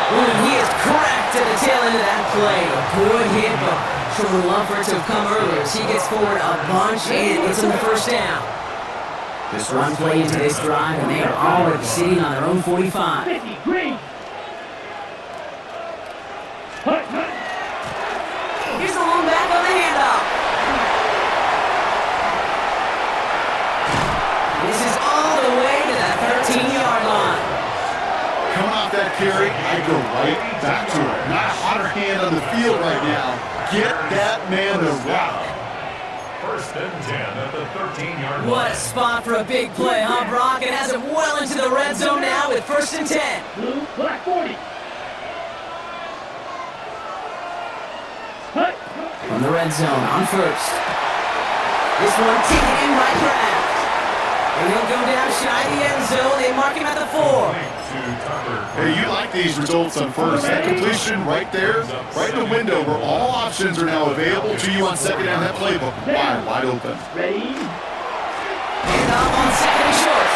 Ooh, he is cracked at the tail end of that play. A good hit, but sure would love for it to have come earlier. So he gets forward a bunch and gets him the first down. This run play into this drive, and they are already sitting on their own 45. 50, green. Hut, hut. Here's the long back on the handoff. This is all the way to that 13-yard line. Coming off that carry, I go right back to it. Not a hotter hand on the field right now. Get that man to rock. First and 10 at the 13-yard line. What a spot for a big play, huh, Brock? It has him well into the red zone now with first and 10. Blue, black 40. Hut. From the red zone on first. This one taken in by Kraft. And he'll go down shy of the end zone. They mark him at the 4. Hey, you like these results on first. That completion right there, right in the window where all options are now available to you on second down. That playbook wide open. Ready. And off on second and short.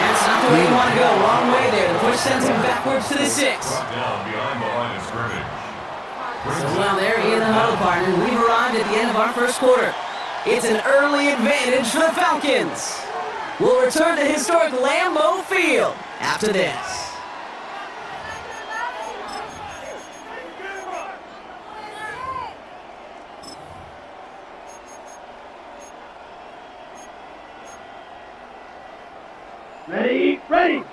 That's not the way you want to go. Wrong way there. The push sends him backwards to the 6. Down behind the line of scrimmage. So, well, there he in the huddle, partner. We've arrived at the end of our first quarter. It's an early advantage for the Falcons. We'll return to historic Lambeau Field after this. Ready, ready.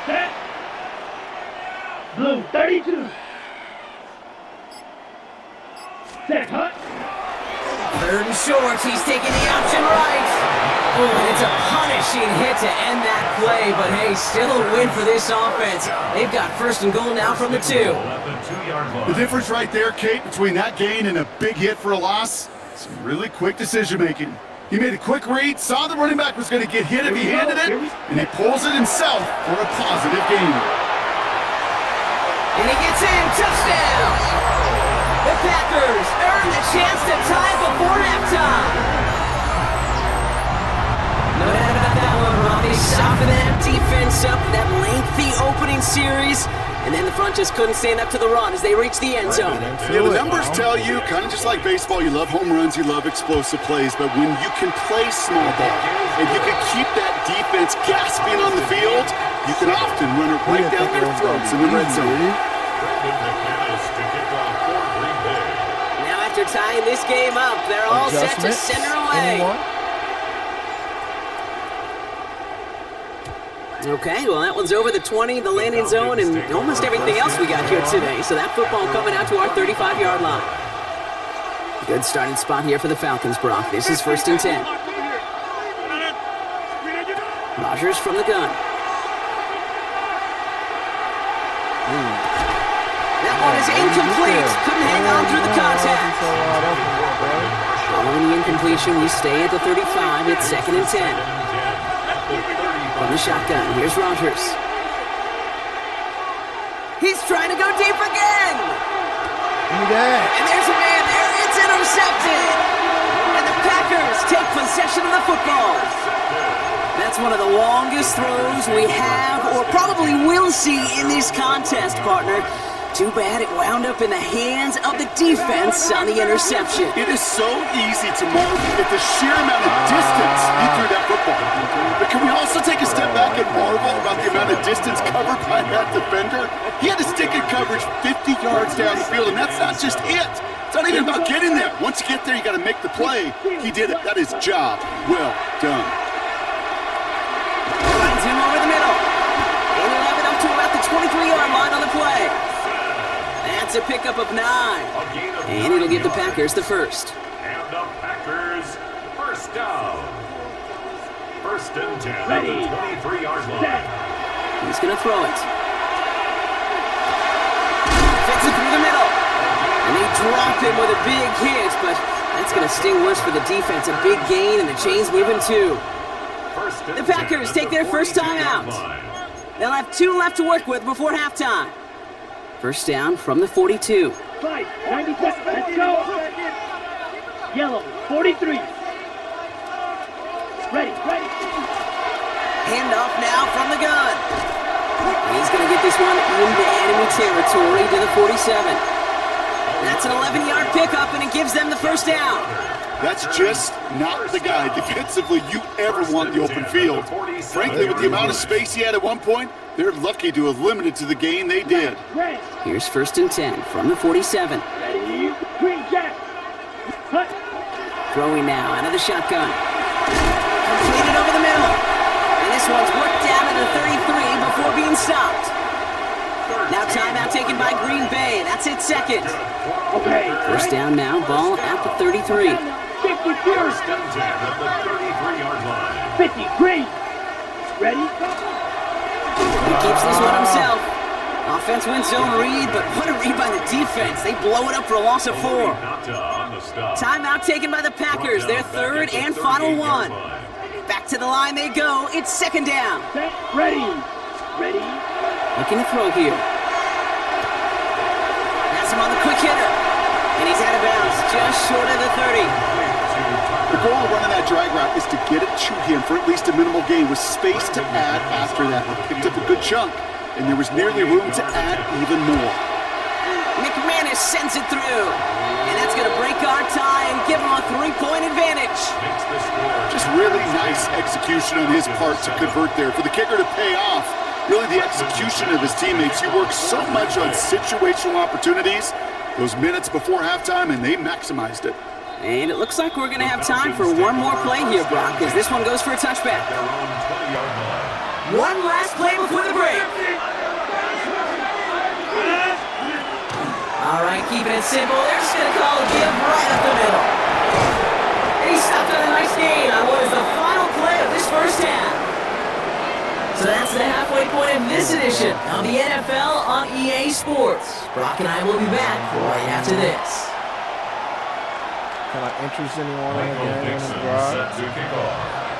Set. Blue, 32. Set, hut. Third and short, he's taking the option right. Oh, and it's a punishing hit to end that play, but hey, still a win for this offense. They've got first and goal now from the 2. The difference right there, Kate, between that gain and a big hit for a loss, some really quick decision-making. He made a quick read, saw the running back was going to get hit if he handed it, and he pulls it himself for a positive gain. And he gets in, touchdown! The Packers earn the chance to tie before halftime. No doubt about that one, Rob. They softened that defense up, that lengthy opening series, and then the front just couldn't stand up to the run as they reached the end zone. Yeah, the numbers tell you, kind of just like baseball, you love home runs, you love explosive plays, but when you can play small ball and you can keep that defense gasping on the field, you can often run it right down their throats in the red zone. Now after tying this game up, they're all set to send her away. Okay, well that one's over the 20, the landing zone, and almost everything else we got here today. So that football coming out to our 35-yard line. Good starting spot here for the Falcons, Brock. This is first and 10. Rodgers from the gun. That one is incomplete. Couldn't hang on through the contact. Following the incompletion, we stay at the 35. It's second and 10. From the shotgun, here's Rodgers. He's trying to go deep again! And there's a man there, it's intercepted! And the Packers take possession of the football. That's one of the longest throws we have, or probably will see in this contest, partner. Too bad it wound up in the hands of the defense on the interception. It is so easy to marvel at the sheer amount of distance he threw that football. But can we also take a step back and marvel about the amount of distance covered by that defender? He had to stick in coverage 50 yards down the field, and that's not just it. It's not even about getting there. Once you get there, you got to make the play. He did it. That is job well done. Finds him over the middle. And he'll have it up to about the 23-yard line on the play. That's a pickup of 9. And it'll give the Packers the first. And the Packers first down. First and 10 at the 23-yard line. He's going to throw it. Gets it through the middle. And they drop him with a big hit, but that's going to sting worse for the defense. A big gain, and the chain's moving too. The Packers take their first time out. They'll have 2 left to work with before halftime. First down from the 42. 5, 90 seconds, let's go. Yellow, 43. Ready. Handoff now from the gun. And he's going to get this one into enemy territory to the 47. That's an 11-yard pickup, and it gives them the first down. That's just not the guy defensively you ever want in the open field. Frankly, with the amount of space he had at one point, they're lucky to have limited to the gain they did. Here's first and 10 from the 47. Ready, green jack. Hut. Throwing now out of the shotgun. Completed over the middle. And this one's worked down to the 33 before being stopped. Now timeout taken by Green Bay. That's its second. Okay. First down now, ball at the 33. 50, First and 10 at the 33-yard line. 50, green. Ready? He keeps this one himself. Offense wins zone read, but what a read by the defense. They blow it up for a loss of 4. Timeout taken by the Packers, their third and final one. Back to the line they go. It's second down. Set, ready. Looking to throw here. That's him on the quick hitter. And he's out of bounds, just short of the 30. The goal of running that drag route is to get it to him for at least a minimal gain with space to add after that. He picked up a good chunk, and there was nearly room to add even more. McManus sends it through. And that's going to break our tie and give him a 3-point advantage. Just really nice execution on his part to convert there. For the kicker to pay off, really the execution of his teammates. He worked so much on situational opportunities those minutes before halftime, and they maximized it. And it looks like we're going to have time for one more play here, Brock, because this one goes for a touchback. One last play before the break. All right, keeping it simple. They're just going to call a give right up the middle. And he stopped on a nice gain on what is the final play of this first half. So that's the halfway point of this edition of the NFL on EA Sports. Brock and I will be back right after this. Can I interest anyone in the game in the garage?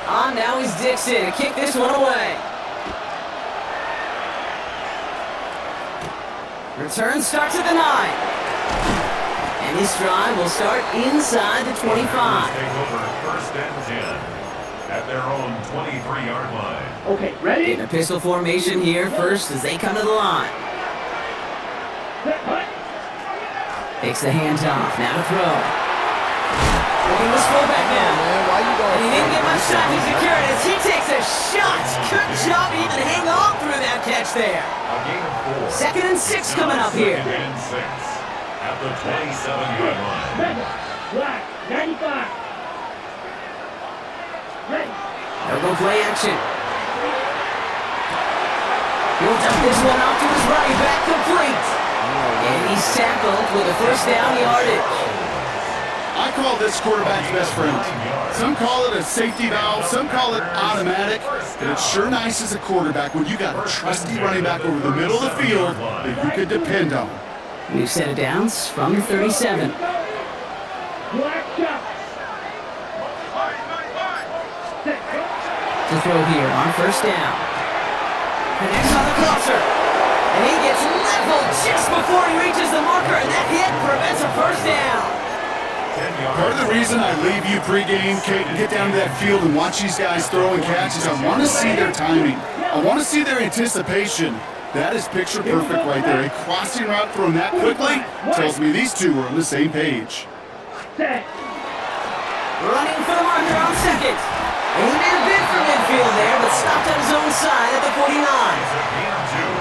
On now is Dixon to kick this one away. Return starts at the 9. And this drive will start inside the 25. Take over first and 10 at their own 23-yard line. Okay, ready? In a pistol formation here first as they come to the line. Takes the hands off, now to throw. Looking this fullback now. Man, why you going? And he didn't get much time to secure it as he takes a shot. Good job even hang on through that catch there. A gain of 4. Second and 6 coming up here. Second and 6 at the 27-yard line. Black, 95. Ready. They'll go play action. He'll dump this one off to his running back, complete. And he's tackled with a first down yardage. I call this quarterback's best friend. Some call it a safety valve, some call it automatic, but it's sure nice as a quarterback when you got a trusty running back over the middle of the field that you can depend on. New set of downs from the 37. Black shot. To throw here on first down. Connects on the crosser. And he gets leveled just before he reaches the marker, and that hit prevents a first down. Part of the reason I leave you pregame, Kate, and get down to that field and watch these guys throw and catch is I want to see their timing. I want to see their anticipation. That is picture perfect right there. A crossing route thrown that quickly tells me these two are on the same page. Running for the marker on second. And he made a bid for midfield there, but stopped on his own side at the 49.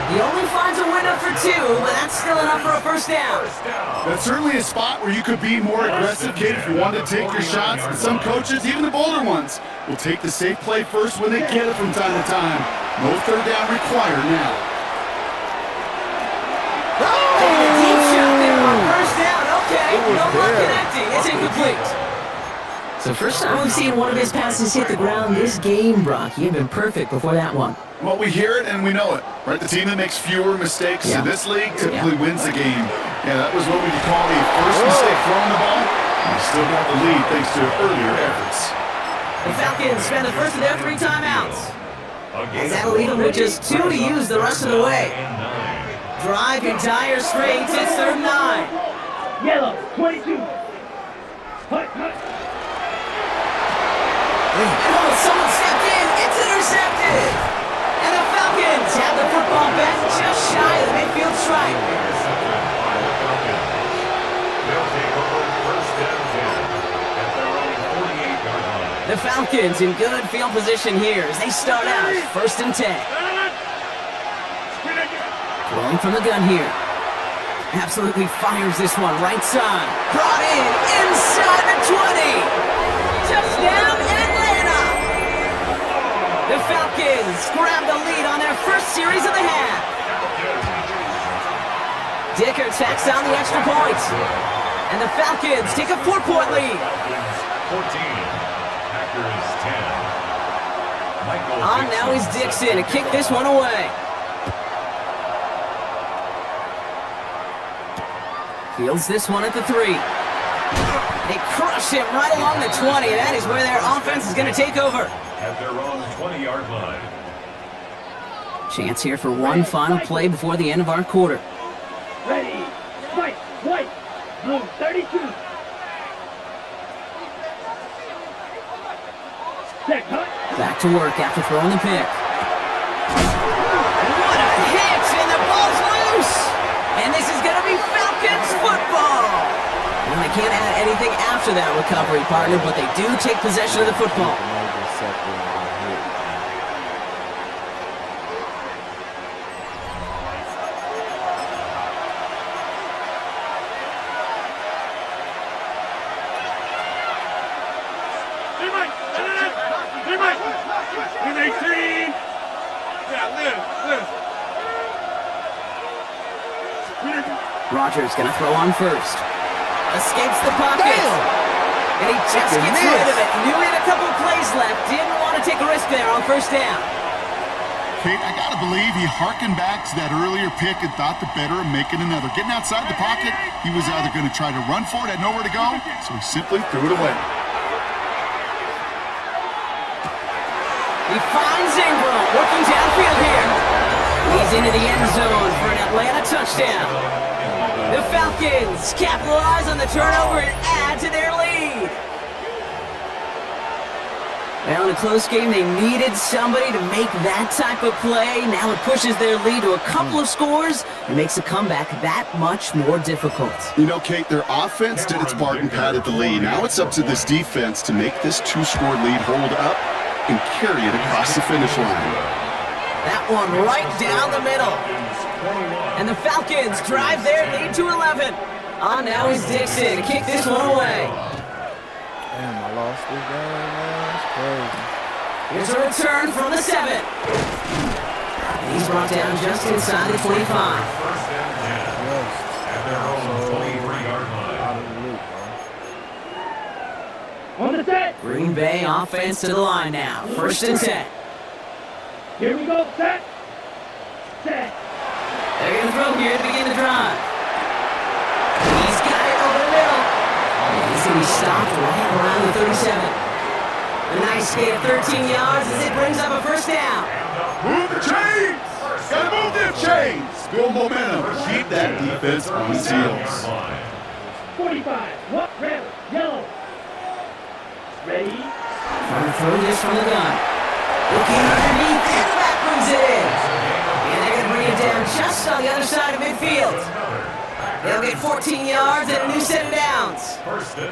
He only finds a window for 2, but that's still enough for a first down. That's certainly a spot where you could be more aggressive, Kate, if you wanted to take your shots. And some coaches, even the bolder ones, will take the safe play first when they get it from time to time. No third down required now. Deep shot there on first down. Okay, no more connecting. It's incomplete. So first time we've seen one of his passes hit the ground this game, Brock. You've been perfect before that one. Well, we hear it and we know it, right? The team that makes fewer mistakes in this league typically wins the game. Yeah, that was what we could call a first mistake throwing the ball. And we still got the lead thanks to earlier efforts. The Falcons spend the first of their 3 timeouts. And that'll leave them with just 2 to use the rest of the way. Drive entire straights. It's 3rd and 9. Yellow, 22. Hut. Oh, someone stepped in. It's intercepted. And the Falcons have the football back just shy of the midfield stripe. The Falcons in good field position here as they start out 1st and 10. Throwing from the gun here. Absolutely fires this one right side. Brought in inside the 20. Touchdown Atlanta. The Falcons grab the lead on their first series of the half. Dicker tacks on the extra point. And the Falcons take a 4-point lead. 14. Now is Dixon to kick this one away. Fields this one at the 3. They crush him right along the 20, and that is where their offense is going to take over. At their own 20-yard line. Chance here for one final play before the end of our quarter. Ready. Fight. White. Blue, 32. Set. Hut. Back to work after throwing the pick. What a hit, and the ball's loose! And this is going to be Falcons football! And they can't add anything after that recovery, partner, but they do take possession of the football. Rogers gonna throw on first. Escapes the pocket. And he just gets rid of it. Knew he had a couple of plays left. Didn't want to take a risk there on 1st down. Kate, I gotta believe he harkened back to that earlier pick and thought the better of making another. Getting outside the pocket, he was either going to try to run for it, had nowhere to go, so he simply threw it away. He finds Ingram working downfield here. He's into the end zone for an Atlanta touchdown. The Falcons capitalize on the turnover and add to their lead. Now in a close game, they needed somebody to make that type of play. Now it pushes their lead to a couple of scores and makes the comeback that much more difficult. You know, Kate, their offense did its part and padded the lead. Now it's up to this defense to make this 2-score lead hold up and carry it across the finish line. That one right down the middle. And the Falcons drive their lead to 11. On now is Dixon to kick this one away. Damn, I lost this game, man. It's crazy. Here's a return from the 7. He's brought down just inside the 25. At their own 23-yard line. On the set. Green Bay offense to the line now. 1st and 10. Here we go. Set. Set. They're going to throw here to begin the drive. He's got it over the middle. And he's going to be stopped right around the 37. A nice gain of 13 yards as it brings up a 1st down. Move the chains! Gotta move them chains! Build momentum. Keep that defense on its heels. 45. What? Red. Yellow. Ready. Trying to throw this from the gun. Looking underneath, and the back brings it in. And they're going to bring it down just on the other side of midfield. They'll get 14 yards and a new set of downs.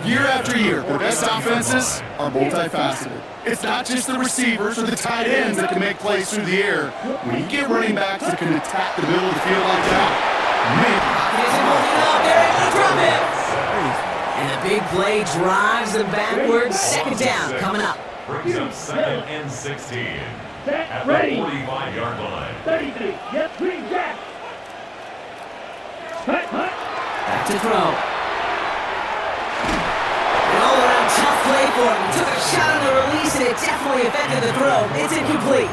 Year after year, the best offenses are multifaceted. It's not just the receivers or the tight ends that can make plays through the air. When you get running backs that can attack the middle of the field like that, man. And the big play drives them backwards. 2nd down coming up. Brings up 2nd and 16. At the Ready. 45-yard line. 33. Yep, green jack. Hut. Back to throw. An all-around tough play for him. He took a shot on the release, and it definitely affected the throw. It's incomplete.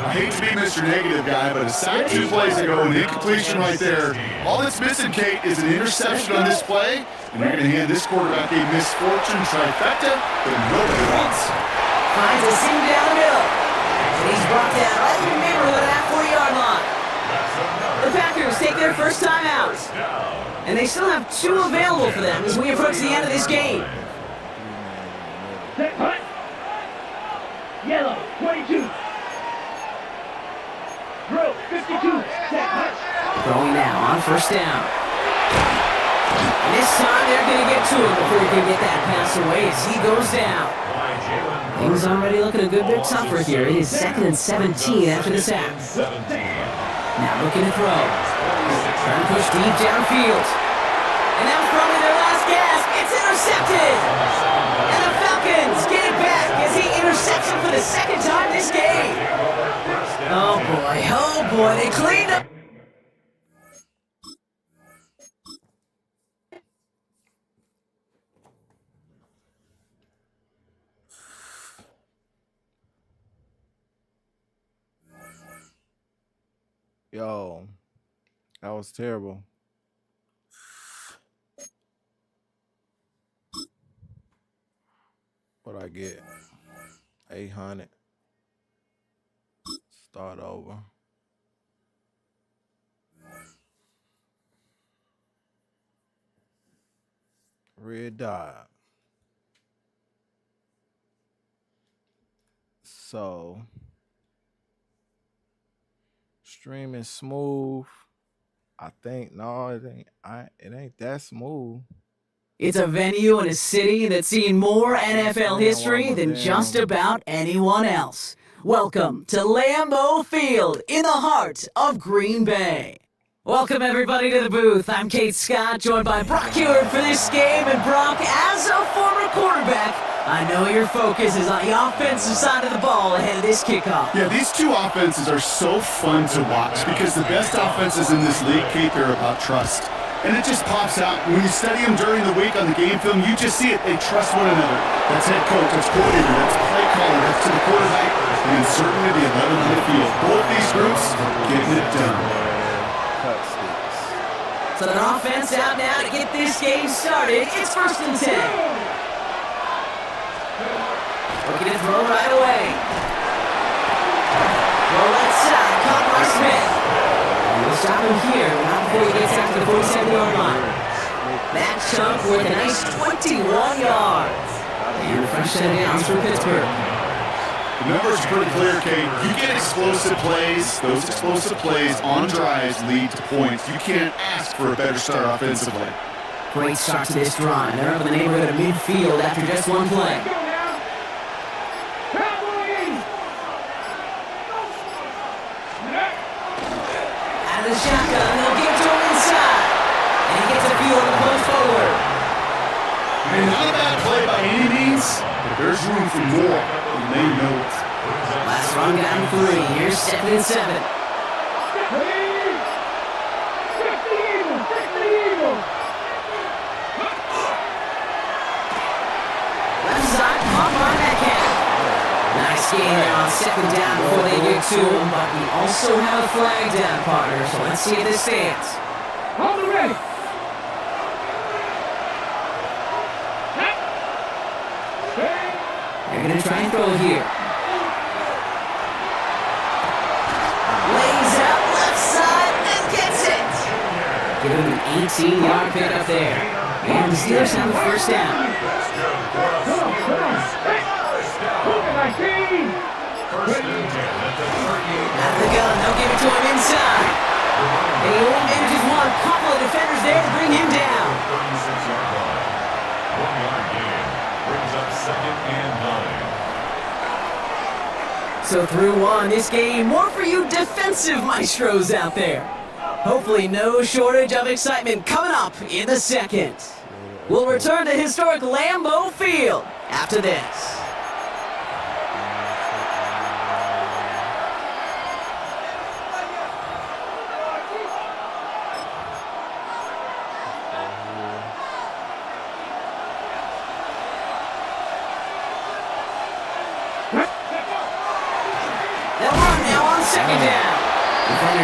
I hate to be Mr. Negative guy, but a sack 2 plays ago, an incompletion right there. All that's missing, Kate, is an interception on this play, and you're going to hand this quarterback a misfortune trifecta that nobody wants. Finds a seam down the middle. And he's brought down right in the middle of that 4-yard line. The Packers take their first time out. And they still have 2 available for them as we approach the end of this game. Set punt. Yellow, 22. Drill, 52. Set punt. Throwing now on first down. And this time they're going to get to him before he can get that pass away as he goes down. Things already looking a good bit tougher here. It is 2nd and 17 after the sack. Now looking to throw. Trying to push deep downfield. And that was probably their last gasp. It's intercepted. And the Falcons get it back as he intercepts him for the 2nd time this game. Oh boy, they cleaned up. Yo, that was terrible. What I get? 800. Start over. Red dot. So streaming smooth. I think no, it ain't that smooth. It's a venue in a city that's seen more NFL history than just about anyone else. Welcome to Lambeau Field in the heart of Green Bay. Welcome everybody to the booth. I'm Kate Scott, joined by Brock Hewitt for this game. And Brock, as a former quarterback, I know your focus is on the offensive side of the ball ahead of this kickoff. Yeah, these 2 offenses are so fun to watch because the best offenses in this league, Kate, they're about trust. And it just pops out. When you study them during the week on the game film, you just see it. They trust one another. That's head coach, that's coordinator, that's play caller, that's to the quarterback, and certainly the 11 on the field. Both these groups getting it done. So the offense out now to get this game started. It's 1st and 10. Looking to throw right away. Throw left side, caught by Smith. We'll stop him here, not before he gets out to the 47-yard line. That chunk worth a nice 21 yards. And fresh set of downs for Pittsburgh. The numbers are pretty clear, Kate. You get explosive plays. Those explosive plays on drives lead to points. You can't ask for a better start offensively. Great start to this drive. They're up in the neighborhood of midfield after just one play. Out of the shotgun, they'll get to him inside. And he gets a few on the post forward. And not a bad play by any means, but there's room for more. And they know it. Last run down 3. Here's 2nd and 7. Left side, pop on that cap. Nice gain there on 2nd down before they get to him, but we also have a flag down, partner, so let's see if this stands. On the ready. They're going to try and throw it here. Lays out left side and gets it. Give him an 18-yard pickup there. And the Steelers have the first down. Out of the gun, they'll give it to him inside. And he only manages one. Couple of defenders there to bring him down. 1-yard gain brings up 2nd and 9. So through one, this game, more for you defensive maestros out there. Hopefully no shortage of excitement coming up in the 2nd. We'll return to historic Lambeau Field after this.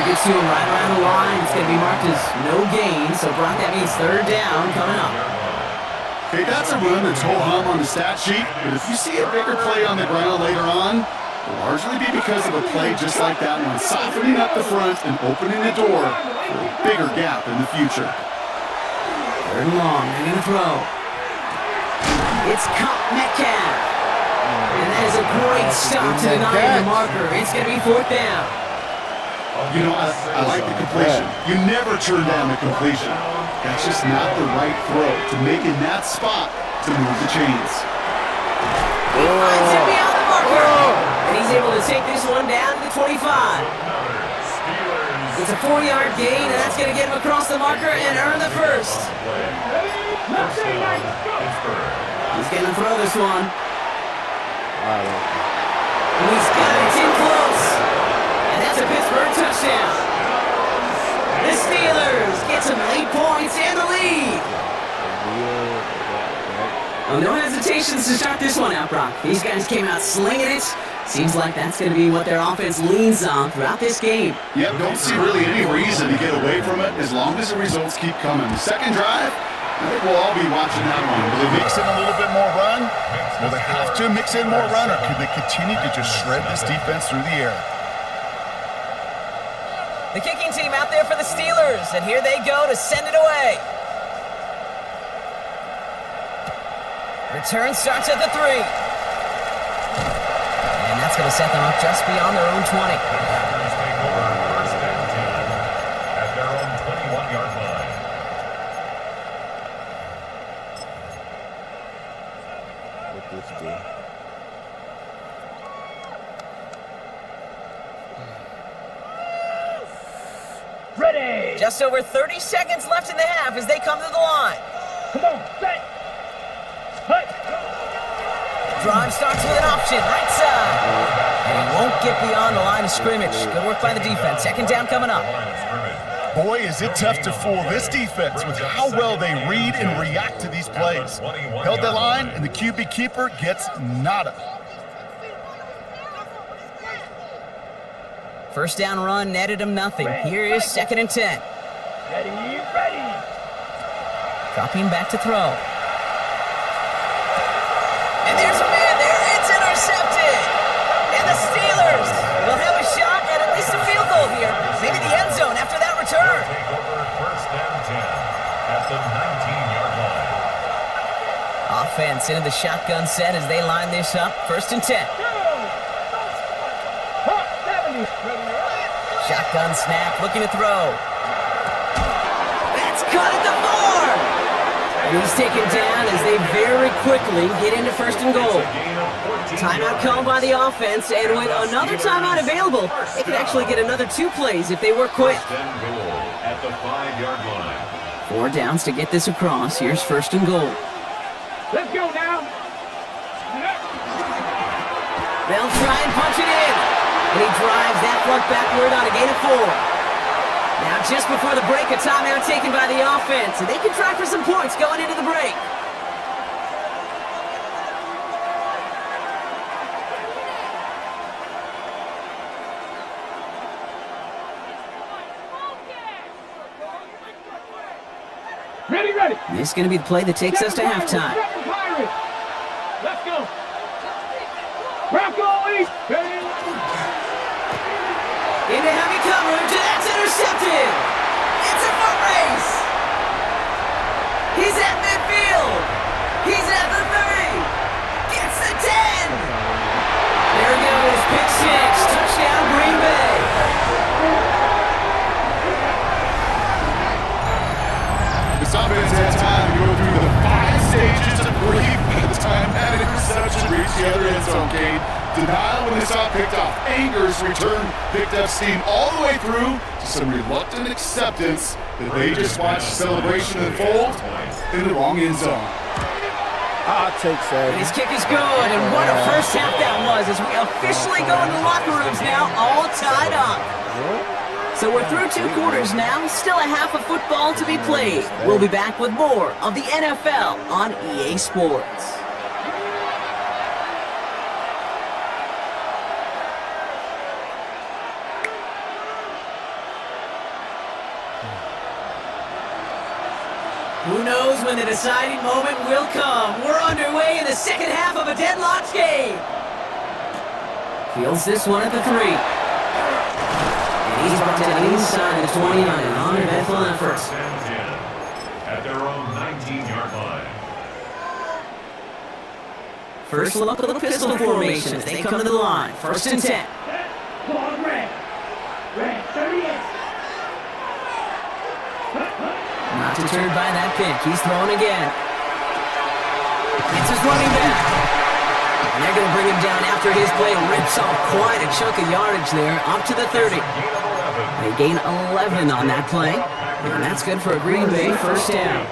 gets to him right around the line. It's going to be marked as no gain. So, Brock, that means third down coming up. Okay, that's a run that's ho-hum on the stat sheet, but if you see a bigger play on the ground later on, it'll largely be because of a play just like that one, softening up the front and opening the door for a bigger gap in the future. Third and long, they're going to throw. It's caught Metcalf. And that is a great stop to deny the marker. It's going to be fourth down. You know, I like the completion. You never turn down the completion. That's just not the right throw to make in that spot to move the chains. He finds it beyond the marker. And he's able to take this one down to the 25. It's a 4-yard gain, and that's going to get him across the marker and earn the first. He's going to throw this one. And he's got it in close. And that's a Pittsburgh touchdown. The Steelers get some late points and the lead. Oh, no hesitations to start this one out, Brock. These guys came out slinging it. Seems like that's going to be what their offense leans on throughout this game. Yep, don't see really any reason to get away from it as long as the results keep coming. The second drive, I think we'll all be watching that one. Will they mix in a little bit more run? Will they have to mix in more run, or could they continue to just shred this defense through the air? The kicking team out there for the Steelers, and here they go to send it away. Return starts at the 3. And that's going to set them up just beyond their own 20. At their own 21-yard line. What this do? Ready! Just over 30 seconds left in the half as they come to the line. Come on, set! Hut! Drive starts with an option, right side. And he won't get beyond the line of scrimmage. Good work by the defense. Second down coming up. Boy, is it tough to fool this defense with how well they read and react to these plays. Held the line, and the QB keeper gets nada. First down run netted him nothing. Here is second and 10. Ready, ready! Dropping back to throw. And there's a man there. It's intercepted. And the Steelers will have a shot at least a field goal here. Maybe the end zone after that return. Take over first and 10 at the 19-yard line. Offense into the shotgun set as they line this up. First and 10. Shotgun snap, looking to throw. That's caught at the 4. And he's taken down as they very quickly get into first and goal. Timeout called by the offense, and with another timeout available, they could actually get another 2 plays if they work quick. At the 5-yard line. 4 downs to get this across. Here's first and goal. Let's go now! They'll try and punch it in. And he drives that front backward on a gain of 4. Now just before the break, a timeout taken by the offense. And they can try for some points going into the break. Ready, ready! This is going to be the play that takes us to halftime. Let's go! Broncos! Ready! Into heavy coverage, and that's intercepted! It's a foot race! He's at midfield! He's at the 30! Gets the 10! There goes, pick 6, touchdown Green Bay! This offense had time to go through the 5 stages of grief by the time that interception reached the other end zone, Cade. Denial when they saw it picked off. Anger's return picked up steam all the way through to some reluctant acceptance that they just watched celebration unfold in the wrong end zone. I'll take that. His kick is good, and what a first half that was as we officially go into the locker rooms now, all tied up. So we're through 2 quarters now, still a half of football to be played. We'll be back with more of the NFL on EA Sports. Who knows when the deciding moment will come? We're underway in the second half of a deadlocked game. Fields this one at the 3. And he's brought down inside the 20 on an uneventful effort. At their own 19-yard line. First look at the pistol formation as they come to the line. 1st and 10. Come on, Red. Red, 38. Not deterred by that pick. He's throwing again. It's his running back. And they're going to bring him down after his play. Rips off quite a chunk of yardage there. Up to the 30. They gain 11 on that play. And that's good for a Green Bay 1st down.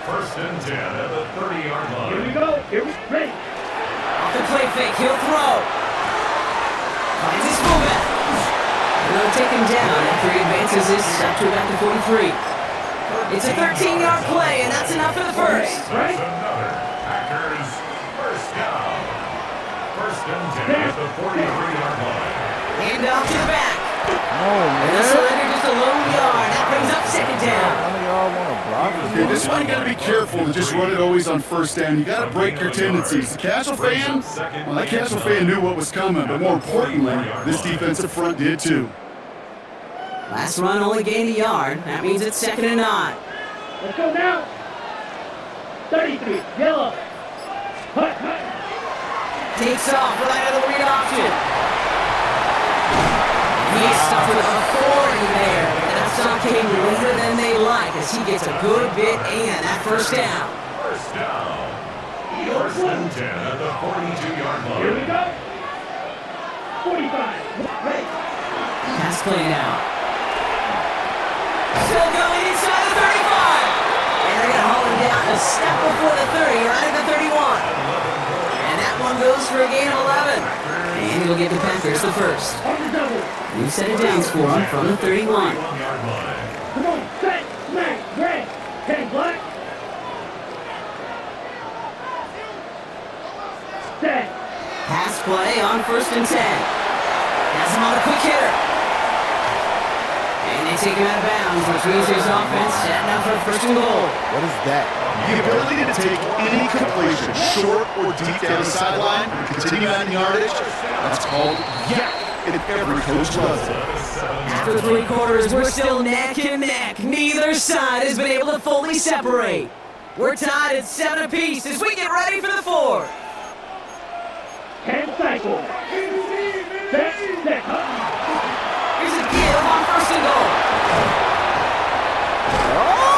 1st and 10 at the 30-yard line. Here we go. Here we ready. Off the play fake. He'll throw. Finds his fullback. And they'll take him down after he advances this up to about the 43. It's a 13-yard play, and that's enough for the first. That's another Packers 1st down. 1st and 10 at the 43-yard line. Hand off to the back. And the surrender just a lone yard. That brings up 2nd down. Okay, this one you got to be careful to just run it always on 1st down. You got to break your tendencies. The casual fan, well, that casual fan knew what was coming, but more importantly, this defensive front did too. Last run only gained a yard. That means it's 2nd and 9. Let's go now. 33. Yellow. Hut, hut. Takes off right out of the read option. He's stuck with authority there. That stop came later than they like as he gets a good bit in that 1st down. 1st down. 1st and 10 at the 42-yard line. Here we go. 45. Ready. Pass played out. Still going inside the 35. And they're going to haul him down a step before the 30, right at the 31. And that one goes for a gain of 11. And he'll get the Packers the first. New set of downs for him from the 31. Come on, set, smack, red, 10 black. Set. Pass play on 1st and 10. Has him on a quick hitter. And they take him out of bounds, which means his offense setting up for 1st and goal. What is that? The ability to take any completion, short or deep down the sideline, and continue adding yardage, that's called yak, and every coach loves it. After 3 quarters, we're still neck and neck. Neither side has been able to fully separate. We're tied at 7 apiece as we get ready for the 4th. 10 cycle. Set, set. Here's a give on 1st and goal.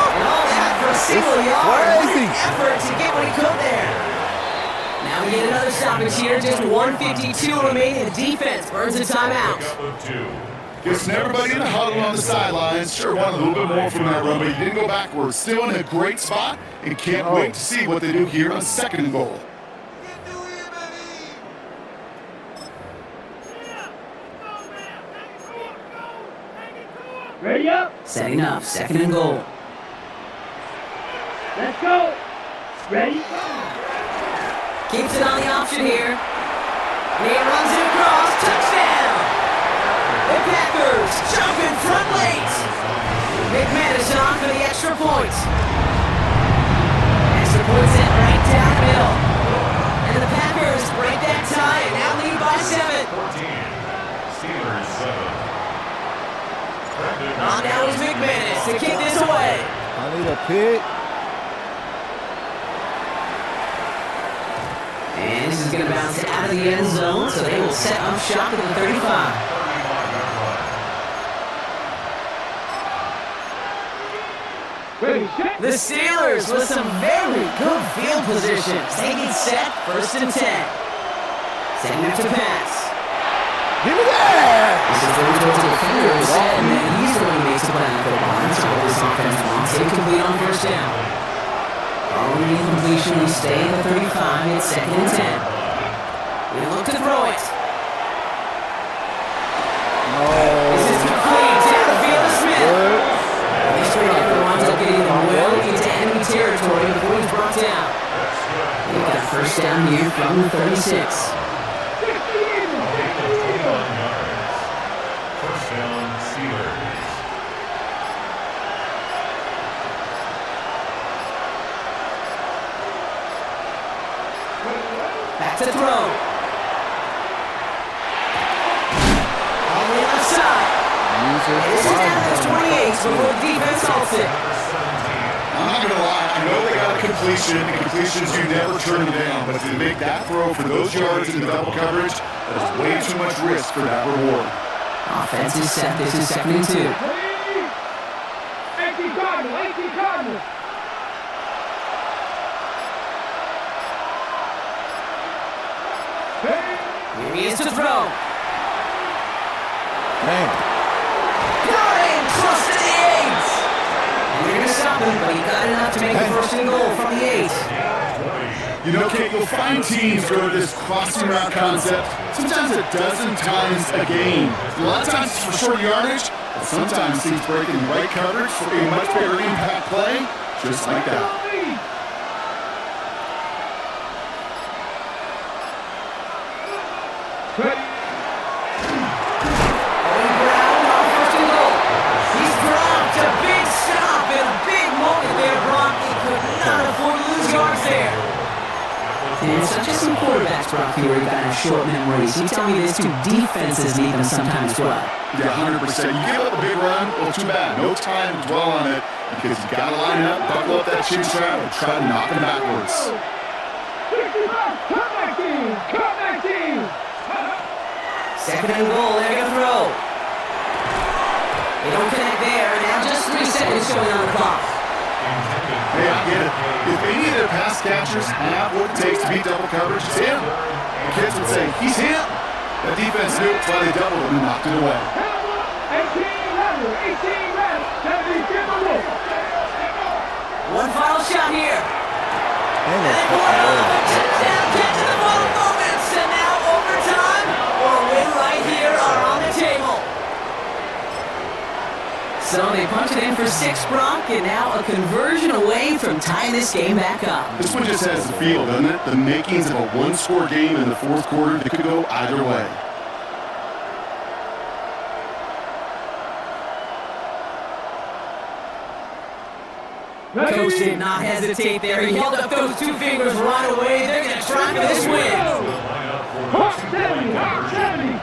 And all that for a single yard. Great effort to get what he could there. Now we get another stoppage here. Just 1:52 remaining. The defense burns a timeout. Gets everybody in a huddle on the sidelines. Sure wanted a little bit more from that run, but he didn't go backwards. Still in a great spot and can't wait to see what they do here on 2nd and goal. Ready up. Setting up, 2nd and goal. Let's go. Ready. Keeps it on the option here. And he runs it across. Touchdown. The Packers jumping front late. McManus on for the extra point. Extra point set right down the middle. And the Packers break that tie and now lead by 7. 14. Steelers 7. On now is McManus to kick this away. I need a pick. And this is going to bounce out of the end zone, so they will set up shop at the 35. The Steelers with some very good field positions. They get set, 1st and 10. Setting up to pass. Give me that! This is going towards the defender instead, and then he's the one who makes the play on the football. That's what this offense wants. Incomplete on 1st down. Following the incompletion, we stay at the 35. It's 2nd and 10. We look to throw it. This is complete. Down the field to Smith. The striker winds up getting them well into enemy territory before he's brought down. We've got 1st down here from the 36. to throw. On the left side. This is down to his 28 before the defense halts it. I'm not going to lie. I know they got a completion, and completions you never turn them down. But to make that throw for those yards in the double coverage, that is way too much risk for that reward. Offense is set. This is 2nd and 2. 18 Cardinals. Here he is to throw. Damn. Got him close to the 8. They're going to stop him, but he got enough to make the 1st and goal from the 8. You know, Kate, you'll find teams go to this crossing route concept sometimes a dozen times a game. A lot of times it's for short yardage, but sometimes teams break in the right coverage for a much bigger impact play, just like that. He's dropped a big stop and a big moment there, Brock. He could not afford to lose yards there. And it's not just some quarterbacks, Brock, who are kind of short memories. You tell me this too, defenses need them sometimes as well. Yeah, 100%. You give up a big run, well, too bad. No time to dwell on it because you got to line up, buckle up that shoe strap, and try to knock them backwards. Come back, team! 2nd and goal, they're going to throw. They don't connect there, and now just 3 seconds showing on the clock. Hey, I get it. If any of their pass catchers have what it takes to beat double coverage, it's him. The kids would say, he's him. That defense knew it's why they doubled him and knocked it away. 18 One final shot here. And then touchdown catch in the final moments. And now overtime or a win right here are on the table. So they punch it in for 6, Brock, and now a conversion away from tying this game back up. This one just has the feel, doesn't it? The makings of a one-score game in the 4th quarter that could go either way. Coach did not hesitate there. He held up those 2 fingers right away. They're going to try for this win. 70.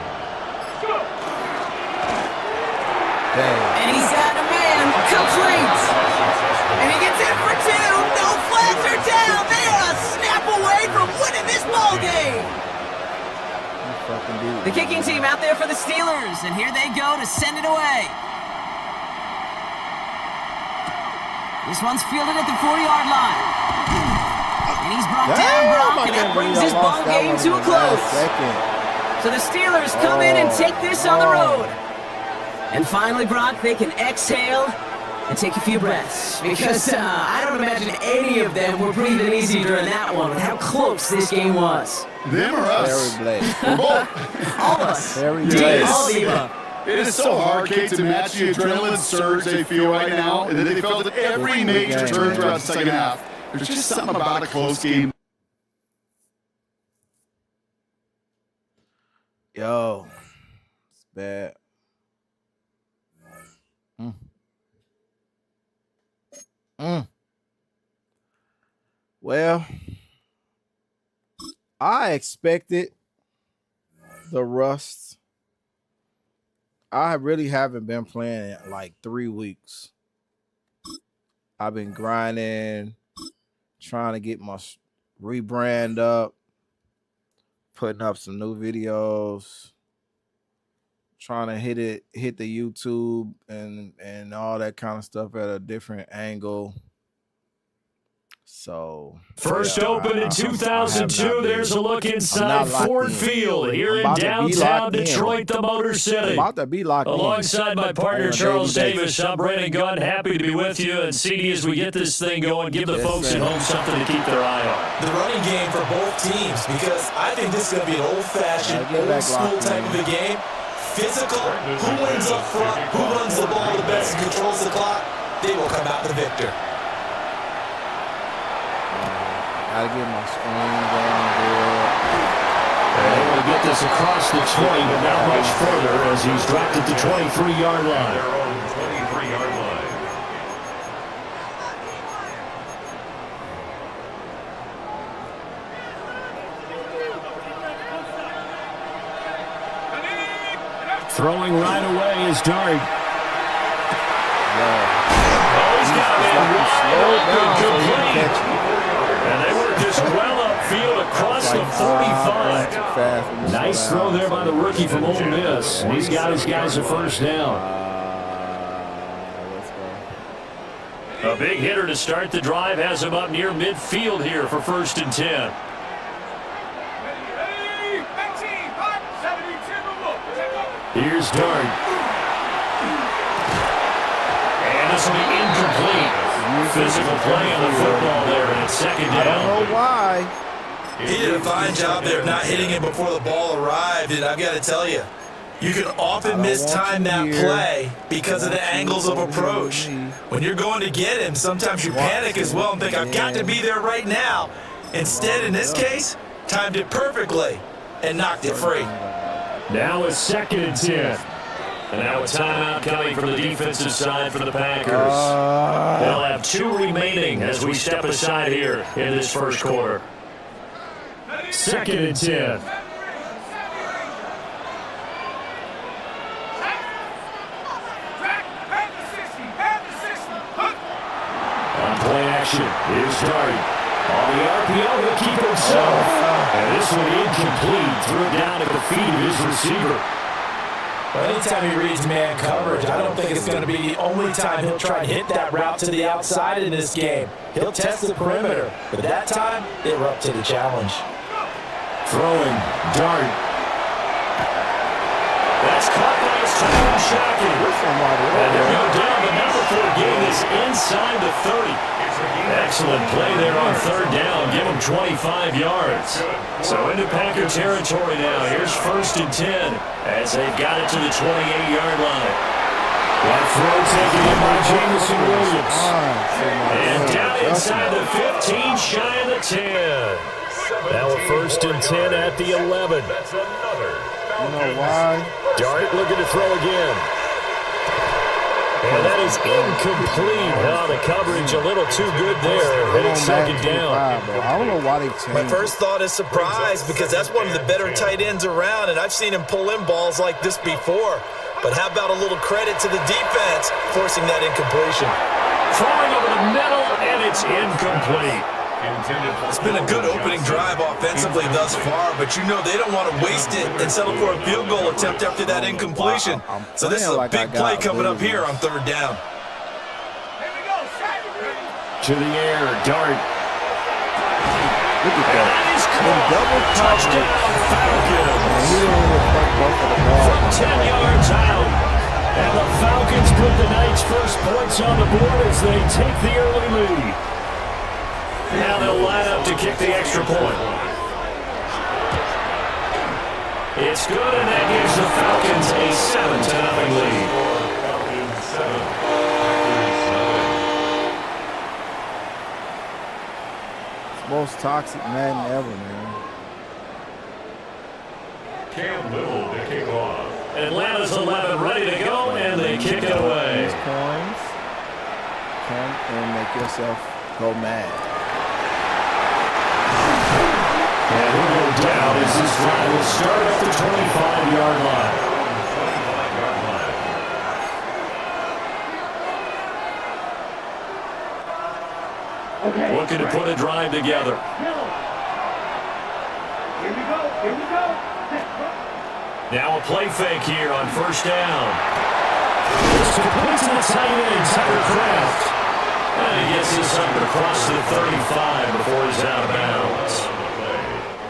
And he's got a man complete. And he gets in for 2. No flags are down. They are a snap away from winning this ball game. The kicking team out there for the Steelers. And here they go to send it away. This one's fielded at the 40-yard line. And he's brought down, Brock, and that brings this ball game to a close. So the Steelers come in and take this on the road. And finally, Brock, they can exhale and take a few breaths. Because I don't imagine any of them were breathing easy during that one with how close this game was. Them or us? All of us. All the above. It is so hard, Kate, to match the adrenaline surge they feel right now, and that they felt at every major turn throughout the second half. There's just something about a close game. Yo, it's bad. Well, I expected the rust. I really haven't been playing in like 3 weeks. I've been grinding, trying to get my rebrand up, putting up some new videos, trying to hit the YouTube and all that kind of stuff at a different angle. So first opened in 2002. There's a look inside Ford Field here in downtown Detroit, the Motor City. About to be locked alongside my partner Charles Davis. I'm Brandon Gunn. Happy to be with you. And CD, as we get this thing going, give the folks at home something to keep their eye on. The running game for both teams, because I think this is going to be an old-fashioned, old-school type of a game. Physical, who wins up front, who runs the ball the best and controls the clock, they will come out the victor. Gotta get my screen going good. Able to get this across the 20, but not much further as he's dropped at the 23-yard line. Their own 23-yard line. Throwing right away is Dart. He's got it wide open, complete. And they were just well upfield across the 45. Nice throw there by the rookie from Ole Miss. And he's got his guys a first down. A big hitter to start the drive has him up near midfield here for 1st and 10. Here's Dart. And this will be incomplete. Physical play on the football there, and it's 2nd down. I don't know why. He did a fine job there of not hitting it before the ball arrived, and I've got to tell you, you can often mistime that play because of the angles of approach. When you're going to get him, sometimes you panic as well and think, I've got to be there right now. Instead, in this case, timed it perfectly and knocked it free. Now it's 2nd and 10. And now a timeout coming from the defensive side for the Packers. They'll have 2 remaining as we step aside here in this first quarter. 2nd and 10. On play action, here's Dart. On the RPO, he'll keep himself. And this one incomplete. Threw it down at the feet of his receiver. Well, anytime he reads man coverage, I don't think it's going to be the only time he'll try to hit that route to the outside in this game. He'll test the perimeter, but that time, they were up to the challenge. Throwing, Dart. That's caught by his time shocking. And they'll go down. The number 4 gain is inside the 30. Excellent play there on 3rd down. Give him 25 yards. So into Packer territory now. Here's 1st and 10 as they've got it to the 28-yard line. That throw taken in by Jamison Williams. And down inside the 15, shy of the 10. Now a 1st and 10 at the 11. You know why? Dart looking to throw again. And that is incomplete. The coverage a little too good there. And it's 2nd down. I don't know why they changed. My first thought is surprise because that's one of the better tight ends around, and I've seen him pull in balls like this before. But how about a little credit to the defense forcing that incompletion? Throwing over the middle, and it's incomplete. It's been a good opening drive offensively thus far, but you know they don't want to waste it and settle for a field goal attempt after that incompletion. So this is a big play coming up here on 3rd down. To the air, Dart. Look at that. Double touchdown, Falcons. From 10 yards out. And the Falcons put the night's first points on the board as they take the early lead. Now they'll line up to kick the extra point. It's good, and that gives the Falcons a 7-0 lead. It's most toxic Madden ever, man. Cam Little to kick off. Atlanta's 11 ready to go, and they kick it away. These coins come and make yourself go mad. And he'll go down as this drive will start at the 25-yard line. Looking to put a drive together. Here we go. Now a play fake here on 1st down. This completes the tight end, Tucker Kraft. And he gets this up across the 35 before he's out of bounds.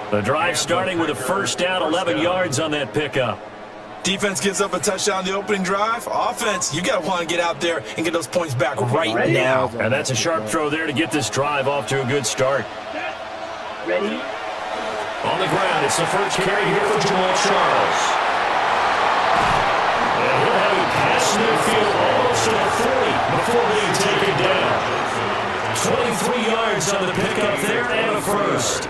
The drive starting with a 1st down, 11 yards on that pickup. Defense gives up a touchdown the opening drive. Offense, you got to want to get out there and get those points back right now. And that's a sharp throw there to get this drive off to a good start. Ready? On the ground, it's the first carry here for Jamal Charles. And he'll have it past midfield almost to the 40 before being taken down. 23 yards on the pickup there and a first.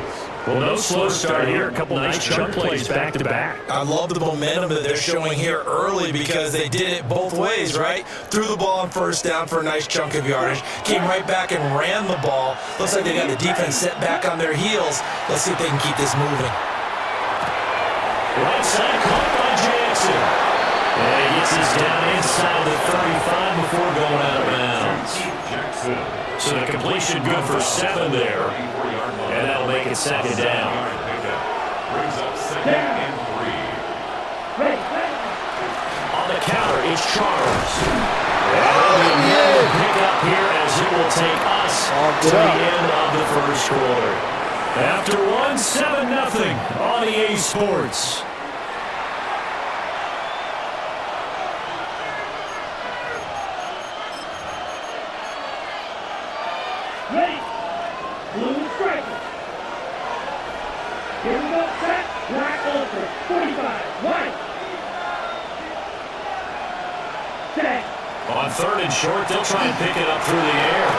Well, no slow start here. A couple nice chunk plays back-to-back. I love the momentum that they're showing here early because they did it both ways, right? Threw the ball on 1st down for a nice chunk of yardage, came right back and ran the ball. Looks like they got the defense set back on their heels. Let's see if they can keep this moving. Right side caught by Jackson. And he gets us down inside the 35 before going out of bounds. So the completion good for 7 there. And that'll make it second down. Brings up second and 3. On the counter, it's Charles. And pick up here as it will take us to the end of the first quarter. After 7-0 on EA Sports. Ready. Blue striker. Here we go. Set. Black ultra. 45. White. Set. On 3rd and short, they'll try and pick it up through the air.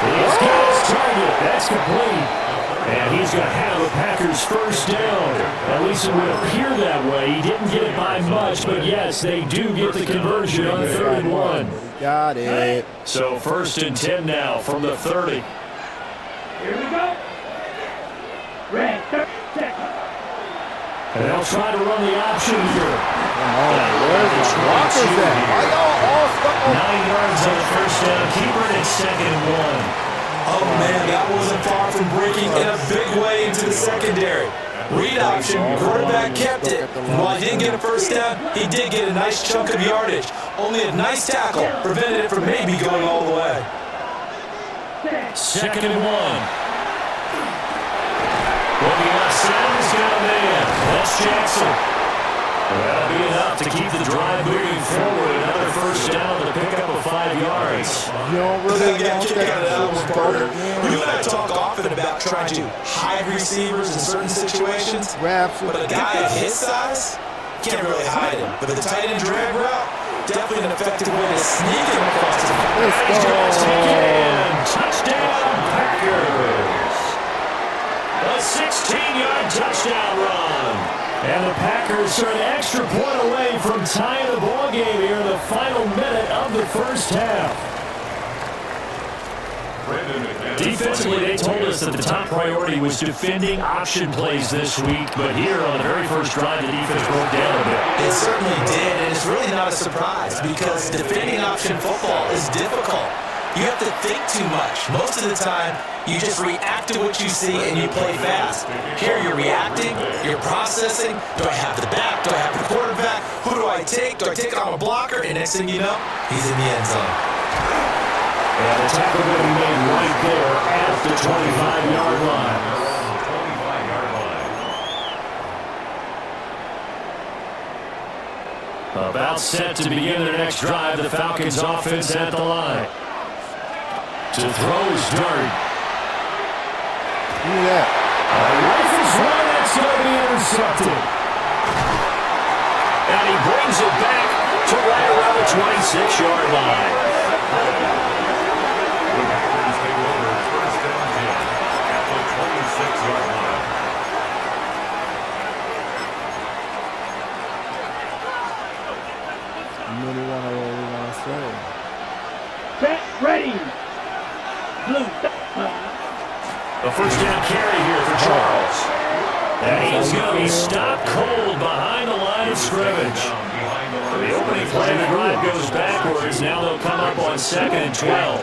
He's got his target. That's complete. And he's going to have the Packers first down. At least it would appear that way. He didn't get it by much, but yes, they do get the conversion on 3rd and 1. Got it. So 1st and 10 now from the 30. Here we go. Red. 30 seconds. And they'll try to run the option here. Where's the blockers at? Why y'all all stuck on 9 yards on the first down. Keeper at 2nd and 1. Oh, man, that wasn't far from breaking in a big way into the secondary. Read option, quarterback kept it. And while he didn't get a first down, he did get a nice chunk of yardage. Only a nice tackle prevented it from maybe going all the way. 2nd and 1. Looking outside, he's got a man. That's Jackson. That'll be enough to keep the drive moving forward. Another first down to pick up of 5 yards. You don't really want You and I talk often about trying to hide receivers in certain situations. But a guy of his size, you can't really hide him. But the tight end drag route, definitely an effective way to sneak him across the field. Touchdown, Packers. A 16-yard touchdown run. And the Packers are an extra point away from tying the ball game here in the final minute of the first half. Defensively, they told us that the top priority was defending option plays this week, but here on the very first drive, the defense broke down a bit. It certainly did, and it's really not a surprise because defending option football is difficult. You have to think too much. Most of the time, you just react to what you see and you play fast. Here you're reacting, you're processing. Do I have the back? Do I have the quarterback? Who do I take? Do I take it on a blocker? And next thing you know, he's in the end zone. And the tackle going to be made right there at the 25-yard line. About set to begin their next drive, the Falcons offense at the line. To throw is Dart. Give me that. Rifles one, that's going to be intercepted. And he brings it back to right around the 26-yard line. Take over first and 10 at the 26-yard line. You really want to what we want to say. Set. Ready. Blue. A first down carry here for Charles. And he's going to be stopped cold behind the line of scrimmage. The opening play of the drive goes backwards. Now they'll come up on 2nd and 12.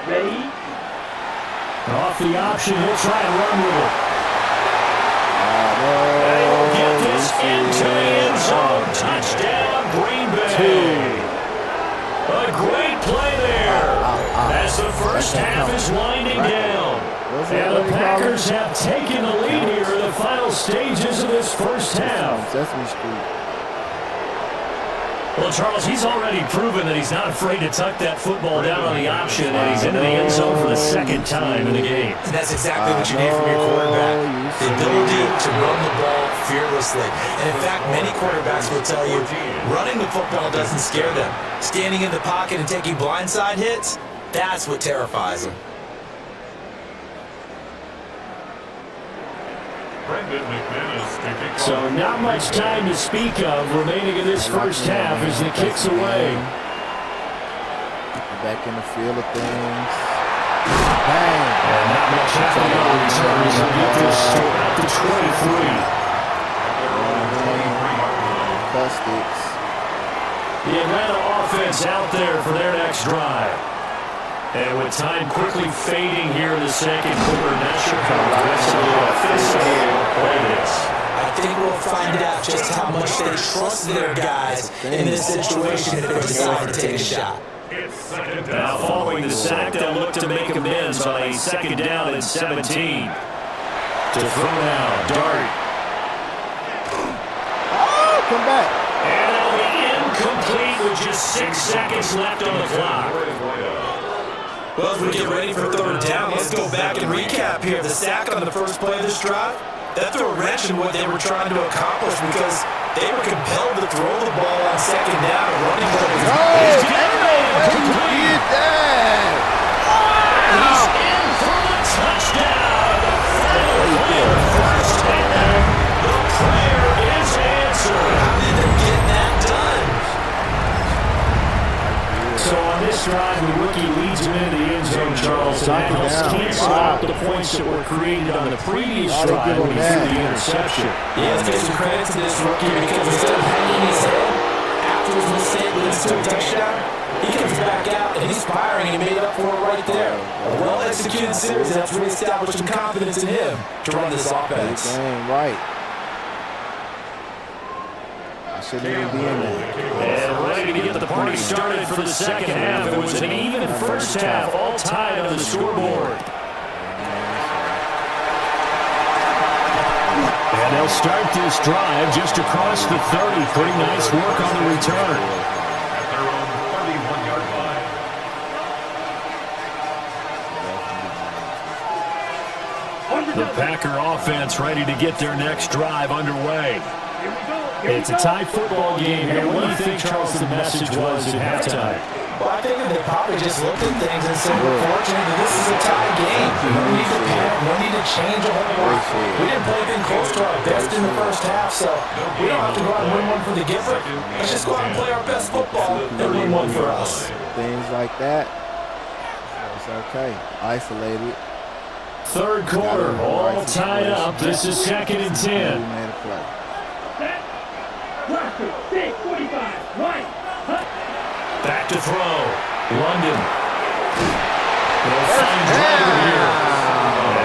Ready. Off the option, he'll try and run with it. They will get this into the end zone. Touchdown, Green Bay. A great play there as the first half is winding down. And the Packers have taken the lead here in the final stages of this first half. Sesame Street. Well, Charles, he's already proven that he's not afraid to tuck that football down on the option, and he's into the end zone for the 2nd time in the game. And that's exactly what you need from your quarterback. The ability to run the ball fearlessly. And in fact, many quarterbacks will tell you running the football doesn't scare them. Standing in the pocket and taking blindside hits, that's what terrifies them. So not much time to speak of remaining in this first half as the kick's away. Back in the field of things. Bang. And not much happening on returns. We'll get this to about the 23. sticks. The Atlanta offense out there for their next drive. And with time quickly fading here in the second quarter, not sure how the rest of the offense will play this. I think we'll find out just how much they trust their guys in this situation if they decide to take a shot. Now following the sack, they'll look to make amends on a second down and 17. To throw now, Dart. Oh, come back. And it'll be incomplete with just 6 seconds left on the clock. Well, as we get ready for third down, let's go back and recap here. The sack on the first play of this drive, that threw a wrench in what they were trying to accomplish because they were compelled to throw the ball on second down. Running play was where you did that? He's in for the touchdown. Final play of the first down. The prayer is answered. How did they get that done? So on this drive, the rookie leads him into the end zone, Charles, and that helps cancel out the points that were created on the previous drive when he threw the interception. Yeah, let's give some credit to this rookie because instead of hanging his head after his mistake leads to a touchdown, he comes back out and he's firing and he made up for it right there. A well-executed series that's reestablished some confidence in him to run this offense. Right. Shouldn't even be in there. And ready to get the party started for the second half. It was an even first half, all tied on the scoreboard. And they'll start this drive just across the 30. Pretty nice work on the return. At their own 31-yard line. The Packer offense ready to get their next drive underway. It's a tie football game here. What do you think, Charles, the message was at halftime? Well, I think that they probably just looked at things and said, we're fortunate that this is a tie game. No need to panic, no need to change a whole lot. We didn't play anything close to our best in the first half, so we don't have to go out and win one for the giver. Let's just go out and play our best football and win one for us. Things like that, it's okay. Isolated. Third quarter, all tied up. This is 2nd and 10. Back to throw. London. They'll find Driver here.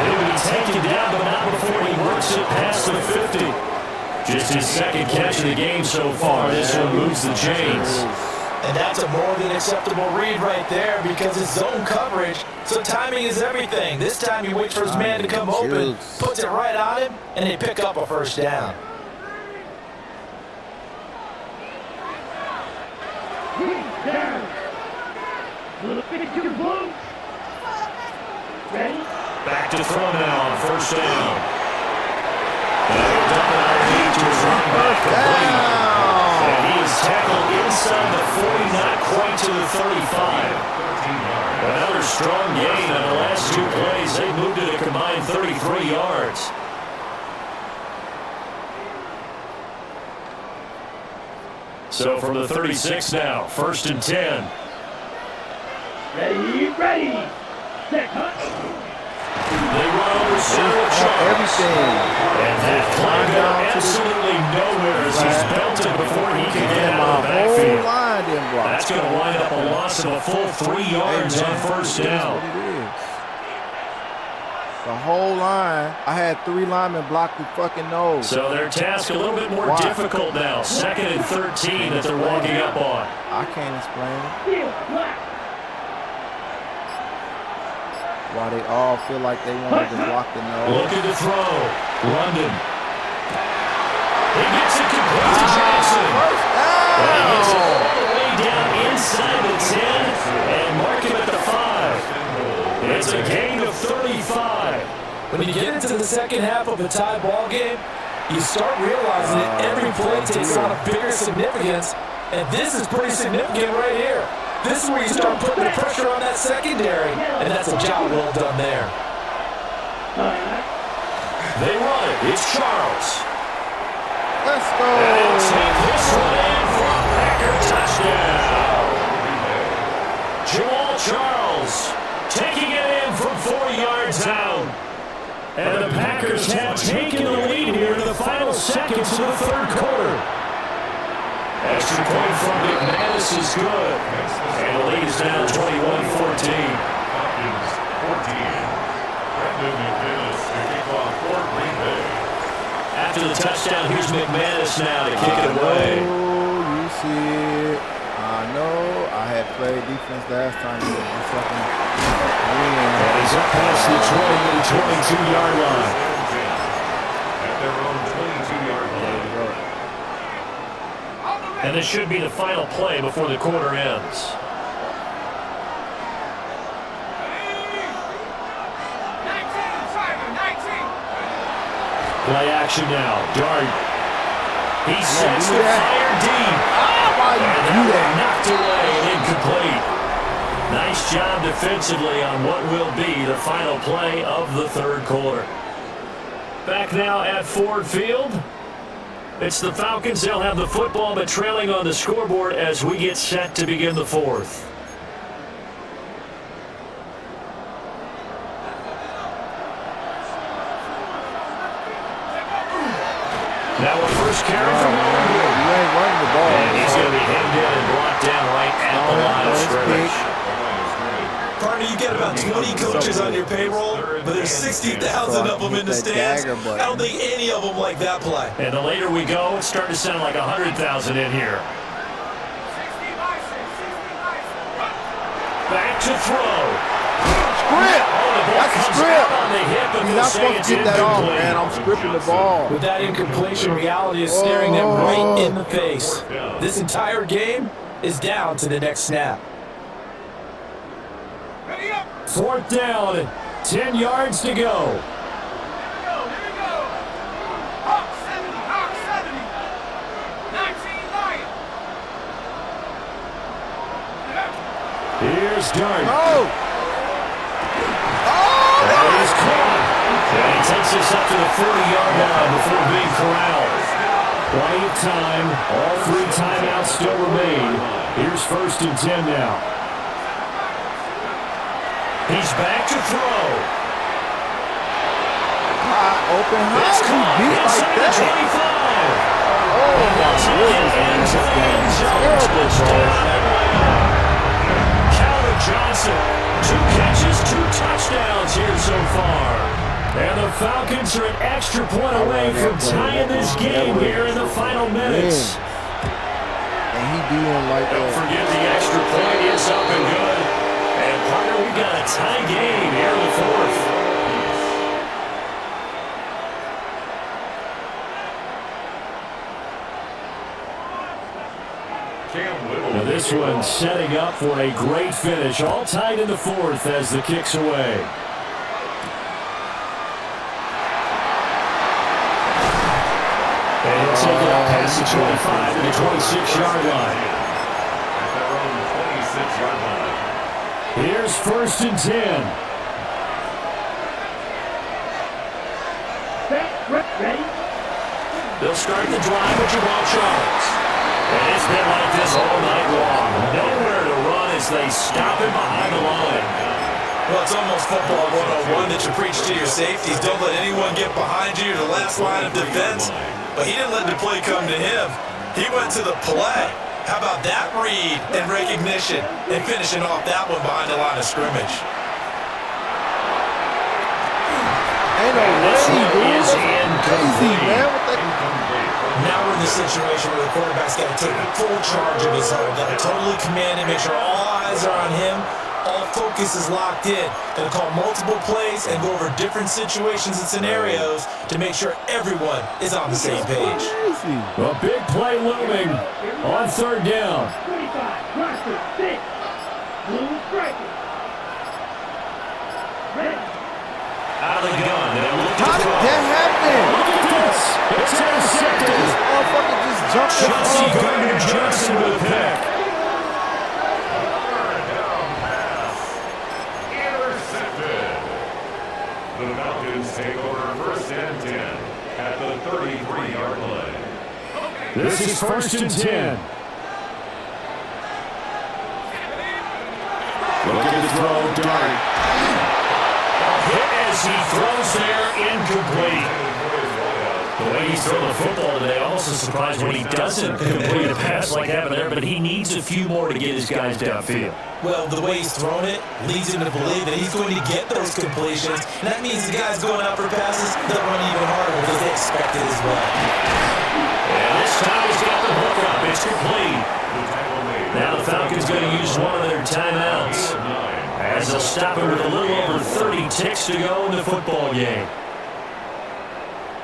He'll be taken down, but not before he works it past the 50. Just his second catch of the game so far. This one moves the chains. And that's a more than acceptable read right there because it's zone coverage, so timing is everything. This time he waits for his man to come open, puts it right on him, and they pick up a first down. Back to throw now on first down. And he'll dump it underneath to his running back. And he is tackled inside the 40, not quite to the 35. Another strong gain on the last 2 plays. They moved it a combined 33 yards. So from the 36 now, 1st and 10. Ready. Set, hunt. They run over center of Charles. And that play got absolutely nowhere as he's belted before he can get out of the backfield. That's going to wind up a loss of a full 3 yards on first down. The whole line, I had 3 linemen block the fucking nose. So their task a little bit more difficult now. 2nd and 13 that they're walking up on. I can't explain it. Why they all feel like they wanted to block the nose. Looking to throw. London. He gets it complete to Jackson. And he gets it all the way down inside the 10 and mark him at the 5. It's a gain of 35. When you get into the second half of a tie ball game, you start realizing that every play takes on a bigger significance, and this is pretty significant right here. This is where you start putting the pressure on that secondary, and that's a job well done there. They run it. It's Charles. Let's go. And he'll take this one in for a Packer touchdown. Jamal Charles taking it in from 4 yards out. And the Packers have taken the lead here in the final seconds of the third quarter. Extra point from McManus is good. And the lead is now 21-14. Falcons 14. Brandon McManus to kick off for Green Bay. After the touchdown, here's McManus now to kick it away. Oh, you see it. I know. I had played defense last time. And he's up past the 22-yard line. At their own 22-yard line. And this should be the final play before the quarter ends. Play action now. Dart. He sets the fire deep. And that knocked away and incomplete. Nice job defensively on what will be the final play of the third quarter. Back now at Ford Field. It's the Falcons. They'll have the football, but trailing on the scoreboard as we get set to begin the fourth. Now a first carry from Moore. And he's going to be hemmed in and brought down right at the line of scrimmage. Partner, you get about 20 coaches on your payroll, but there's 60,000 of them in the stands. I don't think any of them like that play. And the later we go, it's starting to sound like 100,000 in here. Back to throw. Script. That's a script. You're not supposed to get that off, man. I'm scripting the ball. With that incompletion, reality is staring them right in the face. This entire game is down to the next snap. Fourth down, 10 yards to go. Here's Dart. That is caught. And he takes us up to the 40-yard line before being corralled. Plenty of time. All 3 timeouts still remain. Here's 1st and 10 now. He's back to throw. Open high. He beat like that. 25. Oh, my goodness. Calvin Johnson, 2 catches, 2 touchdowns here so far. And the Falcons are an extra point away from tying this game here in the final minutes. And he doing like that. Don't forget the extra point is up and good. And partner, we got a tie game here in the fourth. Now this one setting up for a great finish. All tied in the fourth as the kick's away. And he'll take it up past the 25 to the 26-yard line. At their own 26-yard line. Here's 1st and 10. Ready? They'll start the drive with Jamal Charles. And it's been like this all night long. Nowhere to run as they stop him behind the line. Well, it's almost football 101 that you preach to your safeties. Don't let anyone get behind you, the last line of defense. But he didn't let the play come to him. He went to the play. How about that read and recognition and finishing off that one behind the line of scrimmage? Ain't no way, dude. Crazy, man. Now we're in the situation where the quarterback's got to take full charge of his own. Got to totally command it, make sure all eyes are on him. All focus is locked in. Going to call multiple plays and go over different situations and scenarios to make sure everyone is on the same page. A big play looming on 3rd down. 25, roster, 6. Blue striker. Ready. Out of the gun. How did that happen? Look at this. It's intercepted. This motherfucker just jumped in Chauncey front of Gardner-Johnson with a pick. Intercepted. The Falcons take over 1st and 10 at the 33-yard line. This is 1st and 10. Look at the throw, Dart. Hit as he throws there, incomplete. The way he's throwing the football today, almost a surprise when he doesn't complete a pass like happened there, but he needs a few more to get his guys downfield. Well, the way he's thrown it leads him to believe that he's going to get those completions. And that means the guys going out for passes, they'll run even harder because they expect it as well. And this time he's got the hook up. It's complete. Now the Falcons going to use one of their timeouts as they'll stop it with a little over 30 ticks to go in the football game.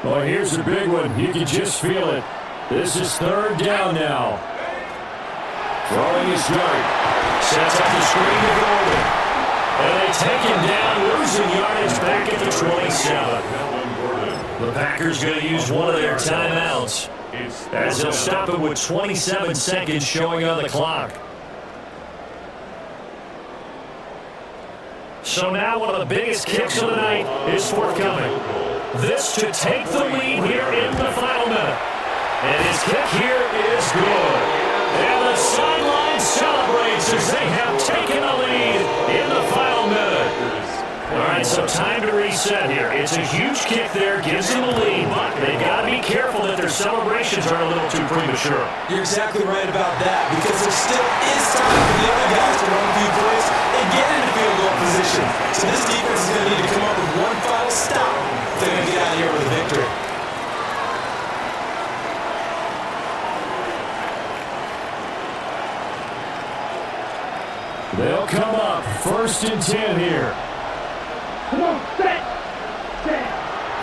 Well, here's a big one. You can just feel it. This is third down now. Throwing his start. Sets up the screen to Gordon. And they take him down, losing yardage back at the 27. The Packers going to use one of their timeouts as they'll stop it with 27 seconds showing on the clock. So now one of the biggest kicks of the night is forthcoming. This to take the lead here in the final minute. And his kick here is good. And the sideline celebrates as they have taken the lead in the final minute. All right, so time to reset here. It's a huge kick there, gives them the lead, but they've got to be careful that their celebrations are a little too premature. You're exactly right about that because there still is time for the other guys to run a few plays and get into field goal position. So this defense is going to need to come up with one final stop if they're going to get out of here with a victory. They'll come up 1st and 10 here. Come on, set.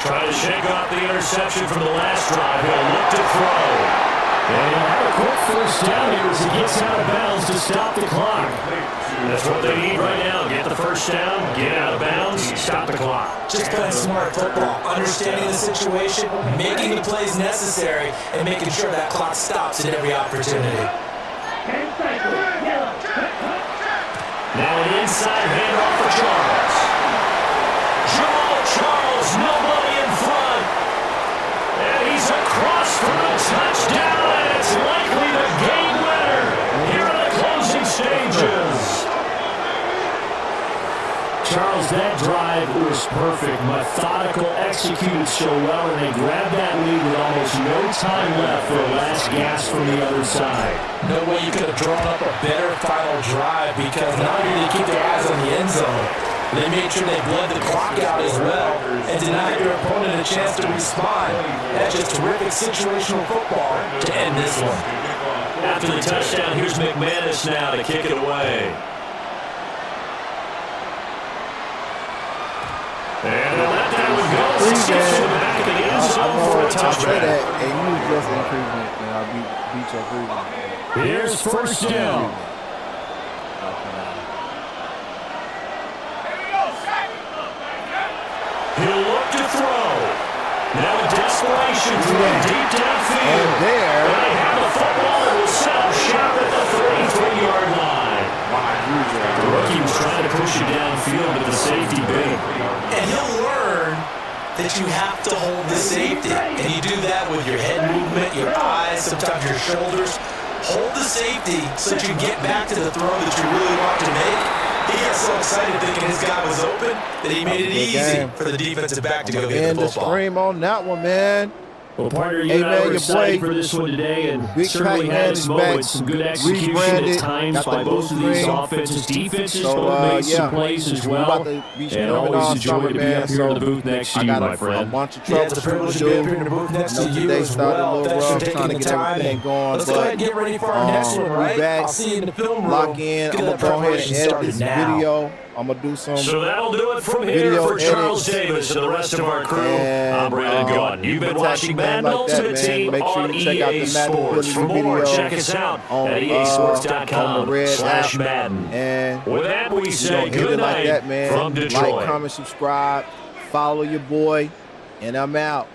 Trying to shake off the interception from the last drive. He'll look to throw. And he'll have a quick first down here as he gets out of bounds to stop the clock. That's what they need right now. Get the first down, get out of bounds, stop the clock. Just playing smart football, understanding the situation, making the plays necessary, and making sure that clock stops at every opportunity. Now an inside handoff for Charles. Jamal Charles, nobody in front. And he's across for a touchdown, and it's likely the game winner here in the closing stages. Charles, that drive was perfect. Methodical, executed so well, and they grabbed that lead with almost no time left for a last gasp from the other side. No way you could have drawn up a better final drive because not only did they keep their eyes on the end zone, they made sure they bled the clock out as well and denied their opponent a chance to respond. That's just terrific situational football to end this one. After the touchdown, here's McManus now to kick it away. And they'll let that one go. Skips to the back of the end zone for a touchback. And you just improvement, and I beat your improvement. Here's first down. He'll look to throw. Now a desperation throw deep downfield. And there. And they have the football and will set up shop at the 33-yard line. The rookie was trying to push it downfield, but the safety big. And he'll learn that you have to hold the safety. And you do that with your head movement, your eyes, sometimes your shoulders. Hold the safety so that you get back to the throw that you really want to make. He got so excited thinking his guy was open that he made it easy for the defensive back to go get the football. Stream on that one, man. Well, partner, you and I were excited for this one today, and certainly had its moments. Some good execution at times by both of these offenses. Defenses both made some plays as well. And always a joy to be up here in the booth next to you, my friend. Yeah, it's a privilege to be up here in the booth next to you as well. Thanks for taking the time. Let's go ahead and get ready for our next one, right? I'll see you in the film room. Lock in. I'm going to go ahead and edit this video. I'm going to do some So that'll do it from here for Charles Davis and the rest of our crew. I'm Brandon Gordon. You've been watching Madden Ultimate Team on EA Sports. For more, check us out at easports.com/Madden. And with that, we say good night from Detroit. Like, comment, subscribe, follow your boy, and I'm out.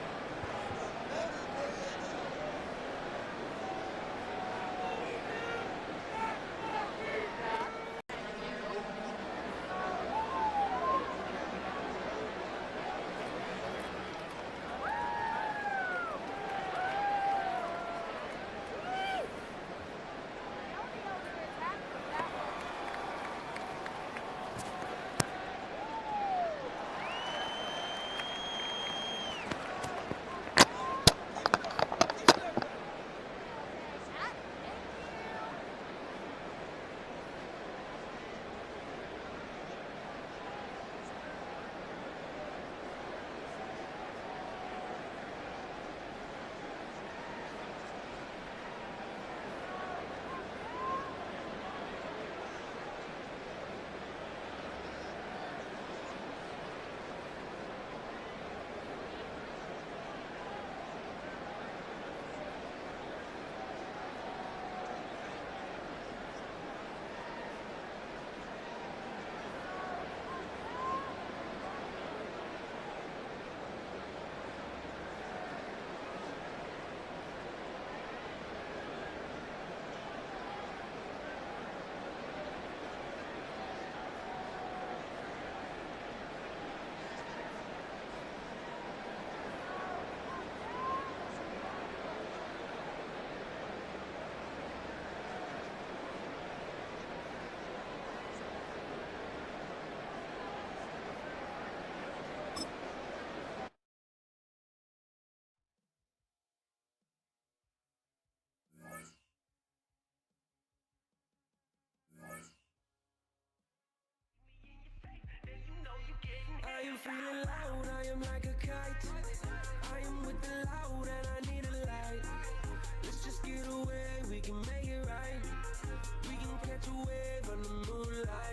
feeling loud, I am like a kite. I am with the loud and I need a light. Let's just get away, we can make it right. We can catch a wave on the moonlight.